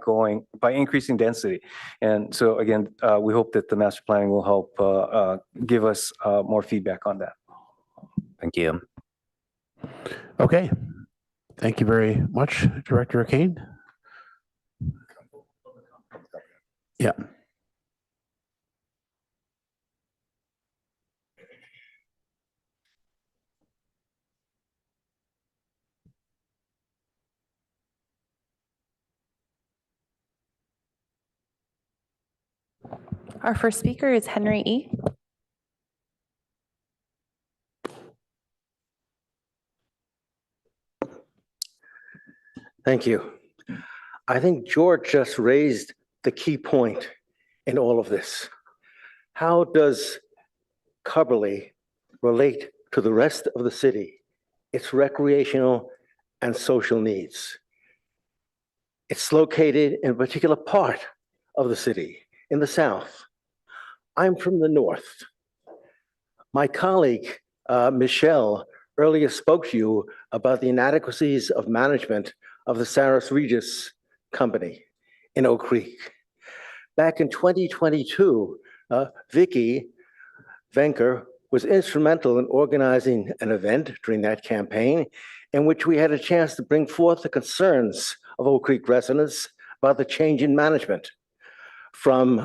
Speaker 4: increasing density. And so again, we hope that the master planning will help give us more feedback on that.
Speaker 21: Thank you.
Speaker 1: Okay. Thank you very much, Director Kane. Yeah.
Speaker 2: Our first speaker is Henry E.
Speaker 14: Thank you. I think George just raised the key point in all of this. How does Cubberley relate to the rest of the city, its recreational and social needs? It's located in a particular part of the city, in the south. I'm from the north. My colleague, Michelle, earlier spoke to you about the inadequacies of management of the Saris Regis Company in Oak Creek. Back in 2022, Vicky Venker was instrumental in organizing an event during that campaign in which we had a chance to bring forth the concerns of Oak Creek residents about the change in management from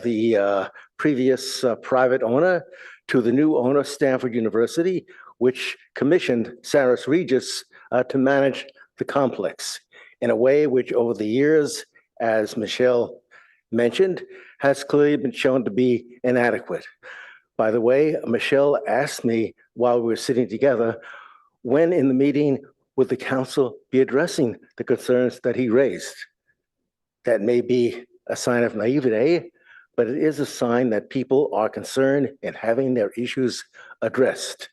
Speaker 14: the previous private owner to the new owner, Stanford University, which commissioned Saris Regis to manage the complex in a way which over the years, as Michelle mentioned, has clearly been shown to be inadequate. By the way, Michelle asked me while we were sitting together, when in the meeting would the council be addressing the concerns that he raised? That may be a sign of naivete, but it is a sign that people are concerned in having their issues addressed.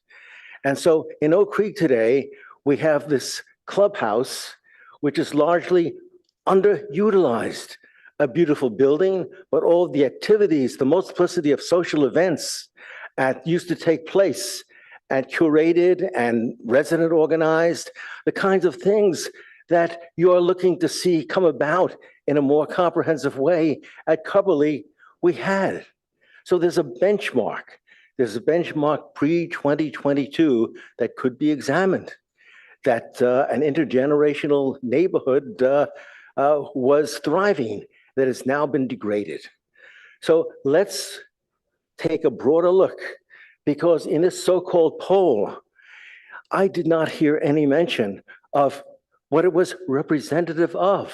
Speaker 14: And so in Oak Creek today, we have this clubhouse, which is largely underutilized. A beautiful building, but all of the activities, the multiplicity of social events used to take place at curated and resident organized, the kinds of things that you're looking to see come about in a more comprehensive way at Cubberley, we had. So there's a benchmark. There's a benchmark pre-2022 that could be examined, that an intergenerational neighborhood was thriving, that has now been degraded. So let's take a broader look, because in this so-called poll, I did not hear any mention of what it was representative of,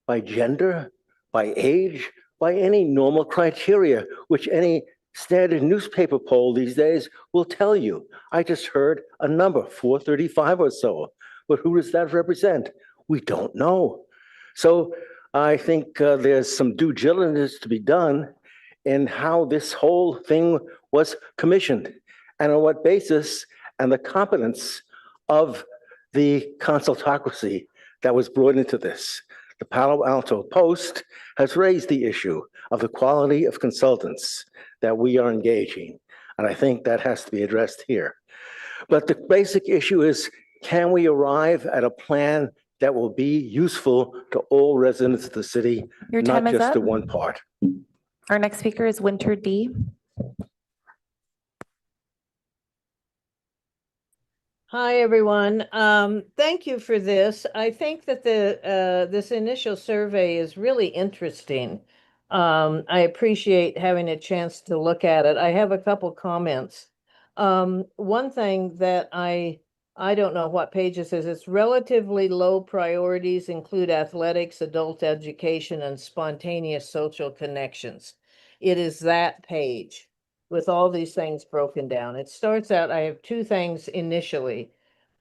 Speaker 14: by gender, by age, by any normal criteria, which any standard newspaper poll these days will tell you. I just heard a number, 435 or so, but who does that represent? We don't know. So I think there's some due diligence to be done in how this whole thing was commissioned and on what basis, and the competence of the consultocracy that was brought into this. The Palo Alto Post has raised the issue of the quality of consultants that we are engaging. And I think that has to be addressed here. But the basic issue is, can we arrive at a plan that will be useful to all residents of the city,
Speaker 2: Your
Speaker 14: not
Speaker 2: time is
Speaker 14: just to
Speaker 2: up.
Speaker 14: one part?
Speaker 2: Our next speaker is Winter D.
Speaker 7: Hi, everyone. Thank you for this. I think that this initial survey is really interesting. I appreciate having a chance to look at it. I have a couple comments. One thing that I don't know what page this is. It's relatively low priorities include athletics, adult education, and spontaneous social connections. It is that page with all these things broken down. It starts out, I have two things initially,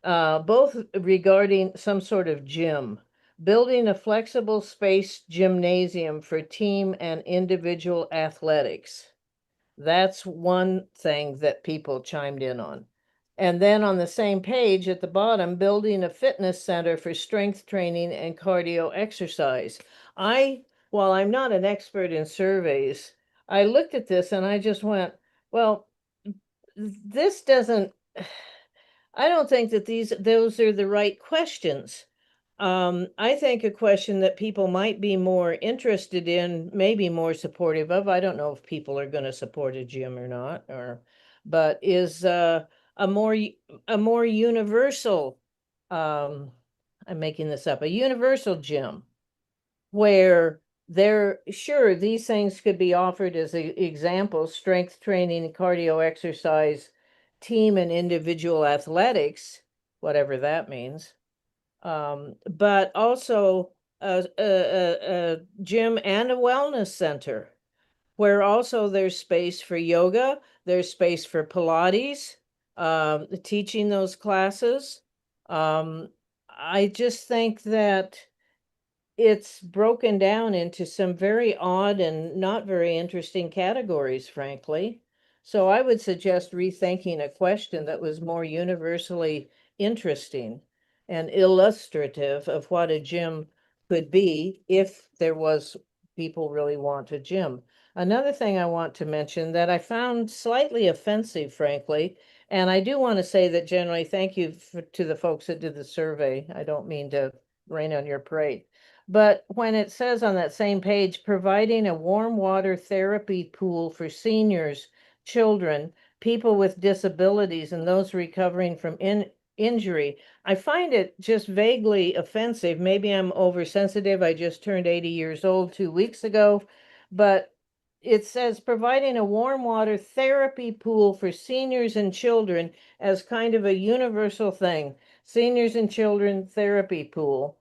Speaker 7: both regarding some sort of gym. Building a flexible space gymnasium for team and individual athletics. That's one thing that people chimed in on. And then on the same page at the bottom, building a fitness center for strength training and cardio exercise. While I'm not an expert in surveys, I looked at this and I just went, well, this doesn't, I don't think that those are the right questions. I think a question that people might be more interested in, maybe more supportive of, I don't know if people are going to support a gym or not, but is a more universal, I'm making this up, a universal gym where sure, these things could be offered as examples, strength training, cardio exercise, team and individual athletics, whatever that means. But also a gym and a wellness center where also there's space for yoga, there's space for Pilates, teaching those classes. I just think that it's broken down into some very odd and not very interesting categories, frankly. So I would suggest rethinking a question that was more universally interesting and illustrative of what a gym could be if there was people really want a gym. Another thing I want to mention that I found slightly offensive, frankly, and I do want to say that generally, thank you to the folks that did the survey. I don't mean to rain on your parade. But when it says on that same page, providing a warm water therapy pool for seniors, children, people with disabilities, and those recovering from injury, I find it just vaguely offensive. Maybe I'm oversensitive. I just turned 80 years old 2 weeks ago, but it says providing a warm water therapy pool for seniors and children as kind of a universal thing. Seniors and children therapy pool.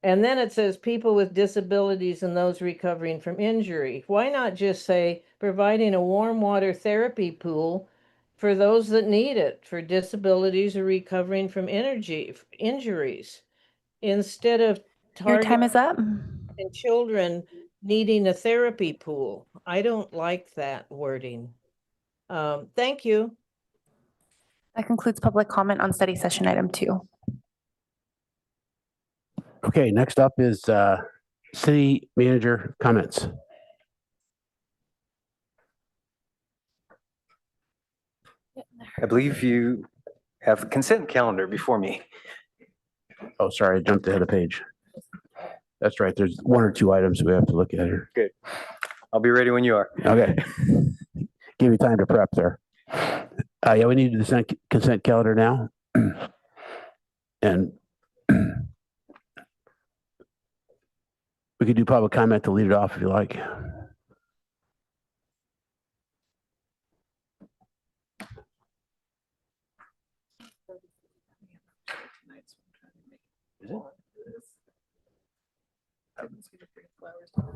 Speaker 7: And then it says people with disabilities and those recovering from injury. Why not just say providing a warm water therapy pool for those that need it, for disabilities or recovering from injuries, instead of
Speaker 2: Your time is up.
Speaker 7: and children needing a therapy pool? I don't like that wording. Thank you.
Speaker 2: That concludes public comment on study session item 2.
Speaker 1: Okay, next up is city manager comments.
Speaker 4: I believe you have a consent calendar before me.
Speaker 1: Oh, sorry, I jumped ahead of page. That's right. There's one or two items we have to look at here.
Speaker 4: Good. I'll be ready when you are.
Speaker 1: Okay. Give me time to prep there. Yeah, we need the consent calendar now. And we could do public comment to lead it off if you like.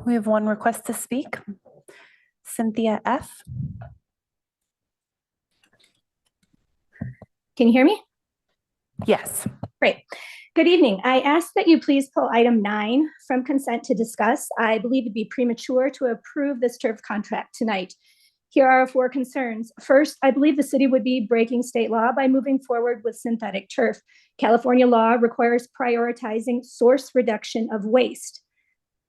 Speaker 2: We have one request to speak. Cynthia F.
Speaker 22: Can you hear me?
Speaker 2: Yes.
Speaker 22: Great. Good evening. I ask that you please pull item 9 from consent to discuss. I believe it'd be premature to approve this turf contract tonight. Here are 4 concerns. First, I believe the city would be breaking state law by moving forward with synthetic turf. California law requires prioritizing source reduction of waste.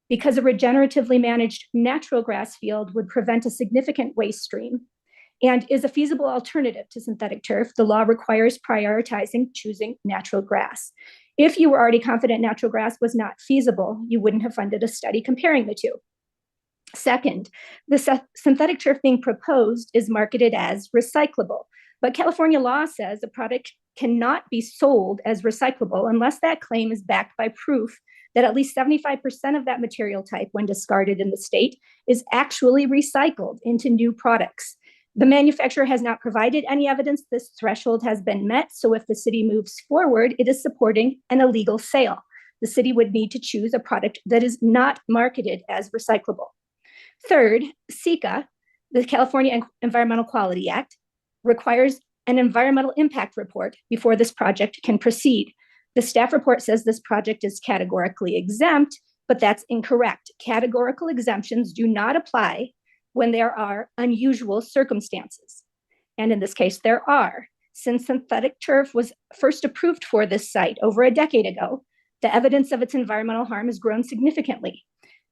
Speaker 22: Because a regeneratively managed natural grass field would prevent a significant waste stream. and is a feasible alternative to synthetic turf. The law requires prioritizing choosing natural grass. If you were already confident natural grass was not feasible, you wouldn't have funded a study comparing the two. Second, the synthetic turf being proposed is marketed as recyclable, but California law says a product cannot be sold as recyclable unless that claim is backed by proof that at least 75% of that material type, when discarded in the state, is actually recycled into new products. The manufacturer has not provided any evidence this threshold has been met, so if the city moves forward, it is supporting an illegal sale. The city would need to choose a product that is not marketed as recyclable. Third, CEQA, the California Environmental Quality Act, requires an environmental impact report before this project can proceed. The staff report says this project is categorically exempt, but that's incorrect. Categorical exemptions do not apply when there are unusual circumstances. And in this case, there are. Since synthetic turf was first approved for this site over a decade ago, the evidence of its environmental harm has grown significantly.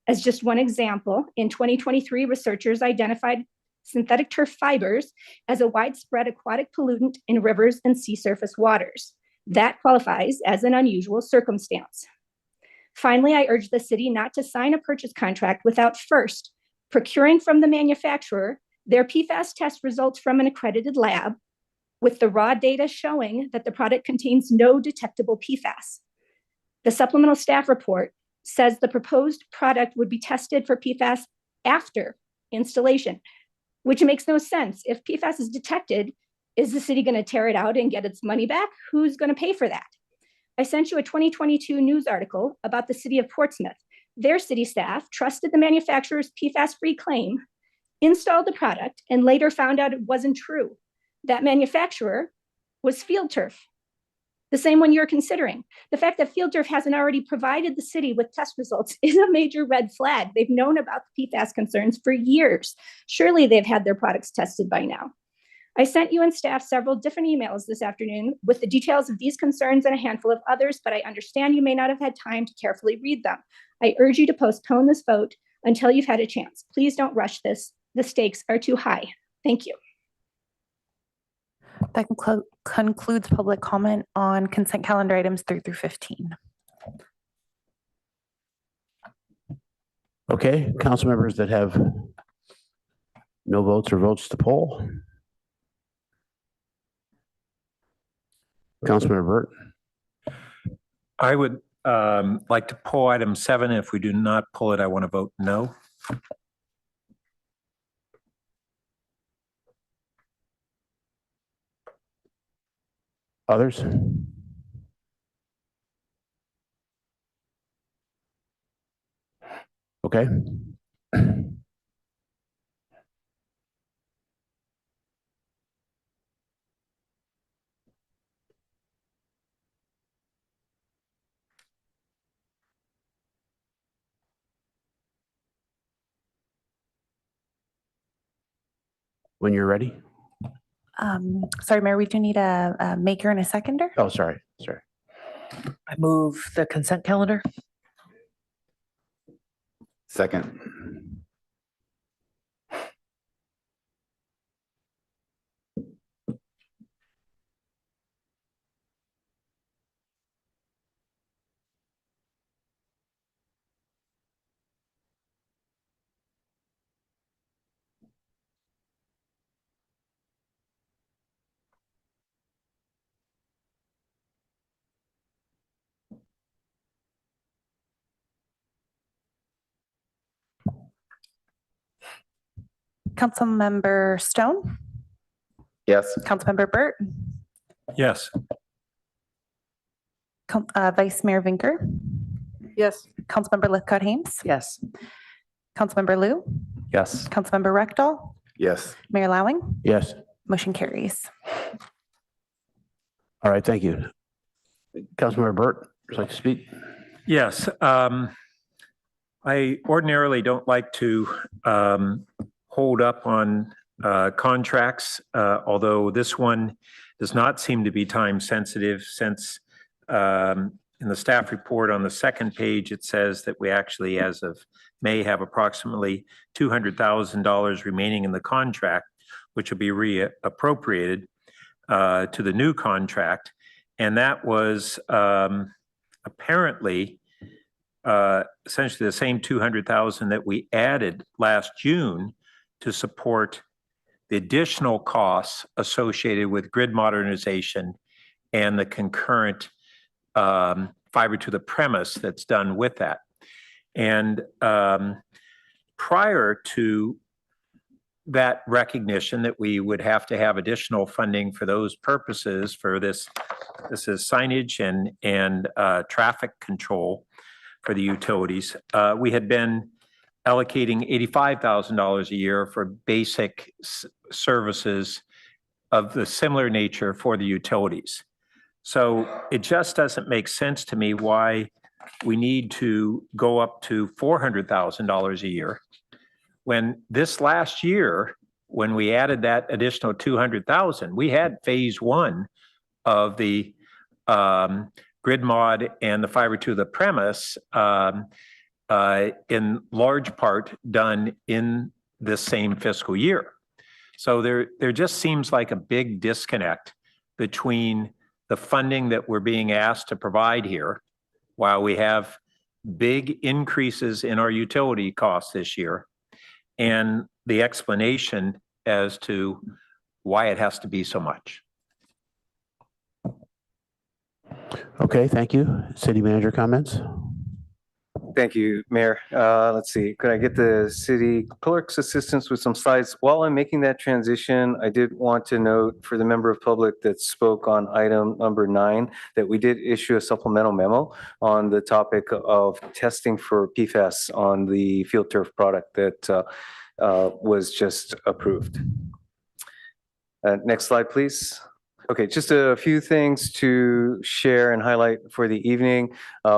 Speaker 22: As just one example, in 2023, researchers identified synthetic turf fibers as a widespread aquatic pollutant in rivers and sea surface waters. That qualifies as an unusual circumstance. Finally, I urge the city not to sign a purchase contract without first procuring from the manufacturer their PFAS test results from an accredited lab with the raw data showing that the product contains no detectable PFAS. The supplemental staff report says the proposed product would be tested for PFAS after installation, which makes no sense. If PFAS is detected, is the city going to tear it out and get its money back? Who's going to pay for that? I sent you a 2022 news article about the city of Portsmouth. Their city staff trusted the manufacturer's PFAS-free claim, installed the product, and later found out it wasn't true. That manufacturer was Field Turf, the same one you're considering. The fact that Field Turf hasn't already provided the city with test results is a major red flag. They've known about the PFAS concerns for years. Surely they've had their products tested by now. I sent you and staff several different emails this afternoon with the details of these concerns and a handful of others, but I understand you may not have had time to carefully read them. I urge you to postpone this vote until you've had a chance. Please don't rush this. The stakes are too high. Thank you.
Speaker 2: That concludes public comment on consent calendar items 3 through 15.
Speaker 1: Okay, council members that have no votes or votes to poll. Councilmember Burt.
Speaker 20: I would like to pull item 7. If we do not pull it, I want to vote no.
Speaker 1: Others? Okay. When you're ready.
Speaker 2: Sorry, Mayor, we do need a maker and a seconder.
Speaker 1: Oh, sorry.
Speaker 3: I move the consent calendar.
Speaker 5: Second.
Speaker 2: Councilmember Stone,
Speaker 5: Yes.
Speaker 2: Councilmember Burt,
Speaker 20: Yes.
Speaker 2: Vice Mayor Vinker,
Speaker 7: Yes.
Speaker 2: Councilmember Lithcott-Hames,
Speaker 3: Yes.
Speaker 2: Councilmember Lou,
Speaker 21: Yes.
Speaker 2: Councilmember Rectal,
Speaker 5: Yes.
Speaker 2: Mayor Lowing,
Speaker 1: Yes.
Speaker 2: motion carries.
Speaker 1: All right, thank you. Councilmember Burt, would you like to speak?
Speaker 20: Yes. I ordinarily don't like to hold up on contracts, although this one does not seem to be time sensitive since in the staff report on the second page, it says that we actually, as of May, have approximately $200,000 remaining in the contract, which will be reappropriated to the new contract. And that was apparently essentially the same 200,000 that we added last June to support the additional costs associated with grid modernization and the concurrent fiber to the premise that's done with that. And prior to that recognition that we would have to have additional funding for those purposes for this is signage and traffic control for the utilities. We had been allocating $85,000 a year for basic services of the similar nature for the utilities. So it just doesn't make sense to me why we need to go up to $400,000 a year when this last year, when we added that additional 200,000, we had phase one of the grid mod and the fiber to the premise in large part done in this same fiscal year. So there just seems like a big disconnect between the funding that we're being asked to provide here, while we have big increases in our utility costs this year, and the explanation as to why it has to be so much.
Speaker 1: Okay, thank you. City manager comments?
Speaker 4: Thank you, Mayor. Let's see, could I get the city clerk's assistance with some slides? While I'm making that transition, I did want to note for the member of public that spoke on item number 9, that we did issue a supplemental memo on the topic of testing for PFAS on the field turf product that was just approved. Next slide, please. Okay, just a few things to share and highlight for the evening.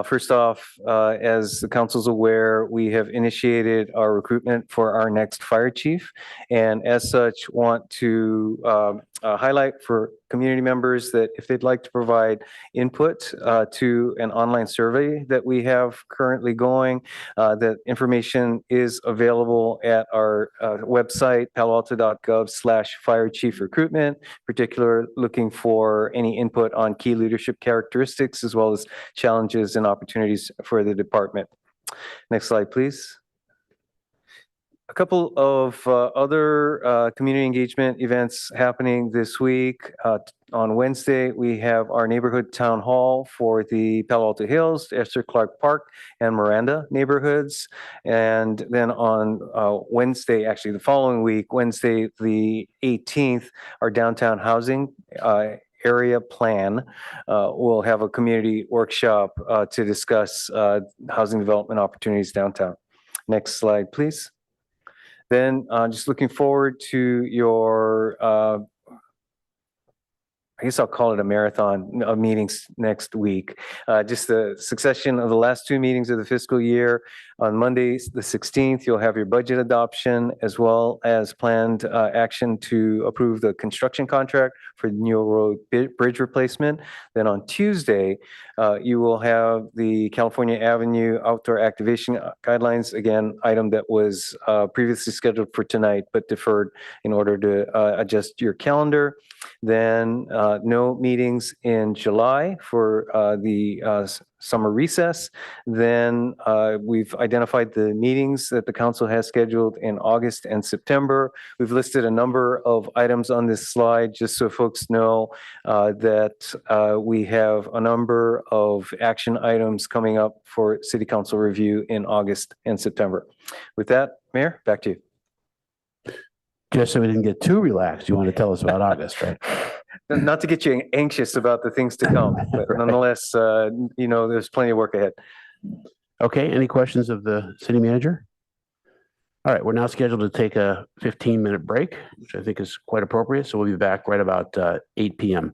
Speaker 4: First off, as the council's aware, we have initiated our recruitment for our next fire chief. And as such, want to highlight for community members that if they'd like to provide input to an online survey that we have currently going, that information is available at our website, paloalto.gov/fire chief recruitment, particular looking for any input on key leadership characteristics as well as challenges and opportunities for the department. Next slide, please. A couple of other community engagement events happening this week. On Wednesday, we have our neighborhood town hall for the Palo Alto Hills, Esther Clark Park, and Miranda neighborhoods. And then on Wednesday, actually the following week, Wednesday the 18th, our downtown housing area plan. We'll have a community workshop to discuss housing development opportunities downtown. Next slide, please. Then just looking forward to your, I guess I'll call it a marathon of meetings next week. Just the succession of the last 2 meetings of the fiscal year. On Monday, the 16th, you'll have your budget adoption as well as planned action to approve the construction contract for the Newell Road bridge replacement. Then on Tuesday, you will have the California Avenue outdoor activation guidelines, again, item that was previously scheduled for tonight but deferred in order to adjust your calendar. Then no meetings in July for the summer recess. Then we've identified the meetings that the council has scheduled in August and September. We've listed a number of items on this slide just so folks know that we have a number of action items coming up for city council review in August and September. With that, Mayor, back to you.
Speaker 1: Just so we didn't get too relaxed, you want to tell us about August, right?
Speaker 4: Not to get you anxious about the things to come, but nonetheless, you know, there's plenty of work ahead.
Speaker 1: Okay, any questions of the city manager? All right, we're now scheduled to take a 15-minute break, which I think is quite appropriate. So we'll be back right about 8 p.m.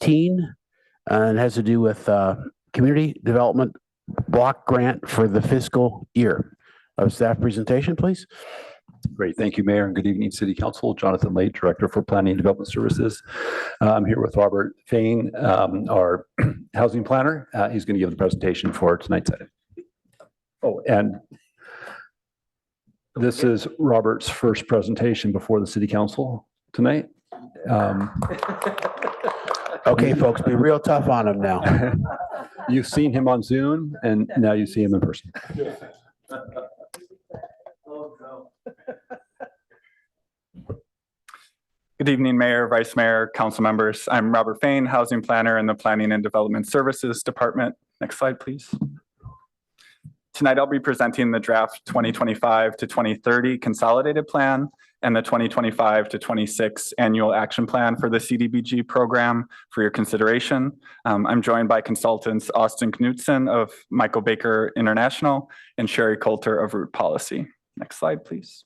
Speaker 1: 16, and it has to do with community development block grant for the fiscal year. Staff presentation, please.
Speaker 6: Great. Thank you, Mayor, and good evening, City Council. Jonathan Late, Director for Planning and Development Services. I'm here with Robert Fain, our housing planner. He's going to give the presentation for tonight's item. Oh, and this is Robert's first presentation before the City Council tonight.
Speaker 1: Okay, folks, be real tough on him now.
Speaker 6: You've seen him on Zoom, and now you see him in person.
Speaker 8: Good evening, Mayor, Vice Mayor, council members. I'm Robert Fain, Housing Planner in the Planning and Development Services Department. Next slide, please. Tonight, I'll be presenting the draft 2025 to 2030 Consolidated Plan and the 2025 to 26 Annual Action Plan for the CDBG program for your consideration. I'm joined by consultants Austin Knutson of Michael Baker International and Sherry Coulter of Root Policy. Next slide, please.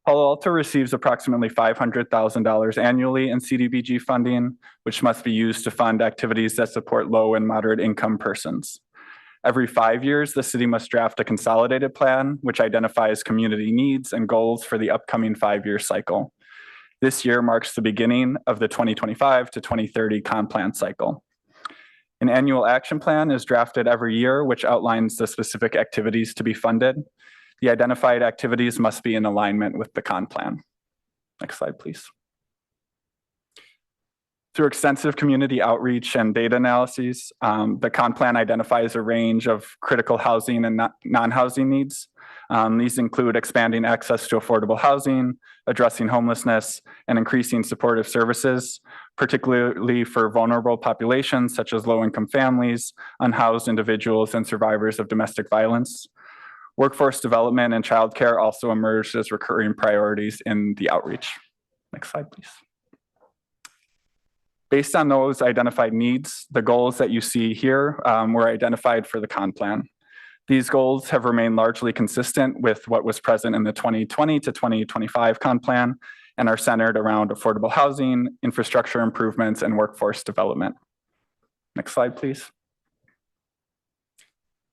Speaker 8: Palo Alto receives approximately $500,000 annually in CDBG funding, which must be used to fund activities that support low and moderate income persons. Every 5 years, the city must draft a consolidated plan, which identifies community needs and goals for the upcoming 5-year cycle. This year marks the beginning of the 2025 to 2030 Con Plan cycle. An annual action plan is drafted every year, which outlines the specific activities to be funded. The identified activities must be in alignment with the Con Plan. Next slide, please. Through extensive community outreach and data analyses, the Con Plan identifies a range of critical housing and non-housing needs. These include expanding access to affordable housing, addressing homelessness, and increasing supportive services, particularly for vulnerable populations such as low-income families, unhoused individuals, and survivors of domestic violence. Workforce development and childcare also emerged as recurring priorities in the outreach. Next slide, please. Based on those identified needs, the goals that you see here were identified for the Con Plan. These goals have remained largely consistent with what was present in the 2020 to 2025 Con Plan and are centered around affordable housing, infrastructure improvements, and workforce development. Next slide, please.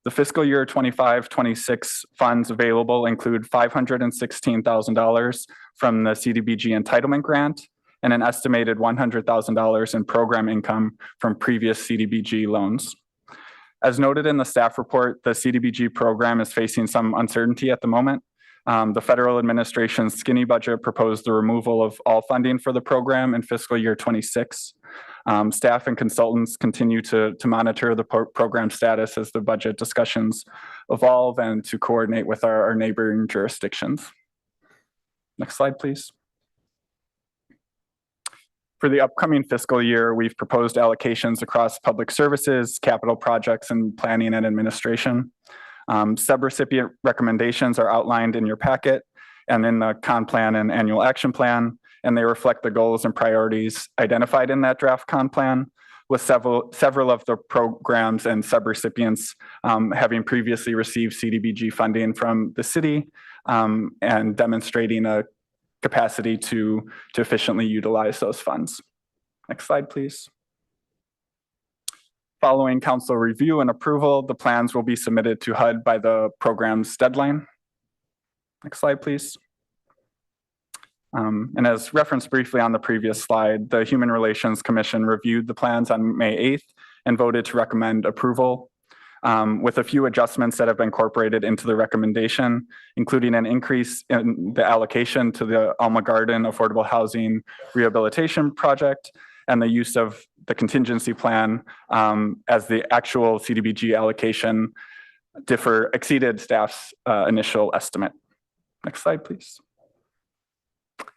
Speaker 8: The fiscal year 25-26 funds available include $516,000 from the CDBG entitlement grant and an estimated $100,000 in program income from previous CDBG loans. As noted in the staff report, the CDBG program is facing some uncertainty at the moment. The federal administration's skinny budget proposed the removal of all funding for the program in fiscal year 26. Staff and consultants continue to monitor the program status as the budget discussions evolve and to coordinate with our neighboring jurisdictions. Next slide, please. For the upcoming fiscal year, we've proposed allocations across public services, capital projects, and planning and administration. Subrecipient recommendations are outlined in your packet and in the Con Plan and Annual Action Plan, and they reflect the goals and priorities identified in that draft Con Plan, with several of the programs and subrecipients having previously received CDBG funding from the city and demonstrating a capacity to efficiently utilize those funds. Next slide, please. Following council review and approval, the plans will be submitted to HUD by the program's deadline. Next slide, please. And as referenced briefly on the previous slide, the Human Relations Commission reviewed the plans on May 8th and voted to recommend approval. With a few adjustments that have been incorporated into the recommendation, including an increase in the allocation to the Alma Garden Affordable Housing Rehabilitation Project and the use of the contingency plan as the actual CDBG allocation exceeded staff's initial estimate. Next slide, please.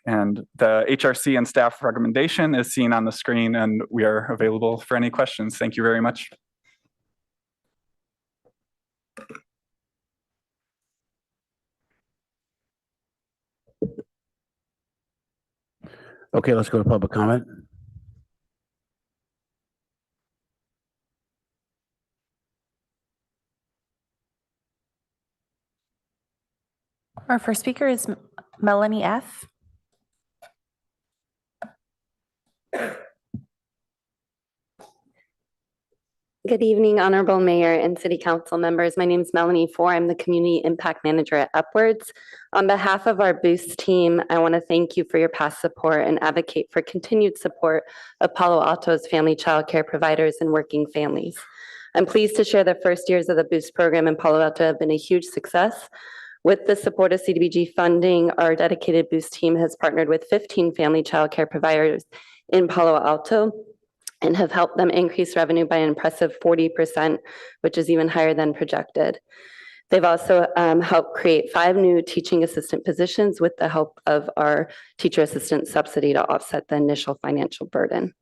Speaker 8: And the HRC and staff recommendation is seen on the screen, and we are available for any questions. Thank you very much.
Speaker 1: Okay, let's go to public comment.
Speaker 2: Our first speaker is Melanie F.
Speaker 9: Good evening, Honorable Mayor and City Council members. My name is Melanie Four. I'm the Community Impact Manager at Upwards. On behalf of our Boost team, I want to thank you for your past support and advocate for continued support of Palo Alto's family child care providers and working families. I'm pleased to share the first years of the Boost program in Palo Alto have been a huge success. With the support of CDBG funding, our dedicated Boost team has partnered with 15 family child care providers in Palo Alto and have helped them increase revenue by an impressive 40%, which is even higher than projected. They've also helped create 5 new teaching assistant positions with the help of our teacher assistant subsidy to offset the initial financial burden.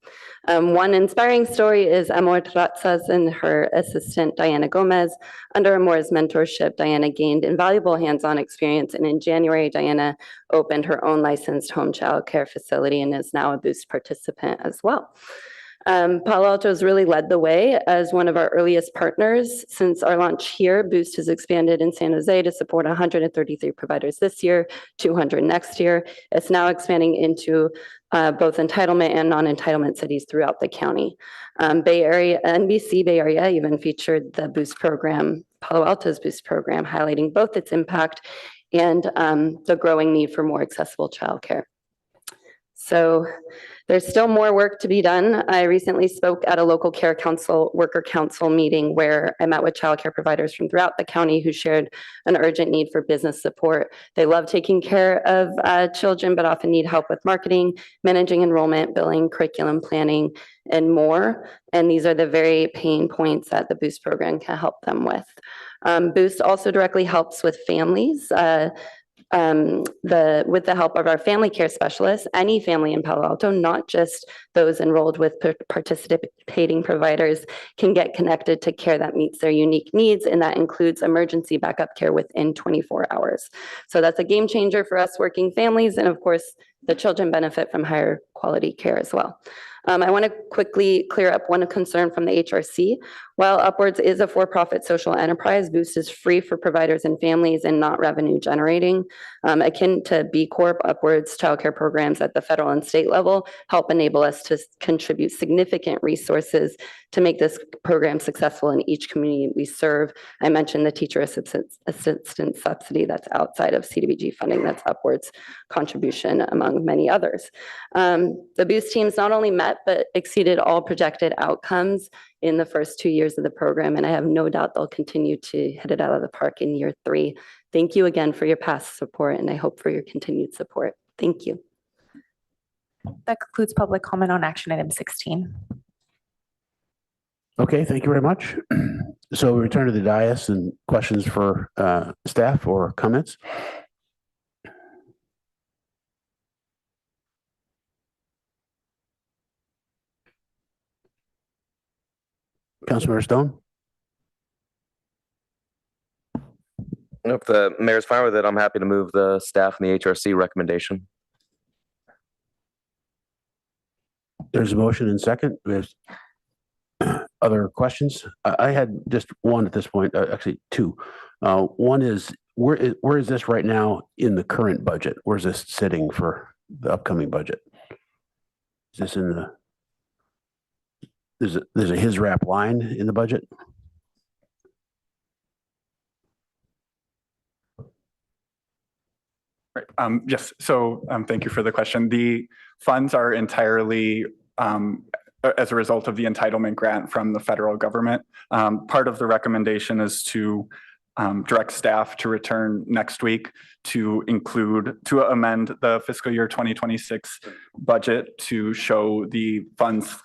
Speaker 9: One inspiring story is Amor Trazas and her assistant, Diana Gomez. Under Amor's mentorship, Diana gained invaluable hands-on experience, and in January, Diana opened her own licensed home child care facility and is now a Boost participant as well. Palo Alto has really led the way as one of our earliest partners. Since our launch here, Boost has expanded in San Jose to support 133 providers this year, 200 next year. It's now expanding into both entitlement and non-entitlement cities throughout the county. Bay Area, NBC Bay Area even featured the Boost program, Palo Alto's Boost program, highlighting both its impact and the growing need for more accessible childcare. So there's still more work to be done. I recently spoke at a local care council, worker council meeting where I met with childcare providers from throughout the county who shared an urgent need for business support. They love taking care of children, but often need help with marketing, managing enrollment, billing, curriculum planning, and more. And these are the very pain points that the Boost program can help them with. Boost also directly helps with families. With the help of our family care specialists, any family in Palo Alto, not just those enrolled with participating providers, can get connected to care that meets their unique needs, and that includes emergency backup care within 24 hours. So that's a game changer for us working families, and of course, the children benefit from higher quality care as well. I want to quickly clear up one concern from the HRC. While Upwards is a for-profit social enterprise, Boost is free for providers and families and not revenue generating. Akin to B Corp, Upwards childcare programs at the federal and state level help enable us to contribute significant resources to make this program successful in each community we serve. I mentioned the teacher assistant subsidy that's outside of CDBG funding, that's Upwards contribution among many others. The Boost teams not only met but exceeded all projected outcomes in the first 2 years of the program, and I have no doubt they'll continue to hit it out of the park in year 3. Thank you again for your past support, and I hope for your continued support. Thank you.
Speaker 2: That concludes public comment on action item 16.
Speaker 1: Okay, thank you very much. So we return to the dais and questions for staff or comments. Councilmember Stone?
Speaker 10: If the mayor's fine with it, I'm happy to move the staff and the HRC recommendation.
Speaker 1: There's a motion and second. There's other questions. I had just one at this point, actually 2. One is, where is this right now in the current budget? Where's this sitting for the upcoming budget? Is this in the, there's a his wrap line in the budget?
Speaker 8: Right. Yes. So thank you for the question. The funds are entirely as a result of the entitlement grant from the federal government. Part of the recommendation is to direct staff to return next week to amend the fiscal year 2026 budget to show the funds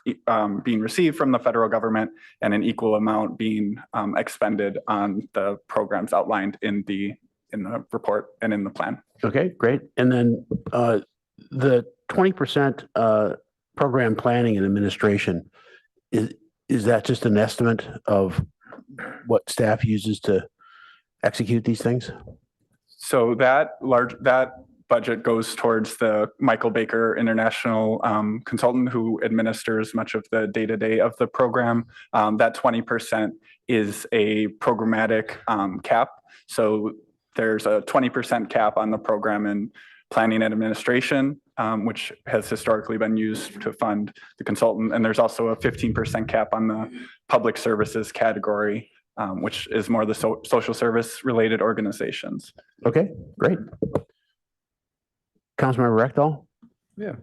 Speaker 8: being received from the federal government and an equal amount being expended on the programs outlined in the report and in the plan.
Speaker 1: Okay, great. And then the 20% program planning and administration, is that just an estimate of what staff uses to execute these things?
Speaker 8: So that budget goes towards the Michael Baker International consultant who administers much of the day-to-day of the program. That 20% is a programmatic cap. So there's a 20% cap on the program in planning and administration, which has historically been used to fund the consultant. And there's also a 15% cap on the public services category, which is more the social service related organizations.
Speaker 1: Okay, great. Councilmember Rectal?
Speaker 5: Yeah,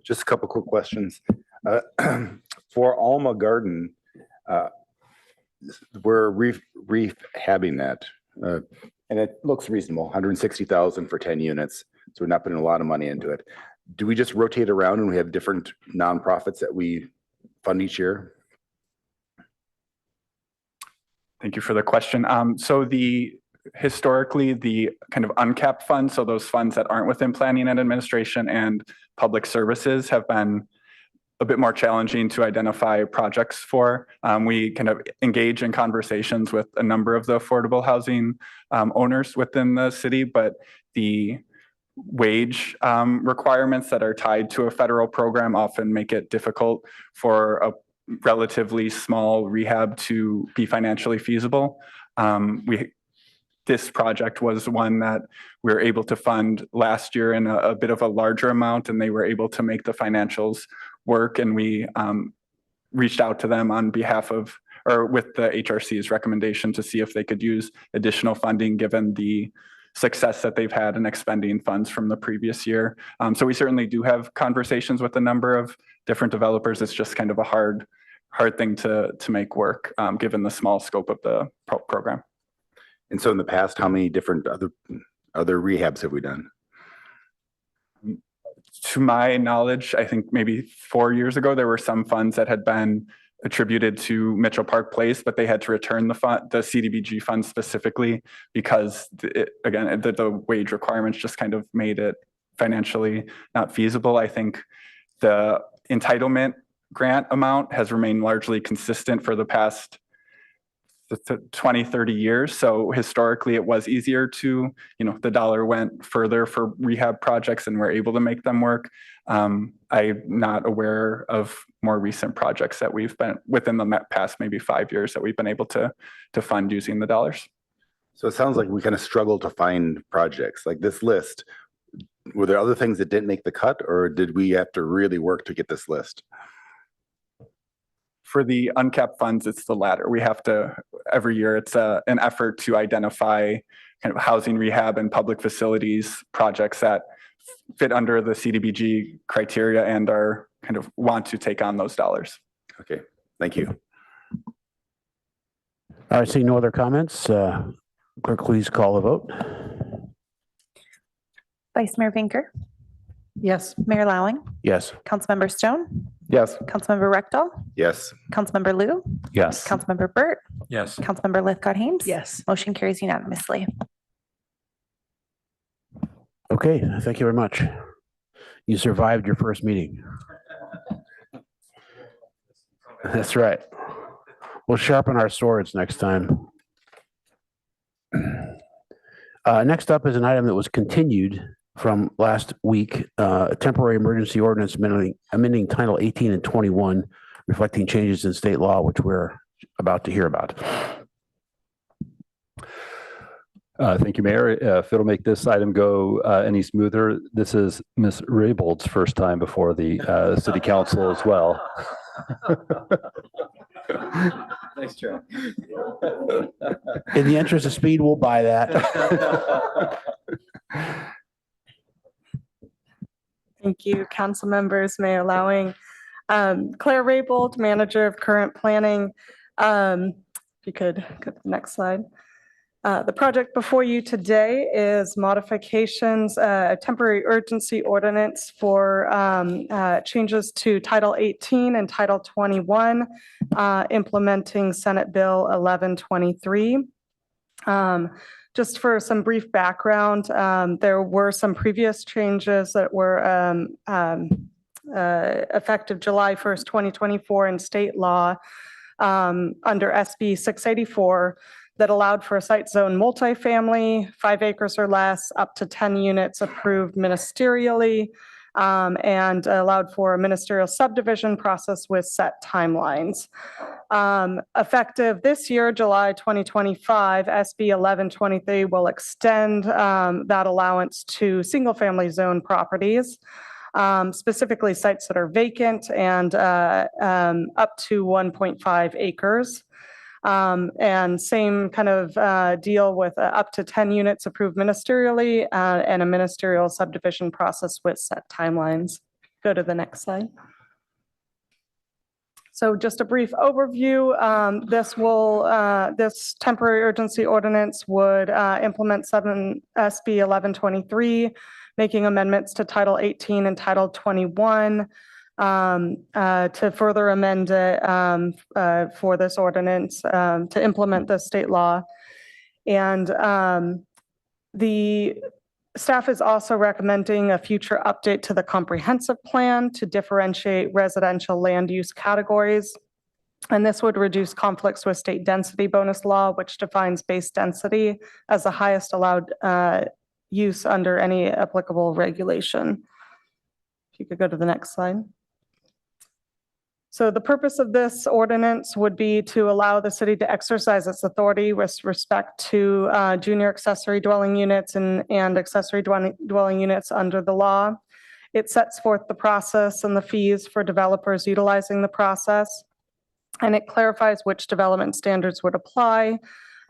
Speaker 5: just a couple quick questions. For Alma Garden, we're rehabbing that, and it looks reasonable, 160,000 for 10 units. So we're not putting a lot of money into it. Do we just rotate around and we have different nonprofits that we fund each year?
Speaker 8: Thank you for the question. So historically, the kind of uncapped funds, so those funds that aren't within planning and administration and public services, have been a bit more challenging to identify projects for. We kind of engage in conversations with a number of the affordable housing owners within the city, but the wage requirements that are tied to a federal program often make it difficult for a relatively small rehab to be financially feasible. This project was one that we were able to fund last year in a bit of a larger amount, and they were able to make the financials work. And we reached out to them on behalf of, or with the HRC's recommendation, to see if they could use additional funding given the success that they've had in expending funds from the previous year. So we certainly do have conversations with a number of different developers. It's just kind of a hard thing to make work given the small scope of the program.
Speaker 5: And so in the past, how many different other rehabs have we done?
Speaker 8: To my knowledge, I think maybe 4 years ago, there were some funds that had been attributed to Mitchell Park Place, but they had to return the CDBG fund specifically because the wage requirements just kind of made it financially not feasible. I think the entitlement grant amount has remained largely consistent for the past 20, 30 years. So historically it was easier to, the dollar went further for rehab projects and we're able to make them work. I'm not aware of more recent projects that we've been within the past maybe 5 years that we've been able to fund using the dollars.
Speaker 5: So it sounds like we kind of struggle to find projects like this list. Were there other things that didn't make the cut, or did we have to really work to get this list?
Speaker 8: For the uncapped funds, it's the latter. We have to, every year, it's an effort to identify kind of housing rehab and public facilities projects that fit under the CDBG criteria and are kind of want to take on those dollars.
Speaker 5: Okay, thank you.
Speaker 1: All right, seeing no other comments, clerk, please call the vote.
Speaker 2: Vice Mayor Vinker,
Speaker 16: Yes.
Speaker 2: Mayor Lowing,
Speaker 1: Yes.
Speaker 2: Councilmember Stone,
Speaker 5: Yes.
Speaker 2: Councilmember Rectal,
Speaker 5: Yes.
Speaker 2: Councilmember Lou,
Speaker 6: Yes.
Speaker 2: Councilmember Burt,
Speaker 20: Yes.
Speaker 2: Councilmember Lithcott-Hames.
Speaker 16: Yes.
Speaker 2: Motion carries unanimously.
Speaker 1: Okay, thank you very much. You survived your first meeting. That's right. We'll sharpen our swords next time. Next up is an item that was continued from last week, temporary emergency ordinance amending Title 18 and 21, reflecting changes in state law, which we're about to hear about.
Speaker 6: Thank you, Mayor. If it'll make this item go any smoother, this is Ms. Raybold's first time before the City Council as well.
Speaker 4: Nice try.
Speaker 1: In the interest of speed, we'll buy that.
Speaker 11: Thank you, council members, Mayor Lowing. Claire Raybold, manager of current planning. If you could go to the next slide. The project before you today is modifications, a temporary urgency ordinance for changes to Title 18 and Title 21, implementing Senate Bill 1123. Just for some brief background, there were some previous changes that were effective July 1st, 2024 in state law under SB 684 that allowed for a site zone multifamily, 5 acres or less, up to 10 units approved ministerially. and allowed for a ministerial subdivision process with set timelines. Effective this year, July 2025, SB 1123 will extend that allowance to single-family zone properties, specifically sites that are vacant and up to 1.5 acres. And same kind of deal with up to 10 units approved ministerially and a ministerial subdivision process with set timelines. Go to the next slide. So just a brief overview. This temporary urgency ordinance would implement SB 1123, making amendments to Title 18 and Title 21 to further amend it for this ordinance to implement the state law. And the staff is also recommending a future update to the comprehensive plan to differentiate residential land use categories. And this would reduce conflicts with state density bonus law, which defines base density as the highest allowed use under any applicable regulation. If you could go to the next slide. So the purpose of this ordinance would be to allow the city to exercise its authority with respect to junior accessory dwelling units and accessory dwelling units under the law. It sets forth the process and the fees for developers utilizing the process, and it clarifies which development standards would apply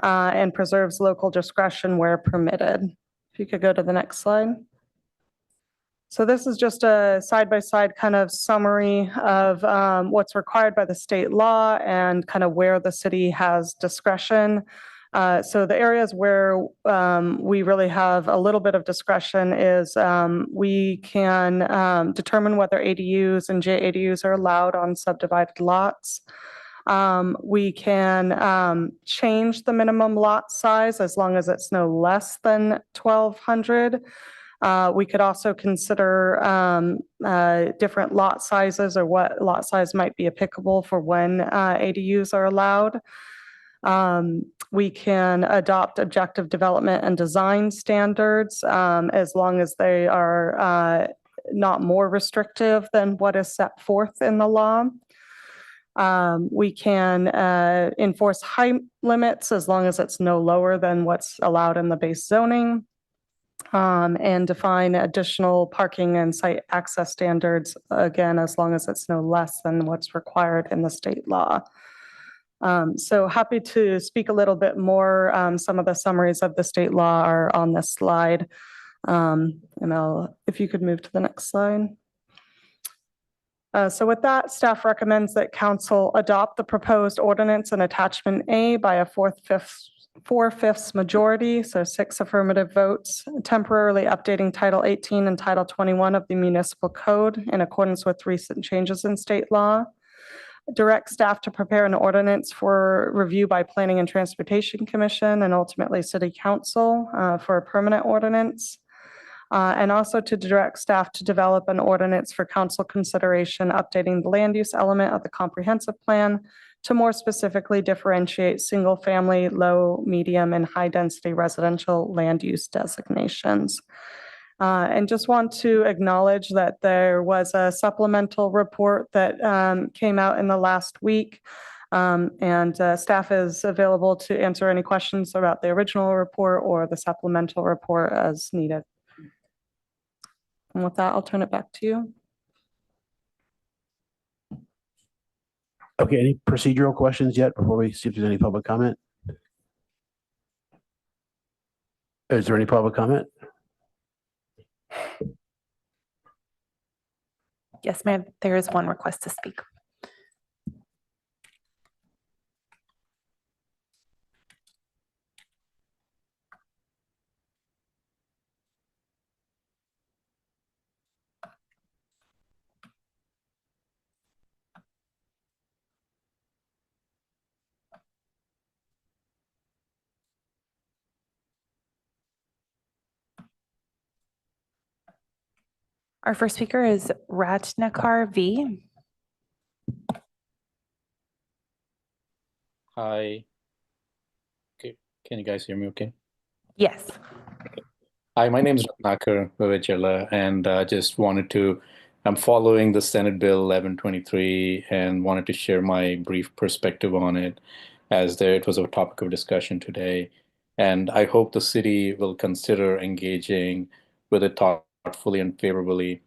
Speaker 11: and preserves local discretion where permitted. If you could go to the next slide. So this is just a side-by-side kind of summary of what's required by the state law and kind of where the city has discretion. So the areas where we really have a little bit of discretion is we can determine whether ADUs and JADUs are allowed on subdivided lots. We can change the minimum lot size as long as it's no less than 1,200. We could also consider different lot sizes or what lot size might be applicable for when ADUs are allowed. We can adopt objective development and design standards as long as they are not more restrictive than what is set forth in the law. We can enforce height limits as long as it's no lower than what's allowed in the base zoning. And define additional parking and site access standards, again, as long as it's no less than what's required in the state law. So happy to speak a little bit more. Some of the summaries of the state law are on this slide. And if you could move to the next slide. So with that, staff recommends that council adopt the proposed ordinance in attachment A by a four-fifths majority, so 6 affirmative votes, temporarily updating Title 18 and Title 21 of the Municipal Code in accordance with recent changes in state law. Direct staff to prepare an ordinance for review by Planning and Transportation Commission and ultimately City Council for a permanent ordinance. And also to direct staff to develop an ordinance for council consideration, updating the land use element of the comprehensive plan to more specifically differentiate single-family, low, medium, and high-density residential land use designations. And just want to acknowledge that there was a supplemental report that came out in the last week. And staff is available to answer any questions about the original report or the supplemental report as needed. And with that, I'll turn it back to you.
Speaker 1: Okay, any procedural questions yet before we see if there's any public comment? Is there any public comment?
Speaker 2: Yes, ma'am. There is one request to speak. Our first speaker is Ratnakar V.
Speaker 12: Hi. Okay. Can you guys hear me okay?
Speaker 2: Yes.
Speaker 12: Hi, my name is Ratnakar Vivachella, and I'm following the Senate Bill 1123 and wanted to share my brief perspective on it it was a topic of discussion today. And I hope the city will consider engaging with it thoughtfully and favorably.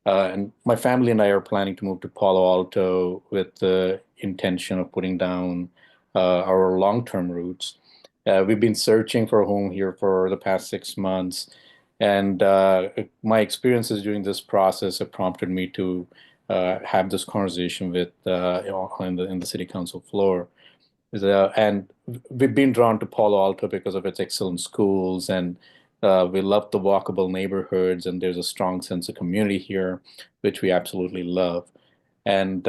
Speaker 12: And my family and I are planning to move to Palo Alto with the intention of putting down our long-term roots. We've been searching for a home here for the past 6 months, and my experiences during this process have prompted me to have this conversation with in the city council floor. And we've been drawn to Palo Alto because of its excellent schools, and we love the walkable neighborhoods, and there's a strong sense of community here, which we absolutely love. And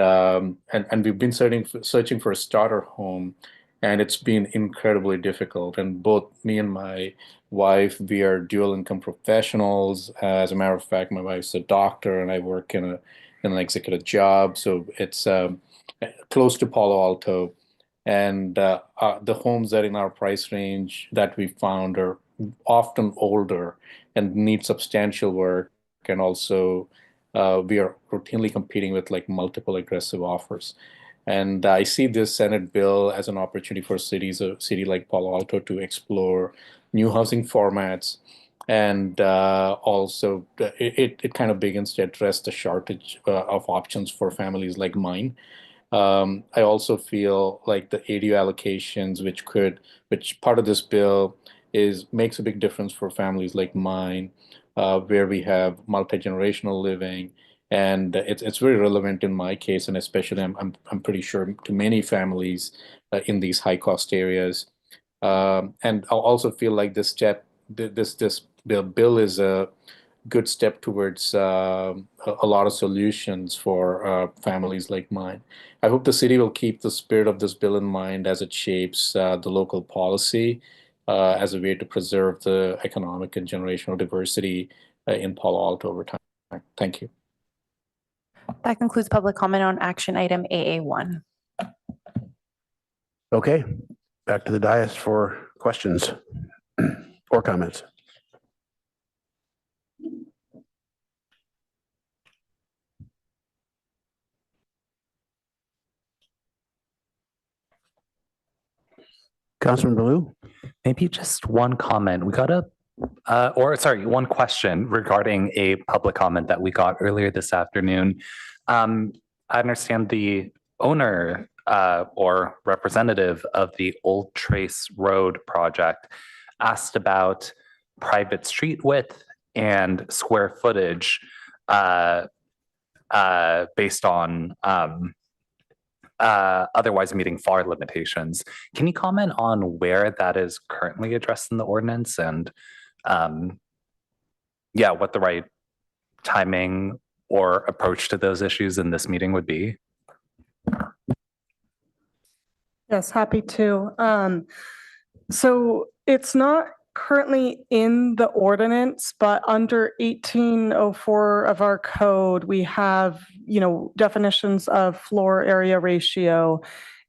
Speaker 12: we've been searching for a starter home, and it's been incredibly difficult. And both me and my wife, we are dual income professionals. As a matter of fact, my wife's a doctor, and I work in an executive job, so it's close to Palo Alto. And the homes that in our price range that we found are often older and need substantial work, and also we are routinely competing with like multiple aggressive offers. And I see this Senate bill as an opportunity for a city like Palo Alto to explore new housing formats. And also it kind of begins to address the shortage of options for families like mine. I also feel like the ADU allocations, which part of this bill makes a big difference for families like mine, where we have multi-generational living, and it's very relevant in my case, and especially I'm pretty sure to many families in these high-cost areas. And I also feel like this bill is a good step towards a lot of solutions for families like mine. I hope the city will keep the spirit of this bill in mind as it shapes the local policy as a way to preserve the economic and generational diversity in Palo Alto over time. Thank you.
Speaker 2: That concludes public comment on action item AA1.
Speaker 1: Okay, back to the dais for questions or comments. Councilman Baloo?
Speaker 21: Maybe just one comment. We got one question regarding a public comment that we got earlier this afternoon. I understand the owner or representative of the Old Trace Road project asked about private street width and square footage based on otherwise meeting FAR limitations. Can you comment on where that is currently addressed in the ordinance and what the right timing or approach to those issues in this meeting would be?
Speaker 11: Yes, happy to. So it's not currently in the ordinance, but under 1804 of our code, we have, definitions of floor area ratio,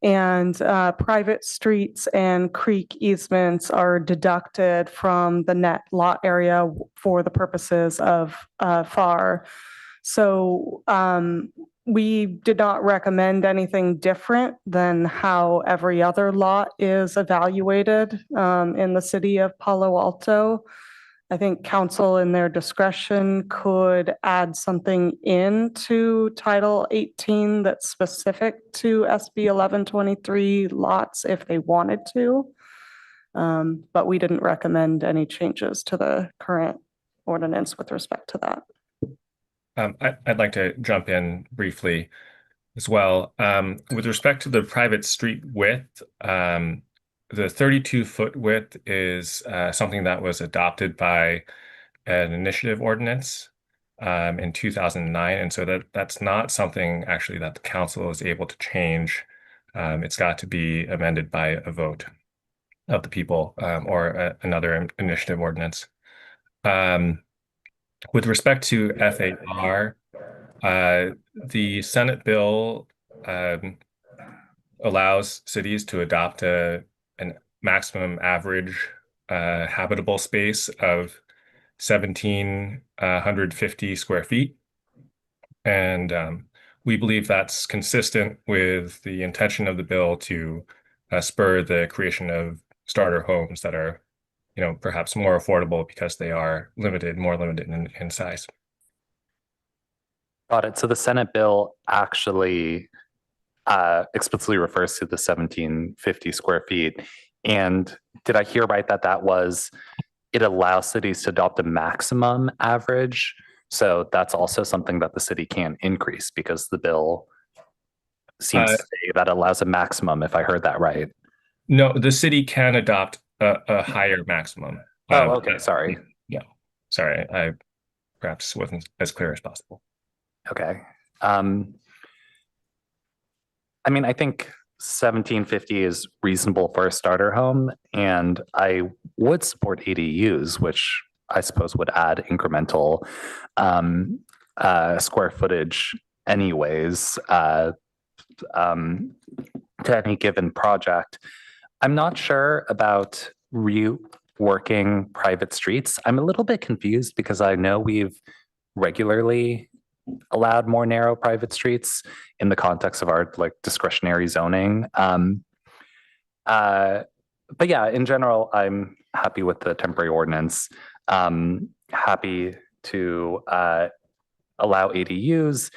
Speaker 11: and private streets and creek easements are deducted from the net lot area for the purposes of FAR. So we did not recommend anything different than how every other lot is evaluated in the city of Palo Alto. I think council in their discretion could add something into Title 18 that's specific to SB 1123 lots if they wanted to. But we didn't recommend any changes to the current ordinance with respect to that.
Speaker 13: I'd like to jump in briefly as well. With respect to the private street width, the 32-foot width is something that was adopted by an initiative ordinance in 2009. And so that's not something actually that the council is able to change. It's got to be amended by a vote of the people or another initiative ordinance. With respect to FAR, the Senate bill allows cities to adopt an maximum average habitable space of 1,750 square feet. And we believe that's consistent with the intention of the bill to spur the creation of starter homes that are, perhaps more affordable because they are more limited in size.
Speaker 21: Got it. So the Senate bill actually explicitly refers to the 1,750 square feet. And did I hear right that it allows cities to adopt a maximum average? So that's also something that the city can increase because the bill seems to say that allows a maximum, if I heard that right.
Speaker 13: No, the city can adopt a higher maximum.
Speaker 21: Oh, okay. Sorry.
Speaker 13: Yeah. Sorry. I perhaps wasn't as clear as possible.
Speaker 21: Okay. I mean, I think 1,750 is reasonable for a starter home, and I would support ADUs, which I suppose would add incremental square footage anyways to any given project. I'm not sure about reworking private streets. I'm a little bit confused because I know we've regularly allowed more narrow private streets in the context of our discretionary zoning. But yeah, in general, I'm happy with the temporary ordinance. Happy to allow ADUs,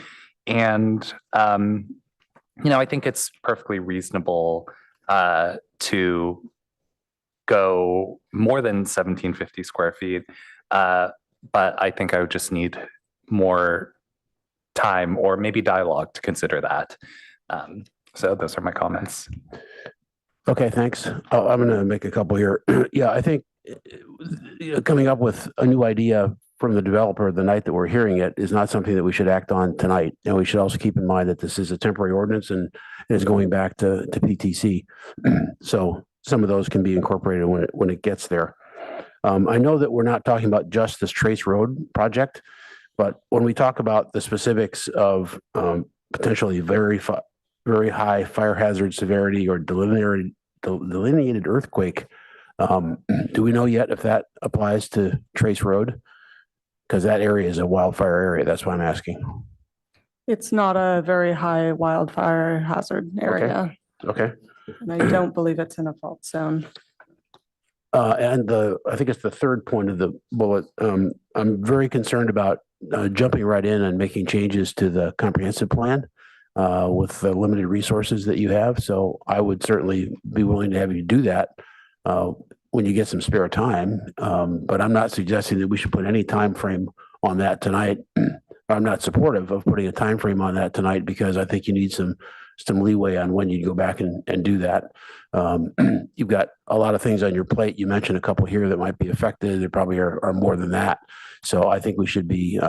Speaker 21: and I think it's perfectly reasonable to go more than 1,750 square feet. But I think I would just need more time or maybe dialogue to consider that. So those are my comments.
Speaker 1: Okay, thanks. I'm going to make a couple here. Yeah, I think coming up with a new idea from the developer the night that we're hearing it is not something that we should act on tonight. And we should also keep in mind that this is a temporary ordinance and is going back to PTC. So some of those can be incorporated when it gets there. I know that we're not talking about just this Trace Road project, but when we talk about the specifics of potentially very high fire hazard severity or delineated earthquake, do we know yet if that applies to Trace Road? Because that area is a wildfire area. That's why I'm asking.
Speaker 11: It's not a very high wildfire hazard area.
Speaker 1: Okay.
Speaker 11: And I don't believe it's in a fault zone.
Speaker 1: And I think it's the third point of the bullet. I'm very concerned about jumping right in and making changes to the comprehensive plan with the limited resources that you have. So I would certainly be willing to have you do that when you get some spare time. But I'm not suggesting that we should put any time frame on that tonight. I'm not supportive of putting a time frame on that tonight because I think you need some leeway on when you go back and do that. You've got a lot of things on your plate. You mentioned a couple here that might be affected. There probably are more than that. So I think we should be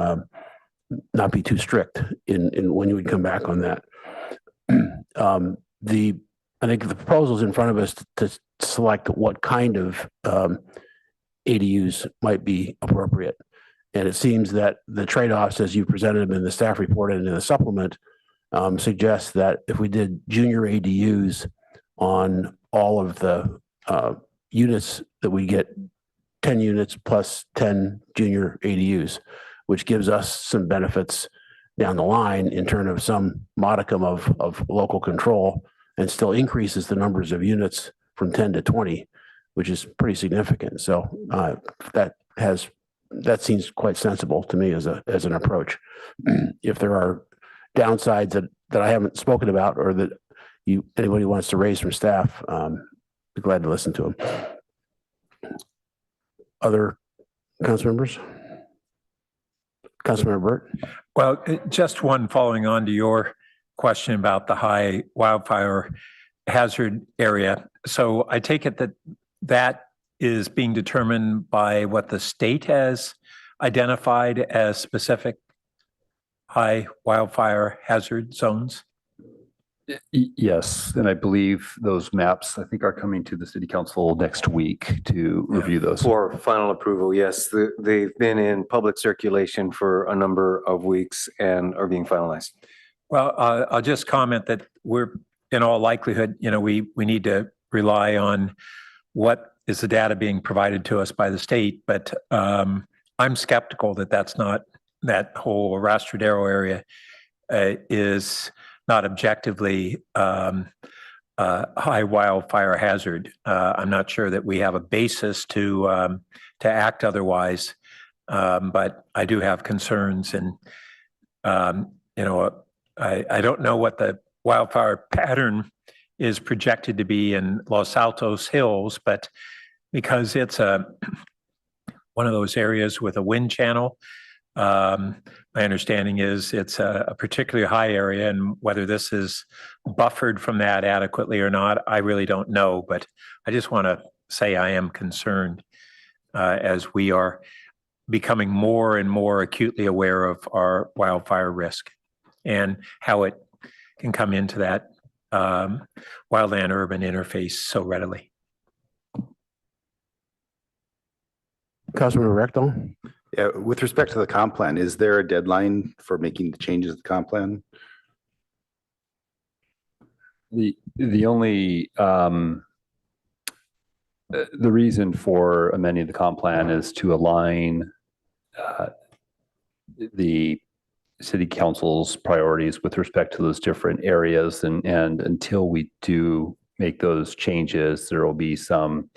Speaker 1: not be too strict in when you would come back on that. I think the proposals in front of us to select what kind of ADUs might be appropriate. And it seems that the trade-offs as you presented them in the staff report and in the supplement suggests that if we did junior ADUs on all of the units, that we get 10 units plus 10 junior ADUs, which gives us some benefits down the line in terms of some modicum of local control and still increases the numbers of units from 10 to 20, which is pretty significant. So that seems quite sensible to me as an approach. If there are downsides that I haven't spoken about or that anybody wants to raise from staff, be glad to listen to them. Other council members? Councilmember Burt?
Speaker 20: Well, just one following on to your question about the high wildfire hazard area. So I take it that is being determined by what the state has identified as specific high wildfire hazard zones?
Speaker 6: Yes, and I believe those maps, I think, are coming to the city council next week to review those.
Speaker 4: For final approval, yes. They've been in public circulation for a number of weeks and are being finalized.
Speaker 20: Well, I'll just comment that we're, in all likelihood, we need to rely on what is the data being provided to us by the state, but I'm skeptical that that whole Rastradero area is not objectively high wildfire hazard. I'm not sure that we have a basis to act otherwise, but I do have concerns, and I don't know what the wildfire pattern is projected to be in Los Altos Hills, but because it's one of those areas with a wind channel, my understanding is it's a particularly high area, and whether this is buffered from that adequately or not, I really don't know. But I just want to say I am concerned as we are becoming more and more acutely aware of our wildfire risk and how it can come into that wildland-urban interface so readily.
Speaker 1: Councilmember Rectal?
Speaker 5: Yeah, with respect to the comp plan, is there a deadline for making the changes to the comp plan?
Speaker 6: The only the reason for amending the comp plan is to align the city council's priorities with respect to those different areas, and until we do make those changes, there will be some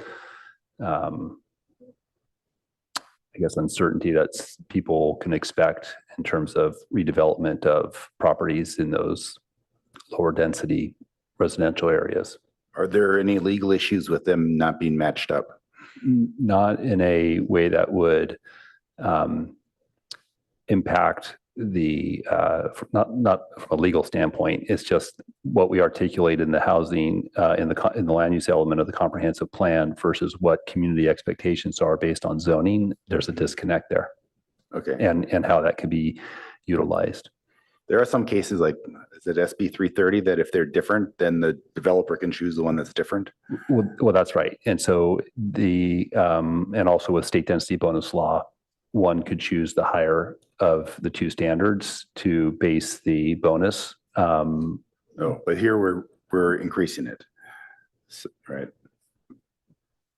Speaker 6: I guess uncertainty that people can expect in terms of redevelopment of properties in those lower density residential areas.
Speaker 5: Are there any legal issues with them not being matched up?
Speaker 6: Not in a way that would impact the not from a legal standpoint. It's just what we articulate in the housing in the land use element of the comprehensive plan versus what community expectations are based on zoning. There's a disconnect there.
Speaker 5: Okay.
Speaker 6: And how that could be utilized.
Speaker 5: There are some cases like, is it SB 330 that if they're different, then the developer can choose the one that's different?
Speaker 6: Well, that's right. And so and also with state density bonus law, one could choose the higher of the two standards to base the bonus.
Speaker 5: But here we're increasing it, so, right?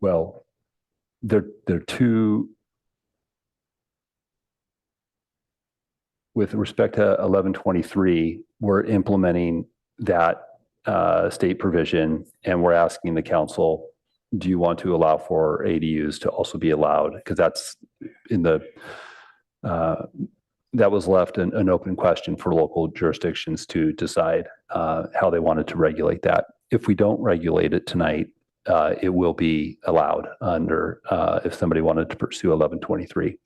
Speaker 6: Well, they're two. With respect to 1123, we're implementing that state provision, and we're asking the council, do you want to allow for ADUs to also be allowed? Because that's in the, that was left an open question for local jurisdictions to decide how they wanted to regulate that. If we don't regulate it tonight, it will be allowed under, if somebody wanted to pursue 1123.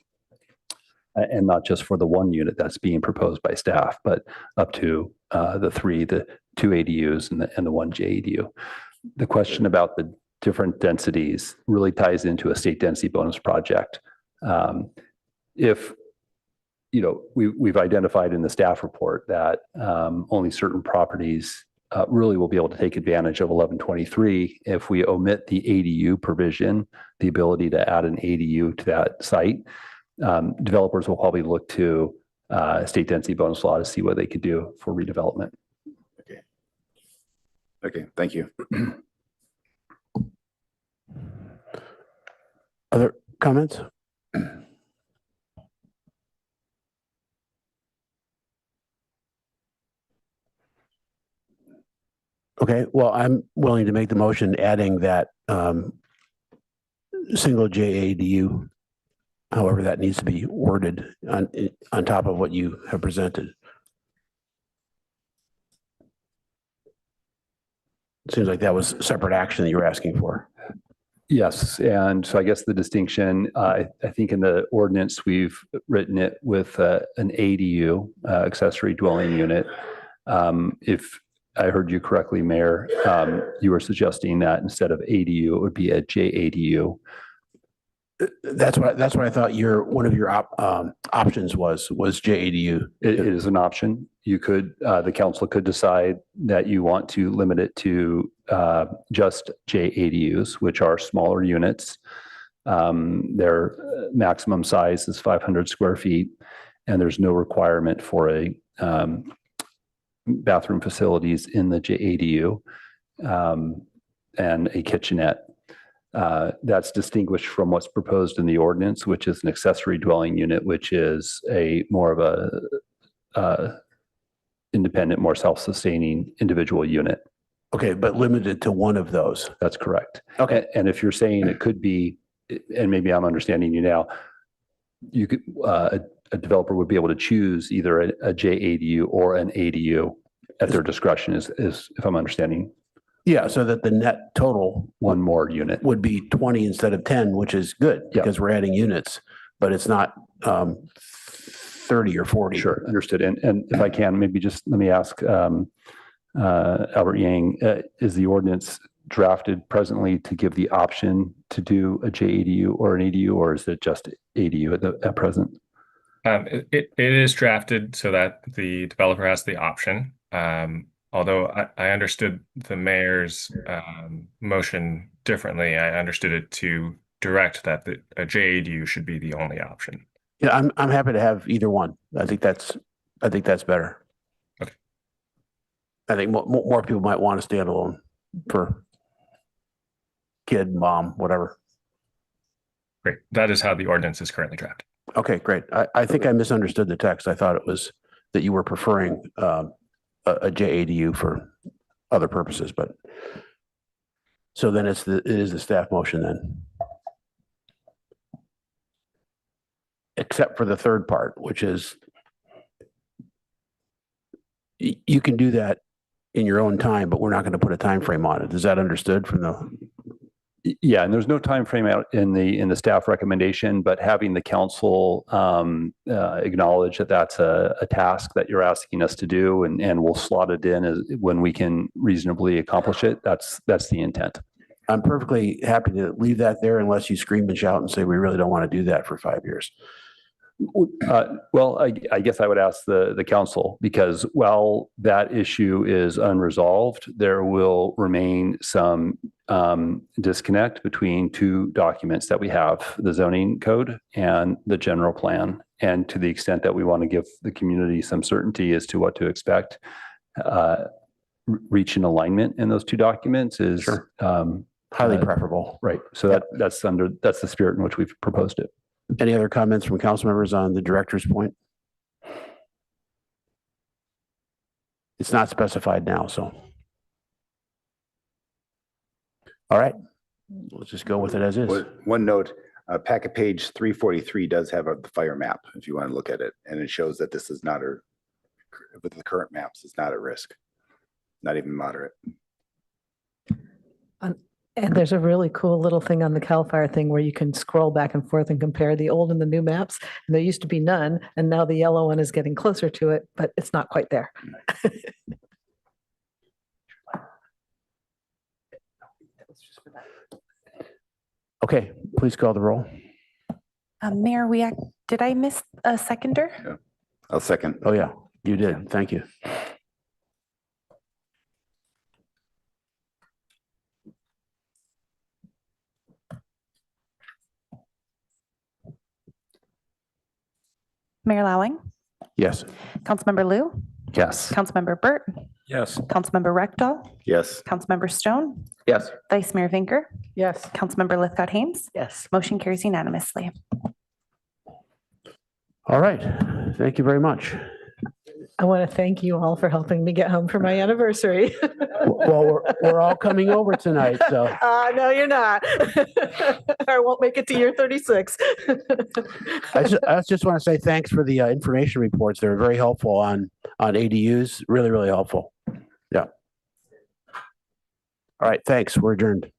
Speaker 6: And not just for the one unit that's being proposed by staff, but up to the two ADUs and the one JADU. The question about the different densities really ties into a state density bonus project. If, we've identified in the staff report that only certain properties really will be able to take advantage of 1123. If we omit the ADU provision, the ability to add an ADU to that site, developers will probably look to state density bonus law to see what they could do for redevelopment.
Speaker 5: Okay, thank you.
Speaker 1: Other comments? Okay, well, I'm willing to make the motion adding that single JADU, however that needs to be worded on top of what you have presented. Seems like that was separate action that you were asking for.
Speaker 6: Yes, and so I guess the distinction, I think in the ordinance, we've written it with an ADU, accessory dwelling unit. If I heard you correctly, Mayor, you were suggesting that instead of ADU, it would be a JADU.
Speaker 1: That's what I thought one of your options was JADU.
Speaker 6: It is an option. You could, the council could decide that you want to limit it to just JADUs, which are smaller units. Their maximum size is 500 square feet, and there's no requirement for a bathroom facilities in the JADU and a kitchenette. That's distinguished from what's proposed in the ordinance, which is an accessory dwelling unit, which is a more of a independent, more self-sustaining individual unit.
Speaker 1: Okay, but limited to one of those.
Speaker 6: That's correct.
Speaker 1: Okay.
Speaker 6: And if you're saying it could be, and maybe I'm understanding you now, you could, a developer would be able to choose either a JADU or an ADU at their discretion is if I'm understanding.
Speaker 1: Yeah, so that the net total
Speaker 6: one more unit
Speaker 1: would be 20 instead of 10, which is good because we're adding units, but it's not 30 or 40.
Speaker 6: Sure, understood. And if I can, maybe just let me ask Albert Yang, is the ordinance drafted presently to give the option to do a JADU or an ADU, or is it just ADU at present?
Speaker 13: It is drafted so that the developer has the option. Although I understood the mayor's motion differently, I understood it to direct that a JADU should be the only option.
Speaker 1: Yeah, I'm happy to have either one. I think that's better.
Speaker 13: Okay.
Speaker 1: I think more people might want to stand alone for kid, mom, whatever.
Speaker 13: Great. That is how the ordinance is currently drafted.
Speaker 1: Okay, great. I think I misunderstood the text. I thought it was that you were preferring a JADU for other purposes, but so then it is the staff motion then. Except for the third part, which is you can do that in your own time, but we're not going to put a time frame on it. Is that understood from the?
Speaker 6: Yeah, and there's no time frame out in the staff recommendation, but having the council acknowledge that that's a task that you're asking us to do, and we'll slot it in as when we can reasonably accomplish it. That's the intent.
Speaker 1: I'm perfectly happy to leave that there unless you scream and shout and say we really don't want to do that for 5 years.
Speaker 6: Well, I guess I would ask the council, because while that issue is unresolved, there will remain some disconnect between two documents that we have, the zoning code and the general plan. And to the extent that we want to give the community some certainty as to what to expect, reach an alignment in those two documents is
Speaker 1: sure. Highly preferable.
Speaker 6: Right. So that's the spirit in which we've proposed it.
Speaker 1: Any other comments from council members on the director's point? It's not specified now, so. All right, let's just go with it as is.
Speaker 5: One note, packet page 343 does have the fire map, if you want to look at it, and it shows that this is not with the current maps, it's not at risk, not even moderate.
Speaker 15: And there's a really cool little thing on the CAL FIRE thing where you can scroll back and forth and compare the old and the new maps. And there used to be none, and now the yellow one is getting closer to it, but it's not quite there.
Speaker 1: Okay, please call the roll.
Speaker 2: Mayor, did I miss a seconder?
Speaker 5: Yeah. I'll second.
Speaker 1: Oh yeah, you did. Thank you.
Speaker 2: Mayor Lowing,
Speaker 1: Yes.
Speaker 2: Councilmember Lou,
Speaker 21: Yes.
Speaker 2: Councilmember Burt,
Speaker 20: Yes.
Speaker 2: Councilmember Rectal,
Speaker 5: Yes.
Speaker 2: Councilmember Stone,
Speaker 10: Yes.
Speaker 2: Vice Mayor Vinker,
Speaker 15: Yes.
Speaker 2: Councilmember Lithcott Haynes.
Speaker 3: Yes.
Speaker 2: Motion carries unanimously.
Speaker 1: All right, thank you very much.
Speaker 15: I want to thank you all for helping me get home for my anniversary.
Speaker 1: Well, we're all coming over tonight, so.
Speaker 15: No, you're not. I won't make it to year 36.
Speaker 1: I just want to say thanks for the information reports. They were very helpful on ADUs, really, really helpful. Yeah. All right, thanks. We're adjourned.